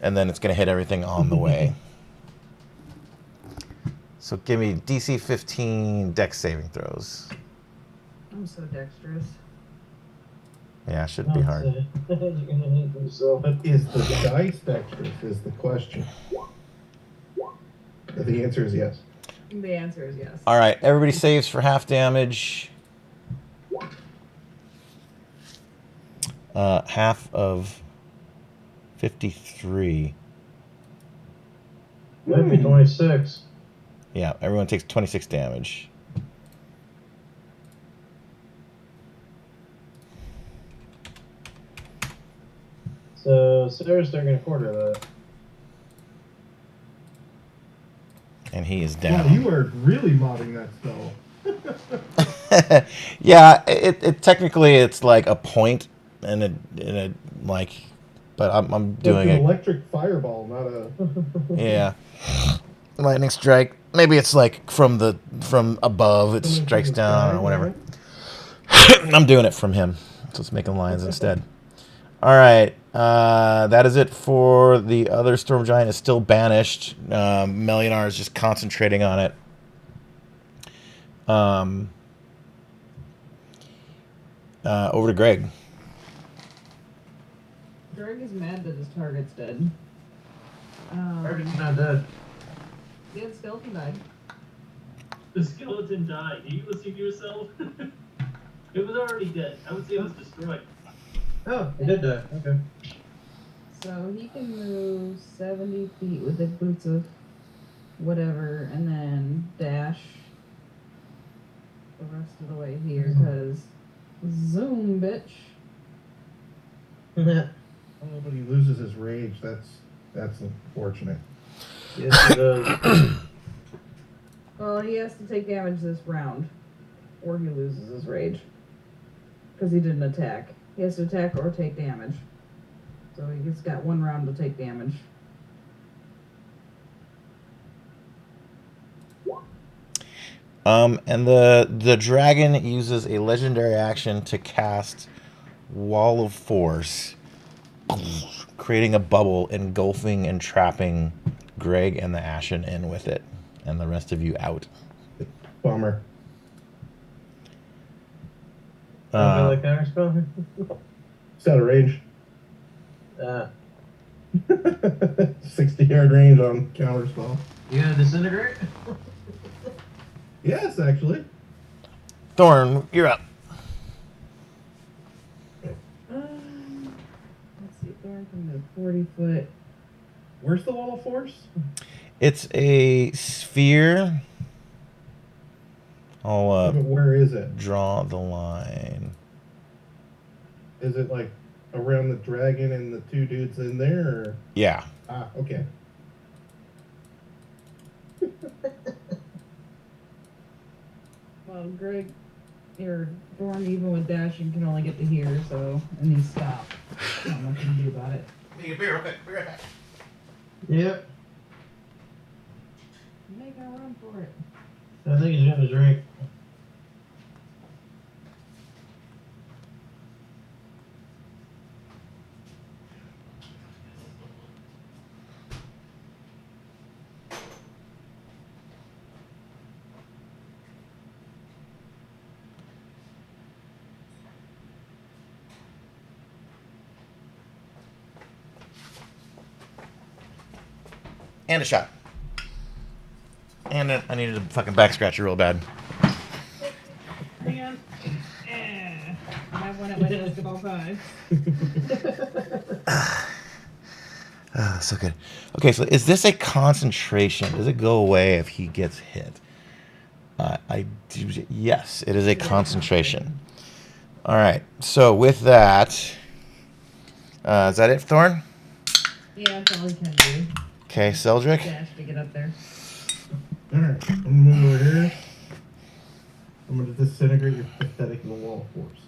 Speaker 1: and then it's going to hit everything on the way. So give me DC 15 Dex saving throws.
Speaker 3: I'm so dexterous.
Speaker 1: Yeah, it shouldn't be hard.
Speaker 2: You're gonna hate yourself.
Speaker 4: But is the dice dexterous is the question. The answer is yes.
Speaker 3: The answer is yes.
Speaker 1: All right, everybody saves for half damage. Half of 53.
Speaker 2: Might be 26.
Speaker 1: Yeah, everyone takes 26 damage.
Speaker 2: So Sarah's taking a quarter of that.
Speaker 1: And he is
Speaker 4: Wow,
Speaker 1: down.
Speaker 4: you are really modding that spell.
Speaker 1: Yeah, it technically it's like a point, and it like, but I'm doing
Speaker 4: Like
Speaker 1: it.
Speaker 4: an electric fireball, not a.
Speaker 1: Yeah, lightning strike. Maybe it's like from above. It
Speaker 4: Coming
Speaker 1: strikes
Speaker 4: from the
Speaker 1: down
Speaker 4: sky,
Speaker 1: or whatever.
Speaker 4: right?
Speaker 1: I'm doing it from him, so it's making lines instead. All right, that is it for the other Storm Giant. Is still banished. Melionar is just concentrating on it. Over to Greg.
Speaker 3: Greg is mad that his target's dead.
Speaker 2: Target's not dead.
Speaker 3: Yeah, the skeleton died.
Speaker 5: The skeleton died. Are you listening to yourself? It was already dead. I would say it was destroyed.
Speaker 2: Oh, it did die. Okay.
Speaker 3: So he can move 70 feet with the boots of whatever, and then dash the rest of the way here, because zoom, bitch.
Speaker 2: Yes,
Speaker 4: Oh, but he loses his rage. That's unfortunate.
Speaker 2: it does.
Speaker 3: Well, he has to take damage this round, or he loses his rage. Because he didn't attack. He has to attack or take damage. So he's got 1 round to take damage.
Speaker 1: And the dragon uses a legendary action to cast Wall of Force, creating a bubble, engulfing and trapping Greg and the Ashen in with it, and the rest of you out.
Speaker 4: Bummer.
Speaker 2: Like counter spell?
Speaker 4: It's out of range. 60-yard range on counter spell.
Speaker 2: You gonna disintegrate?
Speaker 4: Yes, actually.
Speaker 1: Thorn, you're up.
Speaker 3: Let's see, Thorn can move 40 foot.
Speaker 4: Where's the wall of force?
Speaker 1: It's a sphere. I'll
Speaker 4: Where is it?
Speaker 1: draw the line.
Speaker 4: Is it like around the dragon and the 2 dudes in there? Or?
Speaker 1: Yeah.
Speaker 4: Ah, okay.
Speaker 3: Well, Greg, or Thorn, even with dashing, can only get to here, so, and he's stopped. Not much you can do about it.
Speaker 1: Need a beer, okay. Be right back.
Speaker 2: Yep.
Speaker 3: Make a run for it.
Speaker 2: I think he's gonna drink.
Speaker 1: And a shot. And I needed a fucking back scratcher real bad.
Speaker 3: Hang on. I have one at my basketball 5.
Speaker 1: So good. Okay, so is this a concentration? Does it go away if he gets hit? Yes, it is a concentration. All right. So with that, is that it, Thorn?
Speaker 3: Yeah, that's all he can do.
Speaker 1: Okay, Seldrick.
Speaker 3: Dash to get up there.
Speaker 4: Alright, I'm gonna move over here. I'm gonna disintegrate your pathetic little wall of force.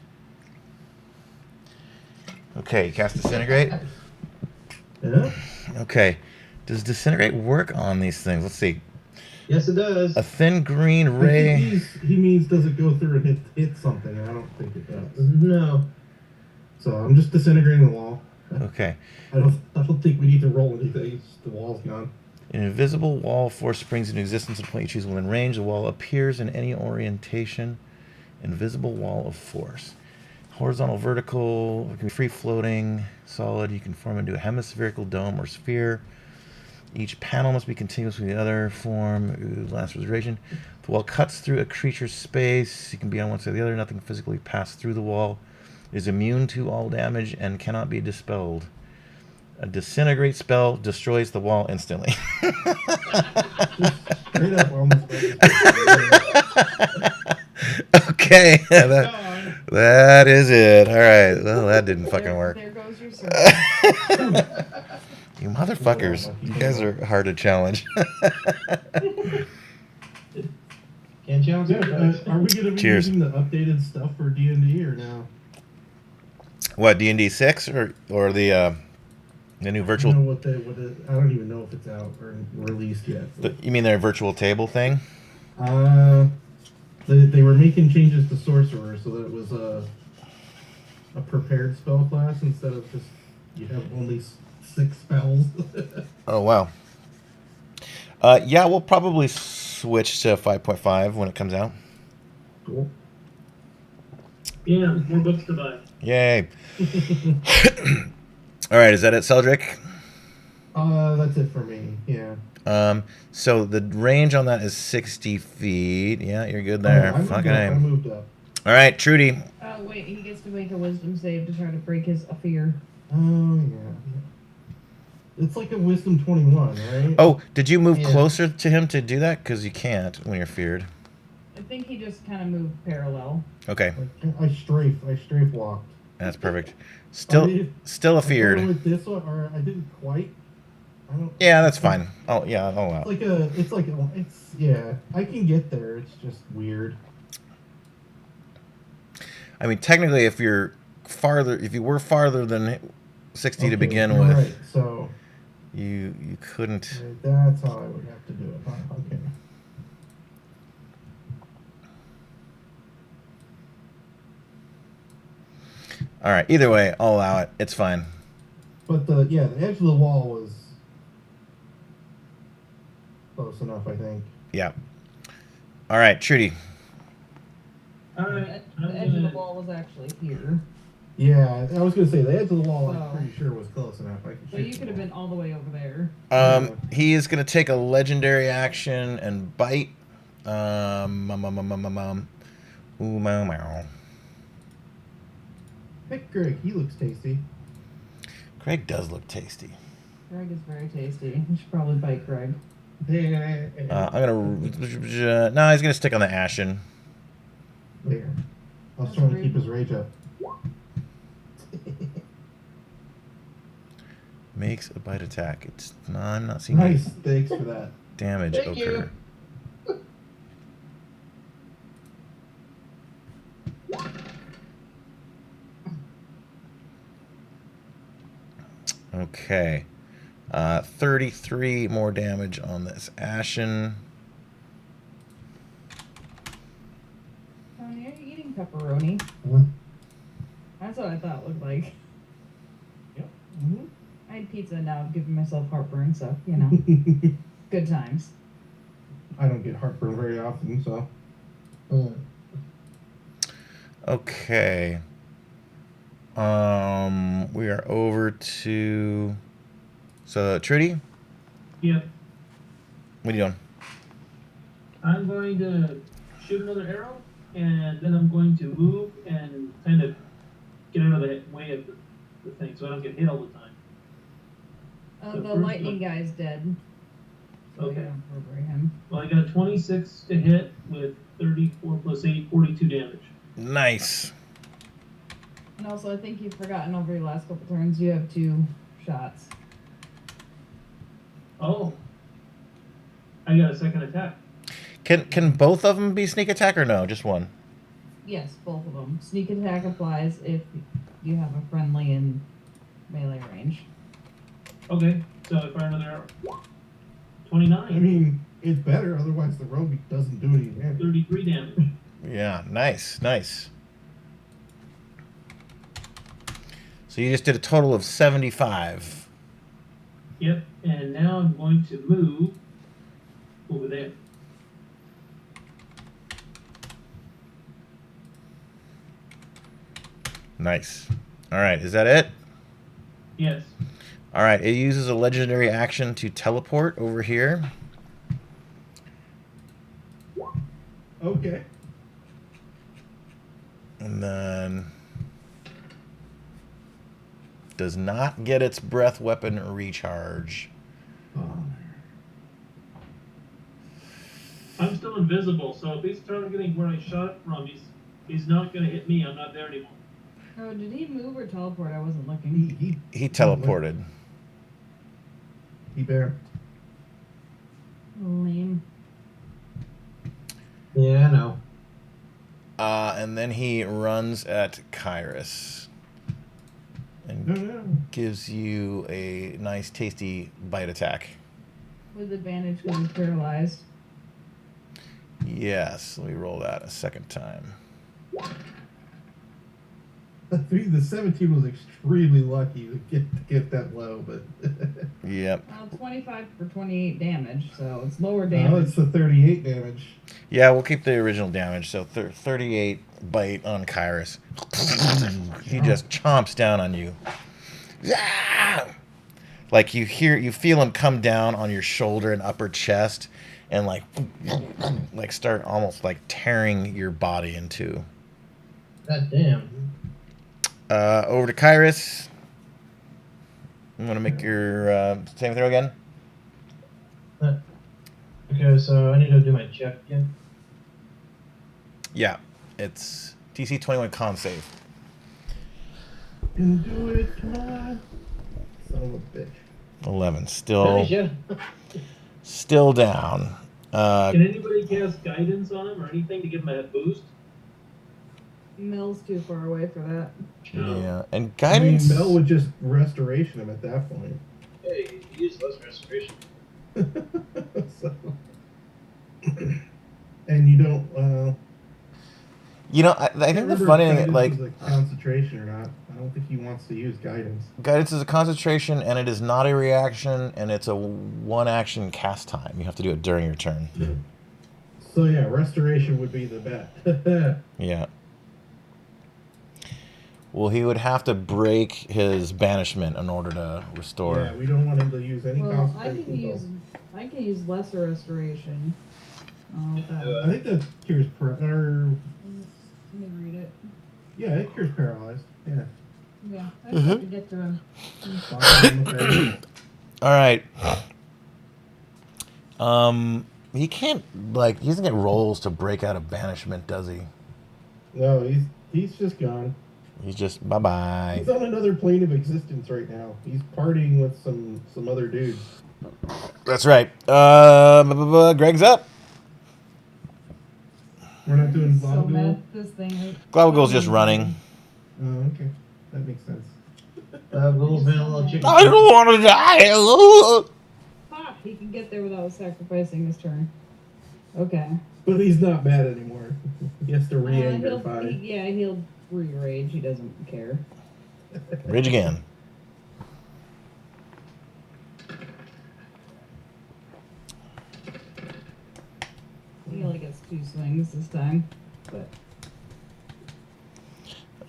Speaker 1: Okay, cast Disintegrate.
Speaker 4: Yeah?
Speaker 1: Okay. Does Disintegrate work on these things? Let's see.
Speaker 2: Yes, it does.
Speaker 1: A thin green ray.
Speaker 4: He means does it go through and hit something, and I don't think it does.
Speaker 2: No.
Speaker 4: So I'm just disintegrating the wall.
Speaker 1: Okay.
Speaker 4: I don't think we need to roll anything. It's the wall's gone.
Speaker 1: An invisible wall of force springs into existence at the point you choose within range. The wall appears in any orientation. Invisible wall of force. Horizontal, vertical, it can be free floating, solid. You can form into a hemispherical dome or sphere. Each panel must be continuous with the other form. Last duration. The wall cuts through a creature's space. You can be on one side or the other. Nothing physically passed through the wall. It is immune to all damage and cannot be dispelled. A disintegrate spell destroys the wall instantly.
Speaker 4: Straight up, almost.
Speaker 1: Okay, that is it. All right. Well, that didn't fucking work.
Speaker 3: There goes your sword.
Speaker 1: You motherfuckers. You guys are hard to challenge.
Speaker 2: Can't challenge it.
Speaker 4: Are we gonna be
Speaker 1: Cheers.
Speaker 4: using the updated stuff for D&D or no?
Speaker 1: What, D&D 6 or the new
Speaker 4: I don't
Speaker 1: virtual?
Speaker 4: know I don't even know if it's out or released yet.
Speaker 1: You mean their virtual table thing?
Speaker 4: They were making changes to sorcerer so that it was a prepared spell class instead of just you have only 6 spells.
Speaker 1: Oh, wow. Yeah, we'll probably switch to 5.5 when it comes out.
Speaker 4: Cool.
Speaker 5: Yeah, more books to buy.
Speaker 1: Yay. All right, is that it, Seldrick?
Speaker 4: That's that's it for me. Yeah.
Speaker 1: So the range on that is 60 feet. Yeah, you're good
Speaker 4: Oh,
Speaker 1: there.
Speaker 4: I moved
Speaker 1: Fucking
Speaker 4: up. I
Speaker 1: aim.
Speaker 4: moved up.
Speaker 1: All right, Trudy.
Speaker 3: Oh wait, he gets to make a wisdom save to try to break his fear.
Speaker 4: Oh yeah. It's like a wisdom 21, right?
Speaker 1: Oh, did you move
Speaker 2: Yeah.
Speaker 1: closer to him to do that? Because you can't when you're feared.
Speaker 3: I think he just kind of moved parallel.
Speaker 1: Okay,
Speaker 4: Like, I strafe walked.
Speaker 1: that's perfect.
Speaker 4: I
Speaker 1: Still
Speaker 4: did-
Speaker 1: a
Speaker 4: I
Speaker 1: feared.
Speaker 4: with this one, or I didn't quite. I don't.
Speaker 1: Yeah, that's fine. Oh, yeah, I'll allow it.
Speaker 4: Yeah. I can get there. It's just weird.
Speaker 1: I mean, technically, if you were farther than 60 to
Speaker 4: Okay,
Speaker 1: begin
Speaker 4: you're
Speaker 1: with,
Speaker 4: right. So
Speaker 1: you couldn't.
Speaker 4: that's how I would have to do it. Huh? Okay.
Speaker 1: All right, either way, I'll allow it. It's fine.
Speaker 4: But the edge of the wall was close enough, I think.
Speaker 1: Yeah. All right, Trudy.
Speaker 5: Alright,
Speaker 3: The edge of the wall was actually here.
Speaker 4: Yeah, I was gonna say the edge of the wall.
Speaker 3: Oh.
Speaker 4: I'm pretty sure was close enough. I could
Speaker 3: So
Speaker 4: shoot
Speaker 3: you
Speaker 4: the
Speaker 3: could have
Speaker 4: wall.
Speaker 3: been all the way over there.
Speaker 1: He is going to take a legendary action and bite. Ooh, meow, meow.
Speaker 4: Pick Greg. He looks tasty.
Speaker 1: Craig does look tasty.
Speaker 3: Greg is very tasty. You should probably bite Greg.
Speaker 1: I'm gonna. No, he's gonna stick on the Ashen.
Speaker 4: There. I was
Speaker 3: That's
Speaker 4: trying to
Speaker 3: rude.
Speaker 4: keep his rage up.
Speaker 1: Makes a bite attack. I'm not seeing
Speaker 4: Nice. Thanks for that.
Speaker 1: damage
Speaker 2: Thank you.
Speaker 1: occur. Okay. 33 more damage on this Ashen.
Speaker 3: Tony, are you eating pepperoni?
Speaker 4: Huh?
Speaker 3: That's what I thought it looked like.
Speaker 4: Yep. Mm-hmm.
Speaker 3: I had pizza and now I'm giving myself heartburn, so, you know, good times.
Speaker 4: I don't get heartburn very often, so.
Speaker 1: Okay. We are over to. So, Trudy,
Speaker 5: Yep,
Speaker 1: what are you doing?
Speaker 5: I'm going to shoot another arrow, and then I'm going to move and kind of get out of the way of the thing, so I don't get hit all the time. The
Speaker 3: The
Speaker 5: first
Speaker 3: lightning
Speaker 5: one-
Speaker 3: guy's dead. So
Speaker 5: Okay.
Speaker 3: we don't worry him.
Speaker 5: Well, I got a 26 to hit with 34 plus 8, 42 damage.
Speaker 1: Nice.
Speaker 3: And also, I think you've forgotten over your last couple turns, you have 2 shots.
Speaker 5: Oh, I got a second attack.
Speaker 1: Can both of them be sneak attack or no? Just one.
Speaker 3: Yes, both of them. Sneak attack applies if you have a friendly in melee range.
Speaker 5: Okay, so I fire another arrow.
Speaker 4: I
Speaker 5: 29,
Speaker 4: mean, it's better. Otherwise, the rogue doesn't do any damage.
Speaker 5: 33 damage.
Speaker 1: Yeah, nice. So you just did a total of 75.
Speaker 5: Yep, and now I'm going to move over there.
Speaker 1: Nice. All right, is that it?
Speaker 5: Yes.
Speaker 1: All right, it uses a legendary action to teleport over here.
Speaker 4: Okay.
Speaker 1: And then does not get its breath weapon recharge.
Speaker 5: I'm still invisible, so if he's targeting where I shot from, he's not going to hit me. I'm not there anymore.
Speaker 3: Oh, did he move or teleport? I wasn't looking.
Speaker 1: He teleported.
Speaker 4: He bear.
Speaker 3: Lame.
Speaker 2: Yeah, I know.
Speaker 1: And then he runs at Kyrus and
Speaker 4: No.
Speaker 1: gives you a nice, tasty bite attack.
Speaker 3: With advantage because he's paralyzed.
Speaker 1: Yes, let me roll that a second time.
Speaker 4: The 17 was extremely lucky to get that low, but
Speaker 1: Yep.
Speaker 3: 25 for 28 damage, so it's lower
Speaker 4: now
Speaker 3: damage.
Speaker 4: it's the 38 damage.
Speaker 1: Yeah, we'll keep the original damage. So 38 bite on Kyrus. He just chomps down on you. Yeah! Like you feel him come down on your shoulder and upper chest, and like start almost like tearing your body in two.
Speaker 2: God damn.
Speaker 1: Over to Kyrus. I'm gonna make your same throw again.
Speaker 2: Okay, so I need to do my check again.
Speaker 1: Yeah, it's DC 21 con save.
Speaker 4: Can do it, come on. Son of a bitch.
Speaker 1: 11,
Speaker 2: Holy shit.
Speaker 1: still down.
Speaker 5: Can anybody cast guidance on him or anything to give him a boost?
Speaker 3: Mel's too far away for that.
Speaker 1: Yeah, and
Speaker 4: I mean,
Speaker 1: guidance.
Speaker 4: Mel would just restoration him at that point.
Speaker 2: Hey, you use less restoration.
Speaker 4: So, and you don't.
Speaker 1: You know, I think the funny thing, like,
Speaker 4: is a concentration or not. I don't think he wants to use guidance.
Speaker 1: guidance is a concentration, and it is not a reaction, and it's a one-action cast time. You have to do it during your turn.
Speaker 4: So yeah, restoration would be the bet.
Speaker 1: Yeah. Well, he would have to break his banishment in order to restore.
Speaker 4: Yeah, we don't want him to use any
Speaker 3: Well, I
Speaker 4: concentration.
Speaker 3: can use lesser restoration. Oh,
Speaker 4: I think that cures or
Speaker 3: let me read it.
Speaker 4: yeah, it cures paralyzed. Yeah.
Speaker 3: Yeah, I just have to get to him.
Speaker 1: All right. He can't he doesn't get rolls to break out of banishment, does he?
Speaker 4: No, he's just gone.
Speaker 1: He's just bye-bye.
Speaker 4: He's on another plane of existence right now. He's partying with some other dudes.
Speaker 1: That's right. Greg's up.
Speaker 4: We're not doing
Speaker 3: So
Speaker 4: Globule.
Speaker 3: mad this thing.
Speaker 1: Globule's just running.
Speaker 4: Oh, okay, that makes sense.
Speaker 2: Google's been a little chicken.
Speaker 1: I don't want to die.
Speaker 3: Ah, he can get there without sacrificing his turn. Okay.
Speaker 4: But he's not mad anymore. He has to
Speaker 3: He'll
Speaker 4: re-angerify.
Speaker 3: he'll re-rage. He doesn't care.
Speaker 1: Rage again.
Speaker 3: He only gets 2 swings this time, but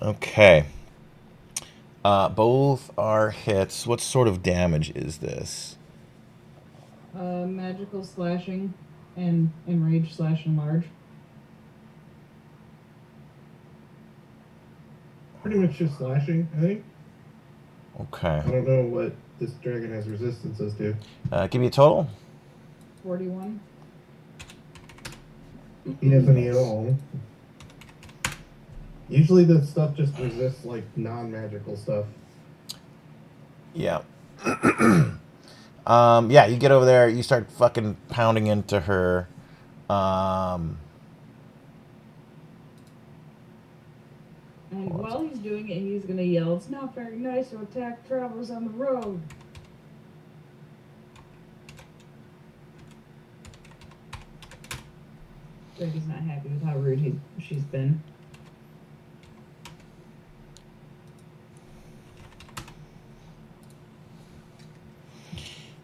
Speaker 1: Okay. Both are hits. What sort of damage is this?
Speaker 3: magical slashing and enrage slash enlarge.
Speaker 4: Pretty much just slashing, I think.
Speaker 1: Okay.
Speaker 4: I don't know what this dragon has resistances to.
Speaker 1: Give me a total.
Speaker 3: 41.
Speaker 4: He has any at all. Usually the stuff just resists like non-magical stuff.
Speaker 1: Yeah. Yeah, you get over there, you start fucking pounding into her.
Speaker 3: And while he's doing it, he's gonna yell, "It's not very nice to attack travelers on the road." Grady's not happy with how rude she's been.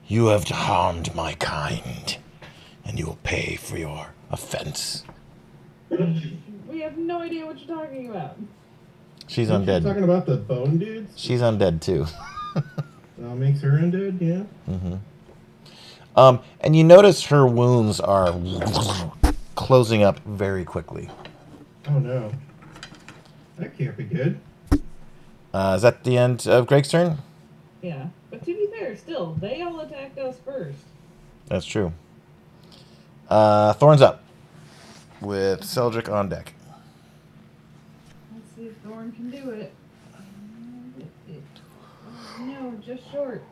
Speaker 1: You have harmed my kind, and you will pay for your offense.
Speaker 3: We have no idea what you're talking about.
Speaker 1: She's
Speaker 4: Aren't you
Speaker 1: undead.
Speaker 4: talking about the bone dudes?
Speaker 1: She's undead too.
Speaker 4: Makes her undead, yeah.
Speaker 1: And you notice her wounds are closing up very quickly.
Speaker 4: Oh no. That can't be good.
Speaker 1: Is that the end of Greg's turn?
Speaker 3: Yeah, but to be fair, still, they all attacked us first.
Speaker 1: That's true. Thorn's up with Seldrick on deck.
Speaker 3: Let's see if Thorn can do it. No, just short.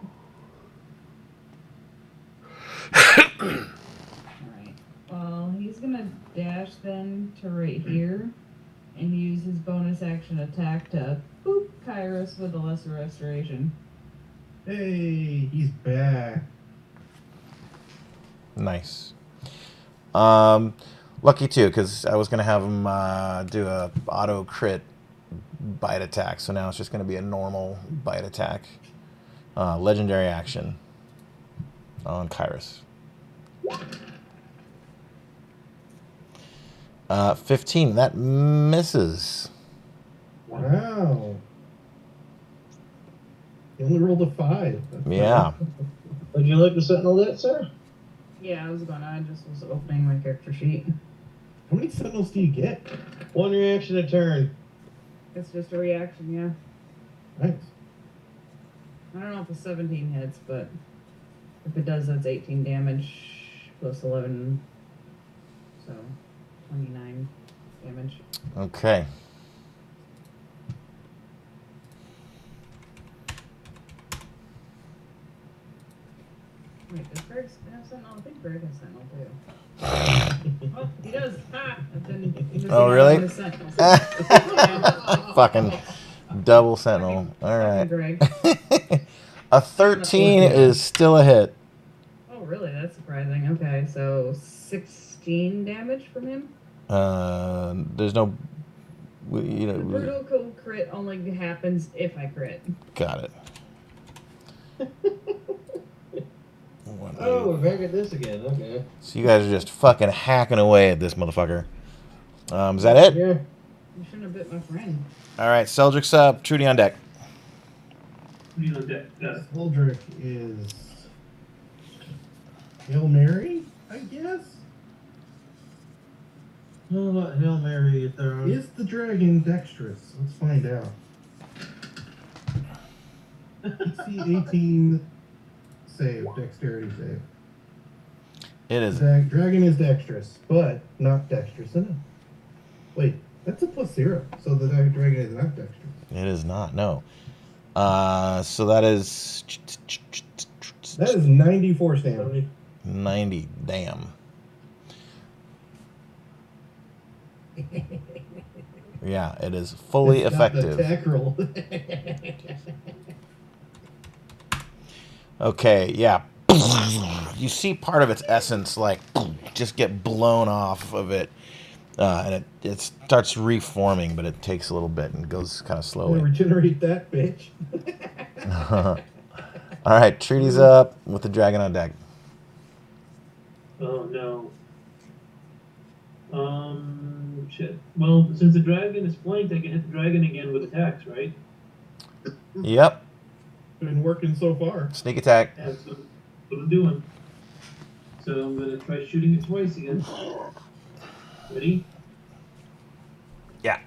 Speaker 3: Alright. Well, he's gonna dash then to right here and use his bonus action attack to boop Kairos with a lesser restoration.
Speaker 4: Hey, he's back.
Speaker 1: Nice. Lucky too, because I was gonna have him do a auto crit bite attack, so now it's just gonna be a normal bite attack. Legendary action on Kairos. 15. That misses.
Speaker 4: Wow. You only rolled a 5. That's
Speaker 1: Yeah.
Speaker 2: Would you like to sentinel that, sir?
Speaker 3: Yeah, I just was opening my character sheet.
Speaker 4: How many sentinels do you get?
Speaker 2: 1 reaction a turn.
Speaker 3: It's just a reaction, yeah.
Speaker 4: Nice.
Speaker 3: I don't know if the 17 hits, but if it does, that's 18 damage plus 11, so 29 damage.
Speaker 1: Okay.
Speaker 3: Wait, does Greg have Sentinel? I think Greg has Sentinel too. Oh, he does. Ha!
Speaker 1: Oh, really?
Speaker 3: His Sentinel.
Speaker 1: Fucking double sentinel. All
Speaker 3: Fucking
Speaker 1: right.
Speaker 3: Greg.
Speaker 1: A 13 is still a hit.
Speaker 3: Oh, really? That's surprising. Okay, so 16 damage from him.
Speaker 1: There's no, you
Speaker 3: The
Speaker 1: know.
Speaker 3: brutal crit only happens if I crit.
Speaker 1: Got it.
Speaker 2: Oh, we're back at this again. Okay.
Speaker 1: So you guys are just fucking hacking away at this motherfucker. Is that it?
Speaker 2: Yeah.
Speaker 3: You shouldn't have bit my friend.
Speaker 1: All right, Seldrick's up. Trudy on deck.
Speaker 5: You know, got it.
Speaker 4: Holdrick is Hail Mary, I guess.
Speaker 2: Oh, what Hail Mary you throwing?
Speaker 4: Is the dragon dexterous? Let's find out. DC 18 save, dexterity save.
Speaker 1: It is.
Speaker 4: Dragon is dexterous, but not dexterous enough. Wait, that's a +0, so the dragon is not dexterous.
Speaker 1: It is not. No. So that is
Speaker 4: That is 94 damage.
Speaker 1: 90. Damn. Yeah, it is fully
Speaker 4: It's got the
Speaker 1: effective.
Speaker 4: attack roll.
Speaker 1: Okay, yeah. You see part of its essence like just get blown off of it, and it starts reforming, but it takes a little bit and goes kind of
Speaker 4: I'm gonna
Speaker 1: slowly.
Speaker 4: regenerate that bitch.
Speaker 1: All right, Trudy's up with the dragon on deck.
Speaker 5: Oh no. Shit. Well, since the dragon is flanked, I can hit the dragon again with attacks, right?
Speaker 1: Yep,
Speaker 4: Been working so far.
Speaker 1: sneak attack.
Speaker 5: That's what I'm doing. So I'm gonna try shooting it twice again. Ready?
Speaker 1: Yeah,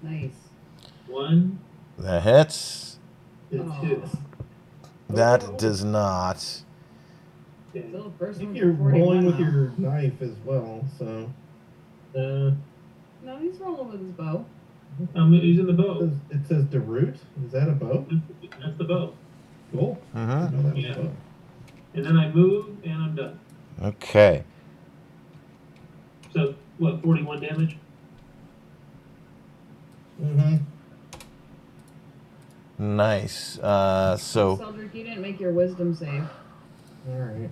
Speaker 3: Nice.
Speaker 5: 1
Speaker 1: that hits.
Speaker 5: and
Speaker 3: Oh.
Speaker 5: 2.
Speaker 1: That does not.
Speaker 5: Okay.
Speaker 3: Still the
Speaker 4: I
Speaker 3: first
Speaker 4: think
Speaker 3: one
Speaker 4: you're
Speaker 3: for 41
Speaker 4: rolling with
Speaker 3: now.
Speaker 4: your knife as well, so.
Speaker 3: No, he's rolling with his bow.
Speaker 5: I'm using the bow.
Speaker 4: It says Darut. Is that a bow?
Speaker 5: That's the bow.
Speaker 4: Cool.
Speaker 1: Mm-hmm.
Speaker 4: I didn't know that was
Speaker 5: Yeah.
Speaker 4: a bow.
Speaker 5: And then I move and I'm done.
Speaker 1: Okay.
Speaker 5: So what? 41 damage.
Speaker 4: Mm-hmm.
Speaker 1: Nice. So
Speaker 3: Seldrick, you didn't make your wisdom save.
Speaker 4: All right.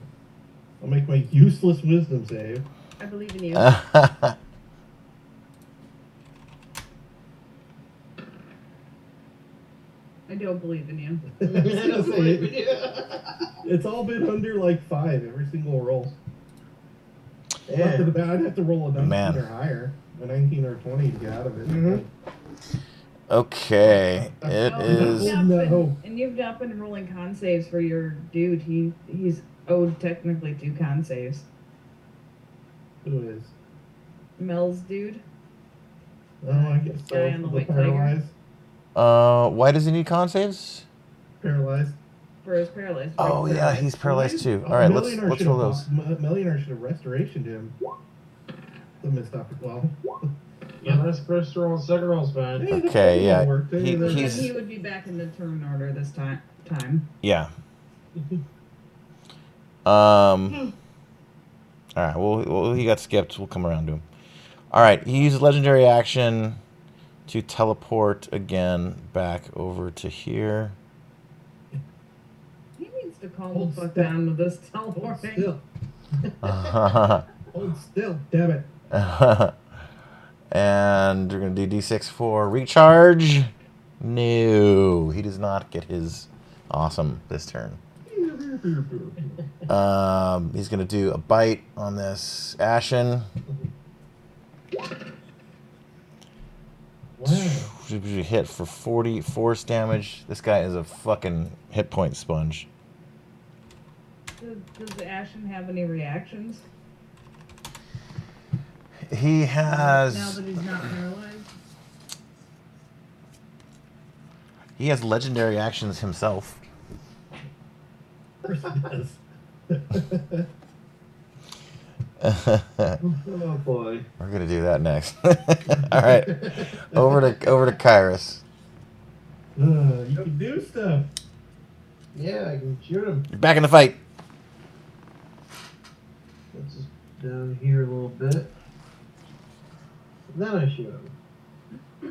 Speaker 4: I'll make my useless wisdom save.
Speaker 3: I believe in you. I don't believe in you.
Speaker 4: I was gonna say, it's all been under like 5 every single roll.
Speaker 2: Yeah.
Speaker 4: I'd have to roll a 19
Speaker 1: Man.
Speaker 4: or higher, a 19 or 20 to get out of it.
Speaker 2: Mhm.
Speaker 1: okay, it
Speaker 3: Oh,
Speaker 1: is.
Speaker 3: You've not
Speaker 4: No.
Speaker 3: been, and you've not been rolling con saves for your dude. He's owed technically 2 con saves.
Speaker 4: Who is?
Speaker 3: Mel's dude.
Speaker 4: Oh, I guess so.
Speaker 3: Guy on the
Speaker 4: The
Speaker 3: white tiger.
Speaker 4: paralyzed.
Speaker 1: Why does he need con saves?
Speaker 4: Paralyzed.
Speaker 3: For his paralyzed.
Speaker 1: Oh yeah, he's paralyzed too.
Speaker 4: Oh,
Speaker 1: All right, let's
Speaker 4: Millionaire
Speaker 1: roll
Speaker 4: should have
Speaker 1: those.
Speaker 4: Millionaire should have restorationed him. The missed well.
Speaker 2: Yeah, that's first roll and second roll's fine.
Speaker 4: Hey, the
Speaker 1: Okay,
Speaker 4: fucking
Speaker 1: yeah.
Speaker 4: worked. Hey,
Speaker 1: He-
Speaker 4: there-
Speaker 3: Then
Speaker 1: he's-
Speaker 3: he would be back in the turn order this time.
Speaker 1: Yeah. All right. Well, he got skipped. We'll come around to him. All right. He uses legendary action to teleport again back over to here.
Speaker 3: He needs to calm
Speaker 4: Hold
Speaker 3: the fuck
Speaker 4: still.
Speaker 3: down with this
Speaker 4: Hold
Speaker 3: teleporting.
Speaker 4: still. Hold still. Damn it.
Speaker 1: And we're gonna do D6 for recharge. No, he does not get his awesome this turn. He's gonna do a bite on this Ashen.
Speaker 4: Wow.
Speaker 1: hit for 40 force damage. This guy is a fucking hit point sponge.
Speaker 3: Does the Ashen have any reactions?
Speaker 1: He
Speaker 3: Now
Speaker 1: has
Speaker 3: that he's not paralyzed?
Speaker 1: legendary actions himself.
Speaker 4: Of course it does.
Speaker 2: Oh boy.
Speaker 1: We're gonna do that next. All right, over to Kairos.
Speaker 4: You can do stuff.
Speaker 2: Yeah, I can shoot him.
Speaker 1: You're back in the fight.
Speaker 2: Let's just down here a little bit. Then I shoot him.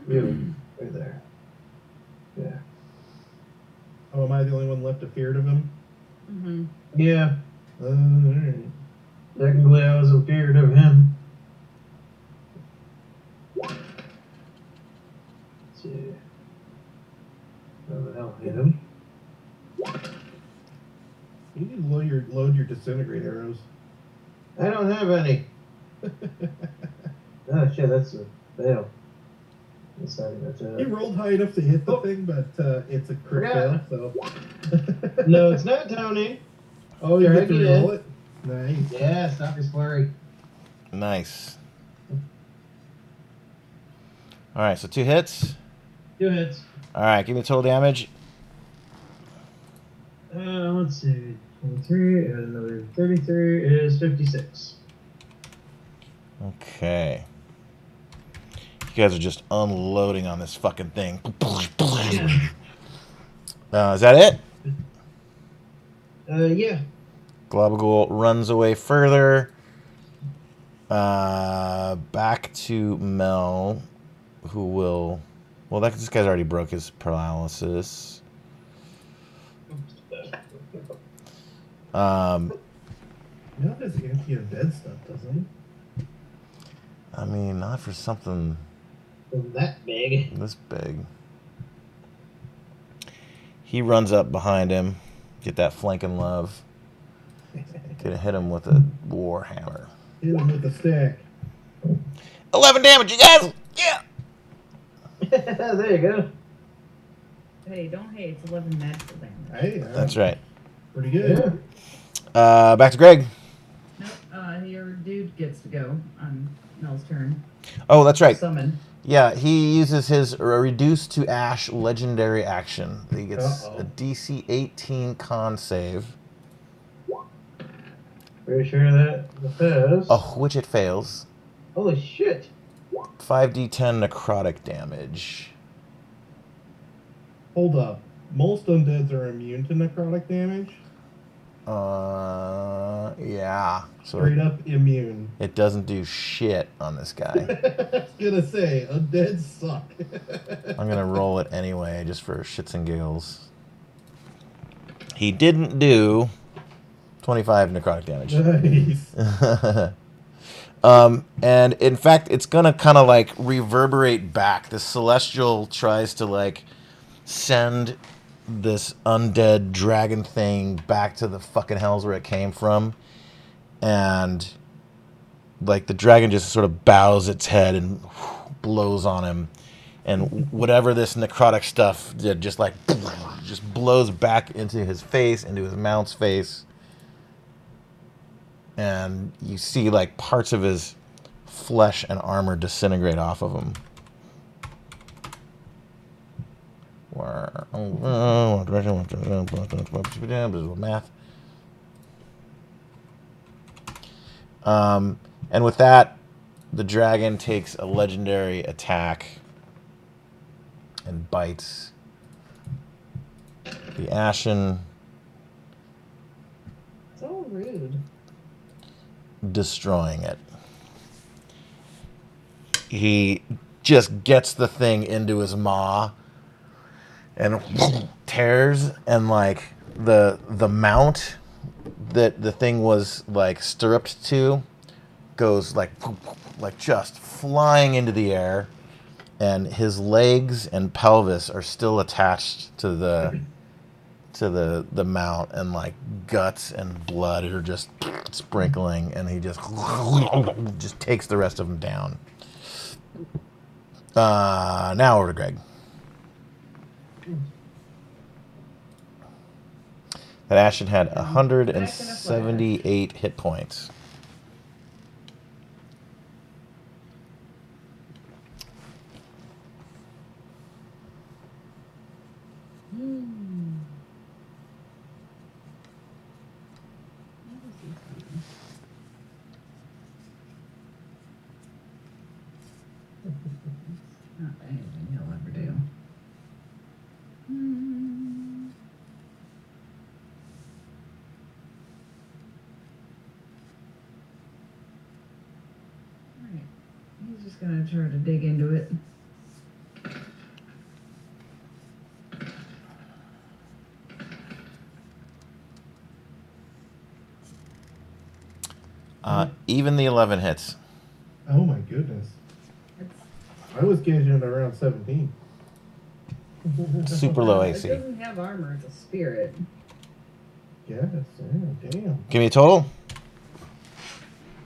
Speaker 2: You, right there. Yeah.
Speaker 4: Oh, am I the only one left afeared of him?
Speaker 3: Mm-hmm.
Speaker 2: Yeah.
Speaker 4: Alright.
Speaker 2: Technically, I was afeared of him. Let's see. How the hell hit him?
Speaker 4: You need to load your disintegrate arrows.
Speaker 2: I don't have any. Oh shit, that's a fail. That's not even
Speaker 4: You rolled high enough to hit the thing, but it's a crit fail,
Speaker 2: Forgot.
Speaker 4: so.
Speaker 2: No, it's not Tony.
Speaker 4: Oh, you
Speaker 2: Try
Speaker 4: get to
Speaker 2: again.
Speaker 4: roll it? Nice.
Speaker 2: Yeah, stop your slurry.
Speaker 1: Nice. All right, so 2 hits.
Speaker 2: 2 hits.
Speaker 1: All right, give me total damage.
Speaker 2: Let's see. 23 and another 33 is 56.
Speaker 1: Okay. You guys are just unloading on this fucking thing. Is that it?
Speaker 2: Yeah.
Speaker 1: Globagul runs away further. Back to Mel, who will... Well, this guy's already broke his paralysis.
Speaker 4: Not as anti-undead stuff, doesn't he?
Speaker 1: I mean, not for something
Speaker 2: That big.
Speaker 1: this big. He runs up behind him. Get that flanking love. Gonna hit him with a warhammer.
Speaker 4: Hit him with a stack.
Speaker 1: 11 damage, you guys! Yeah!
Speaker 2: There you go.
Speaker 3: Hey, don't hate. It's 11 natural damage.
Speaker 4: Hey,
Speaker 1: That's right.
Speaker 4: pretty good.
Speaker 1: Back to Greg.
Speaker 3: Nope. Your dude gets to go on Mel's turn.
Speaker 1: Oh, that's right.
Speaker 3: Summon.
Speaker 1: Yeah, he uses his reduce to ash legendary action. He gets
Speaker 4: Uh-oh.
Speaker 1: a DC 18 con save,
Speaker 2: Pretty sure that fails.
Speaker 1: which it fails.
Speaker 2: Holy shit.
Speaker 1: 5d10 necrotic damage.
Speaker 4: Hold up. Most undeads are immune to necrotic damage.
Speaker 1: Yeah. So
Speaker 4: Straight up immune.
Speaker 1: it doesn't do shit on this guy.
Speaker 4: I was gonna say, undeads suck.
Speaker 1: I'm gonna roll it anyway, just for shits and giggles. He didn't do 25 necrotic damage.
Speaker 4: Nice.
Speaker 1: And in fact, it's gonna kind of like reverberate back. The celestial tries to like send this undead dragon thing back to the fucking hells where it came from, and like the dragon just sort of bows its head and blows on him, and whatever this necrotic stuff did just like just blows back into his face, into his mount's face. And you see like parts of his flesh and armor disintegrate off of him. Math. And with that, the dragon takes a legendary attack and bites the Ashen,
Speaker 3: So rude.
Speaker 1: destroying it. He just gets the thing into his maw and tears, and like the mount that the thing was like stirruped to goes like just flying into the air, and his legs and pelvis are still attached to the mount, and like guts and blood are just sprinkling, and he just takes the rest of them down. Now over to Greg. That Ashen had
Speaker 3: Back in a
Speaker 1: 178 hit points.
Speaker 3: Hmm. Not anything he'll ever do. Hmm. Alright. He's just gonna try to dig into it.
Speaker 1: Even the 11 hits.
Speaker 4: Oh my goodness.
Speaker 3: It's
Speaker 4: I was gauging it around 17.
Speaker 1: Super low
Speaker 3: It
Speaker 1: AC.
Speaker 3: doesn't have armor, it's a spirit.
Speaker 4: Yes, yeah, damn.
Speaker 1: Give me a total.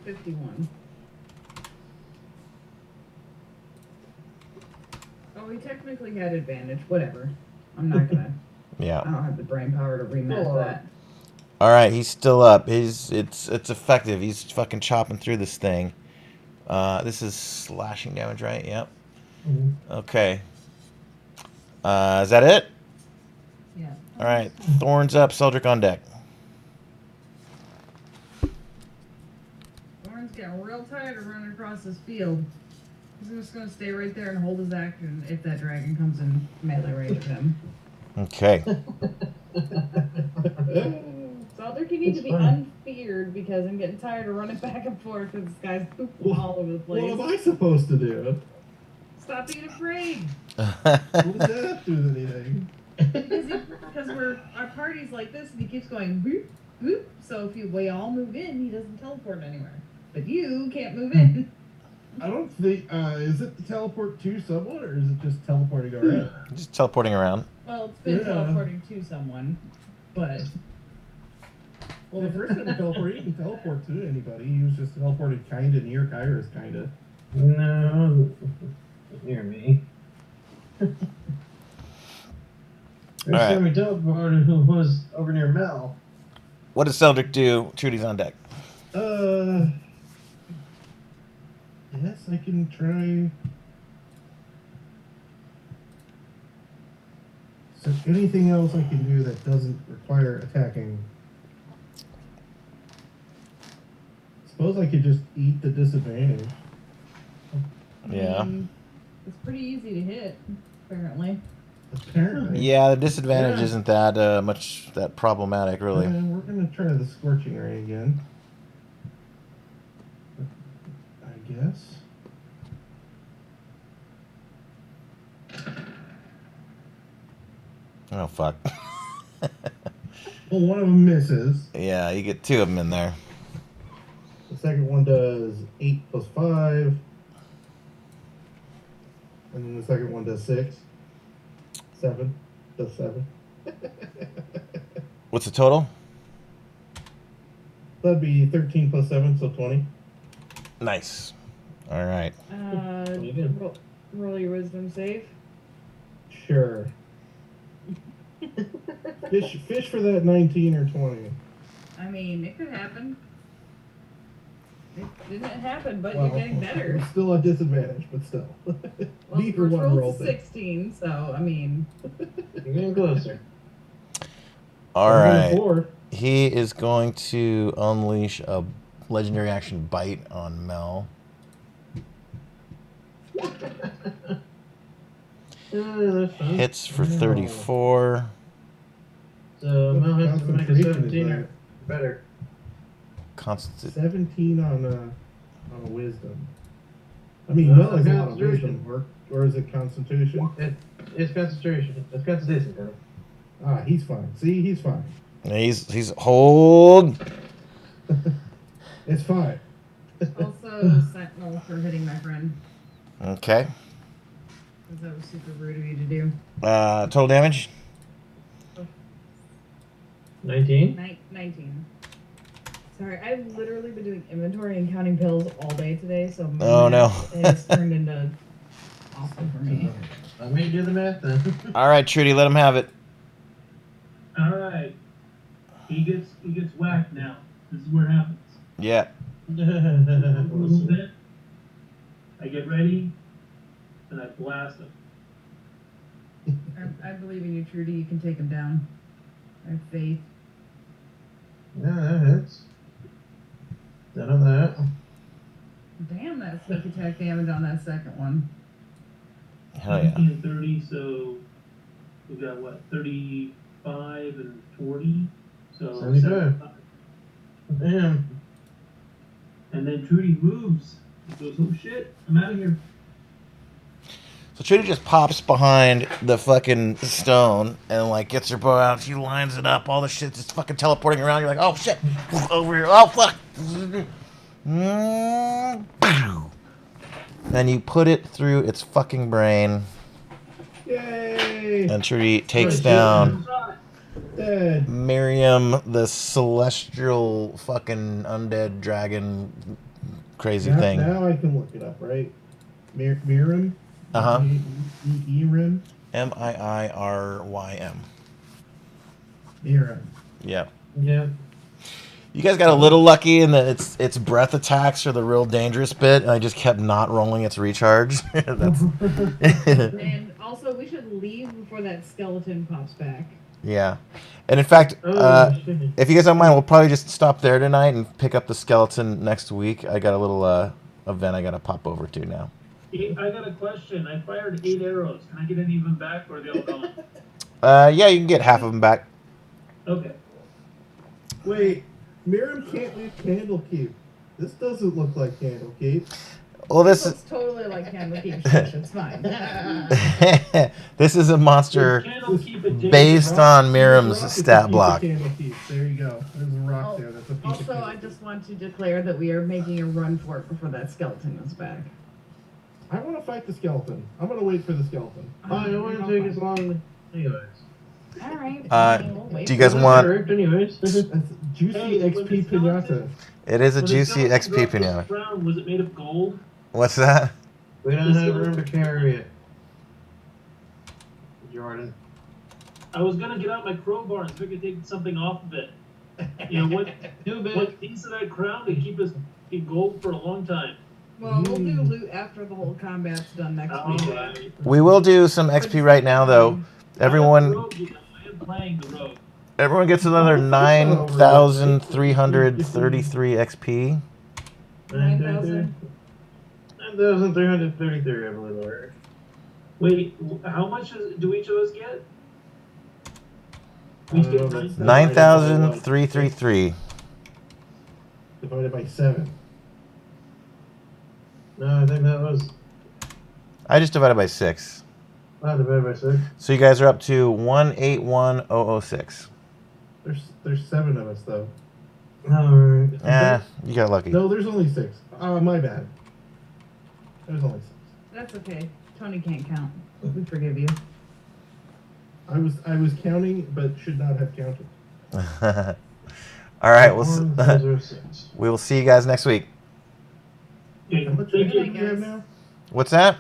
Speaker 3: 51. Oh, he technically had advantage. Whatever. I'm not gonna.
Speaker 1: Yeah.
Speaker 3: I don't have the brain power to remap
Speaker 2: Sure.
Speaker 3: that.
Speaker 1: All right, he's still up. It's effective. He's fucking chopping through this thing. This is slashing damage, right? Yep.
Speaker 4: Mhm.
Speaker 1: Okay. Is that it?
Speaker 3: Yeah.
Speaker 1: All right. Thorns up. Seldrick on deck.
Speaker 3: Thorn's getting real tired of running across this field. He's just gonna stay right there and hold his action if that dragon comes in melee range of him.
Speaker 1: Okay.
Speaker 3: Seldrick, you need
Speaker 2: It's
Speaker 3: to be
Speaker 2: fine.
Speaker 3: unfeared because I'm getting tired of running back and forth because this guy's pooping
Speaker 4: What-
Speaker 3: all over the
Speaker 4: What am
Speaker 3: place.
Speaker 4: I supposed to do?
Speaker 3: Stop being afraid.
Speaker 4: What does that have to do with anything?
Speaker 3: Because our party's like this and he keeps going boop boop. So if we all move in, he doesn't teleport anywhere. But you can't move in.
Speaker 4: I don't think. Is it the teleport to someone or is it just teleporting around?
Speaker 1: Just teleporting around.
Speaker 3: Well, it's been
Speaker 4: Yeah.
Speaker 3: teleporting to someone, but
Speaker 4: Well, the first time he teleported, he can teleport to anybody. He was just teleported kind of near Kyrus, kind of.
Speaker 2: No, near me. First
Speaker 1: Alright.
Speaker 2: time we teleported was over near Mel.
Speaker 1: What does Seldrick do? Trudy's on deck.
Speaker 4: Yes, I can try. So anything else I can do that doesn't require attacking? Suppose I could just eat the disadvantage.
Speaker 1: Yeah.
Speaker 3: It's pretty easy to hit, apparently.
Speaker 4: Apparently.
Speaker 1: Yeah, the disadvantage
Speaker 4: Yeah.
Speaker 1: isn't that much that problematic, really.
Speaker 4: We're gonna try the scorching ray again. I guess.
Speaker 1: Oh fuck.
Speaker 4: Well, one of them misses.
Speaker 1: Yeah, you get two of them in there.
Speaker 4: The second one does 8 plus 5. And then the second one does 6. 7. Does 7.
Speaker 1: What's the total?
Speaker 4: That'd be 13 plus 7, so 20.
Speaker 1: Nice. All right.
Speaker 2: You did.
Speaker 3: Roll your wisdom save.
Speaker 4: Sure. Fish for that 19 or 20.
Speaker 3: I mean, it could happen. It didn't happen, but
Speaker 4: Well,
Speaker 3: you're getting better.
Speaker 4: We're still at disadvantage, but still.
Speaker 3: Well,
Speaker 4: Neither
Speaker 3: first
Speaker 4: one
Speaker 3: roll's
Speaker 4: rolled it.
Speaker 3: 16, so I mean,
Speaker 2: You're getting closer.
Speaker 1: All
Speaker 4: I'm
Speaker 1: right.
Speaker 4: going 4.
Speaker 1: He is going to unleash a legendary action bite on Mel.
Speaker 2: That's fine.
Speaker 1: Hits for
Speaker 4: No.
Speaker 1: 34.
Speaker 2: So Mel has to make a
Speaker 4: Concentration is
Speaker 2: 17 or
Speaker 4: that.
Speaker 2: better.
Speaker 1: Constant.
Speaker 4: 17 on a wisdom. I mean,
Speaker 2: No,
Speaker 4: Mel has a lot of
Speaker 2: concentration.
Speaker 4: wisdom. Or is it concentration?
Speaker 2: It's concentration. It's concentration, bro.
Speaker 4: Ah, he's fine. See, he's fine.
Speaker 1: He's hold.
Speaker 4: It's fine.
Speaker 3: also sentinel for hitting my friend.
Speaker 1: Okay.
Speaker 3: Because that was super rude of you to do.
Speaker 1: Total damage.
Speaker 2: 19?
Speaker 3: 19. Sorry, I've literally been doing inventory and counting pills all day today, so
Speaker 1: Oh, no.
Speaker 3: it's turned into awful for me.
Speaker 2: Let me do the math then.
Speaker 1: All right, Trudy, let him have it.
Speaker 5: All right. He gets whacked now. This is where it happens.
Speaker 1: Yeah.
Speaker 5: A little bit. I get ready, and I blast him.
Speaker 3: I believe in you, Trudy. You can take him down. I have faith.
Speaker 2: Yeah, that hits. Done on that.
Speaker 3: Damn, that sneak attack damage on that second one.
Speaker 1: Hell yeah.
Speaker 5: 17 and 30, so we've got what, 35 and 40? So
Speaker 2: 75. Damn.
Speaker 5: And then Trudy moves. He goes, oh shit, I'm out of here.
Speaker 1: So Trudy just pops behind the fucking stone and like gets her bow out. She lines it up. All the shit's just fucking teleporting around. You're like, oh shit, over here. Oh fuck. And you put it through its fucking brain,
Speaker 4: Yay!
Speaker 1: and Trudy takes
Speaker 2: shit.
Speaker 1: down
Speaker 4: Dead.
Speaker 1: Miriam, the celestial fucking undead dragon, crazy
Speaker 4: Now,
Speaker 1: thing.
Speaker 4: now I can look it up, right? Mirim?
Speaker 1: Uh-huh.
Speaker 4: Mirim?
Speaker 1: Miirym.
Speaker 4: Mirim.
Speaker 1: Yeah.
Speaker 2: Yeah.
Speaker 1: You guys got a little lucky in that its breath attacks are the real dangerous bit, and I just kept not rolling its recharge. That's
Speaker 3: And also, we should leave before that skeleton pops back.
Speaker 1: yeah. And in fact,
Speaker 2: Oh, shit.
Speaker 1: if you guys don't mind, we'll probably just stop there tonight and pick up the skeleton next week. I got a little event I got to pop over to now.
Speaker 5: I got a question. I fired 8 arrows. Can I get any of them back, or are they all gone?
Speaker 1: Yeah, you can get half of them back.
Speaker 5: Okay.
Speaker 4: Wait, Mirim can't leave Candlekeep. This doesn't look like Candlekeep.
Speaker 1: Well,
Speaker 3: This
Speaker 1: this
Speaker 3: looks totally like Candlekeep. Shush, it's fine.
Speaker 1: this is a monster
Speaker 5: Candlekeep and James
Speaker 1: based
Speaker 5: Rock.
Speaker 1: on Miriam's
Speaker 4: Rock is a
Speaker 1: stat
Speaker 4: piece
Speaker 1: block.
Speaker 4: of Candlekeep. There you go. There's a rock there. That's a piece
Speaker 3: Also,
Speaker 4: of
Speaker 3: I
Speaker 4: Candlekeep.
Speaker 3: just want to declare that we are making a run for it before that skeleton is back.
Speaker 4: I want to fight the skeleton. I'm going to wait for the skeleton.
Speaker 2: Oh, it wouldn't take as long anyways.
Speaker 3: All right. We'll wait
Speaker 1: do you guys
Speaker 3: for it.
Speaker 1: want-
Speaker 2: Ripped anyways.
Speaker 4: That's juicy
Speaker 5: Hey, when
Speaker 4: XP
Speaker 5: the skeleton-
Speaker 4: pinata.
Speaker 1: It is a
Speaker 5: When the
Speaker 1: juicy
Speaker 5: skeleton
Speaker 1: XP
Speaker 5: dropped this
Speaker 1: pinata.
Speaker 5: round, was it made of gold?
Speaker 1: What's that?
Speaker 2: We don't have room to carry it. Jordan.
Speaker 5: I was gonna get out my crowbar and see if I could take something off of it. You know,
Speaker 2: Too bad.
Speaker 5: what piece of that crown to keep us in gold for a long time.
Speaker 3: Well, we'll do loot after the whole combat's done next week.
Speaker 5: Alright.
Speaker 1: We will do some XP right now, though. Everyone,
Speaker 5: I am playing the road.
Speaker 1: everyone gets another 9,333 XP.
Speaker 3: 9,000.
Speaker 2: 9,333, I believe. Or
Speaker 5: Wait, how much do each of us get? We each get 9,000.
Speaker 1: 9,333.
Speaker 4: Divided by 7.
Speaker 2: no, I think that was
Speaker 1: I just divided by 6.
Speaker 2: divided by 6.
Speaker 1: So you guys are up to 181,006.
Speaker 4: There's 7 of us, though.
Speaker 2: Alright.
Speaker 1: Eh, you got lucky.
Speaker 4: No, there's only 6. My bad. There's only 6.
Speaker 3: That's okay. Tony can't count. We forgive you.
Speaker 4: I was counting, but should not have counted.
Speaker 1: All right,
Speaker 2: 1,006.
Speaker 1: we will see you guys next week.
Speaker 5: Okay,
Speaker 4: How much
Speaker 5: thank
Speaker 4: XP
Speaker 5: you.
Speaker 4: do you have now?
Speaker 1: What's that?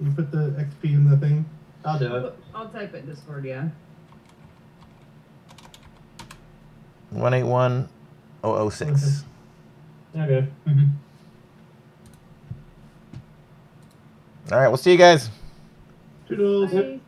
Speaker 4: You put the XP in the thing?
Speaker 2: I'll do it.
Speaker 3: I'll type it in Discord, yeah.
Speaker 1: 181,006.
Speaker 2: Okay.
Speaker 1: All right, we'll see you guys.
Speaker 4: Toodles.
Speaker 3: Bye.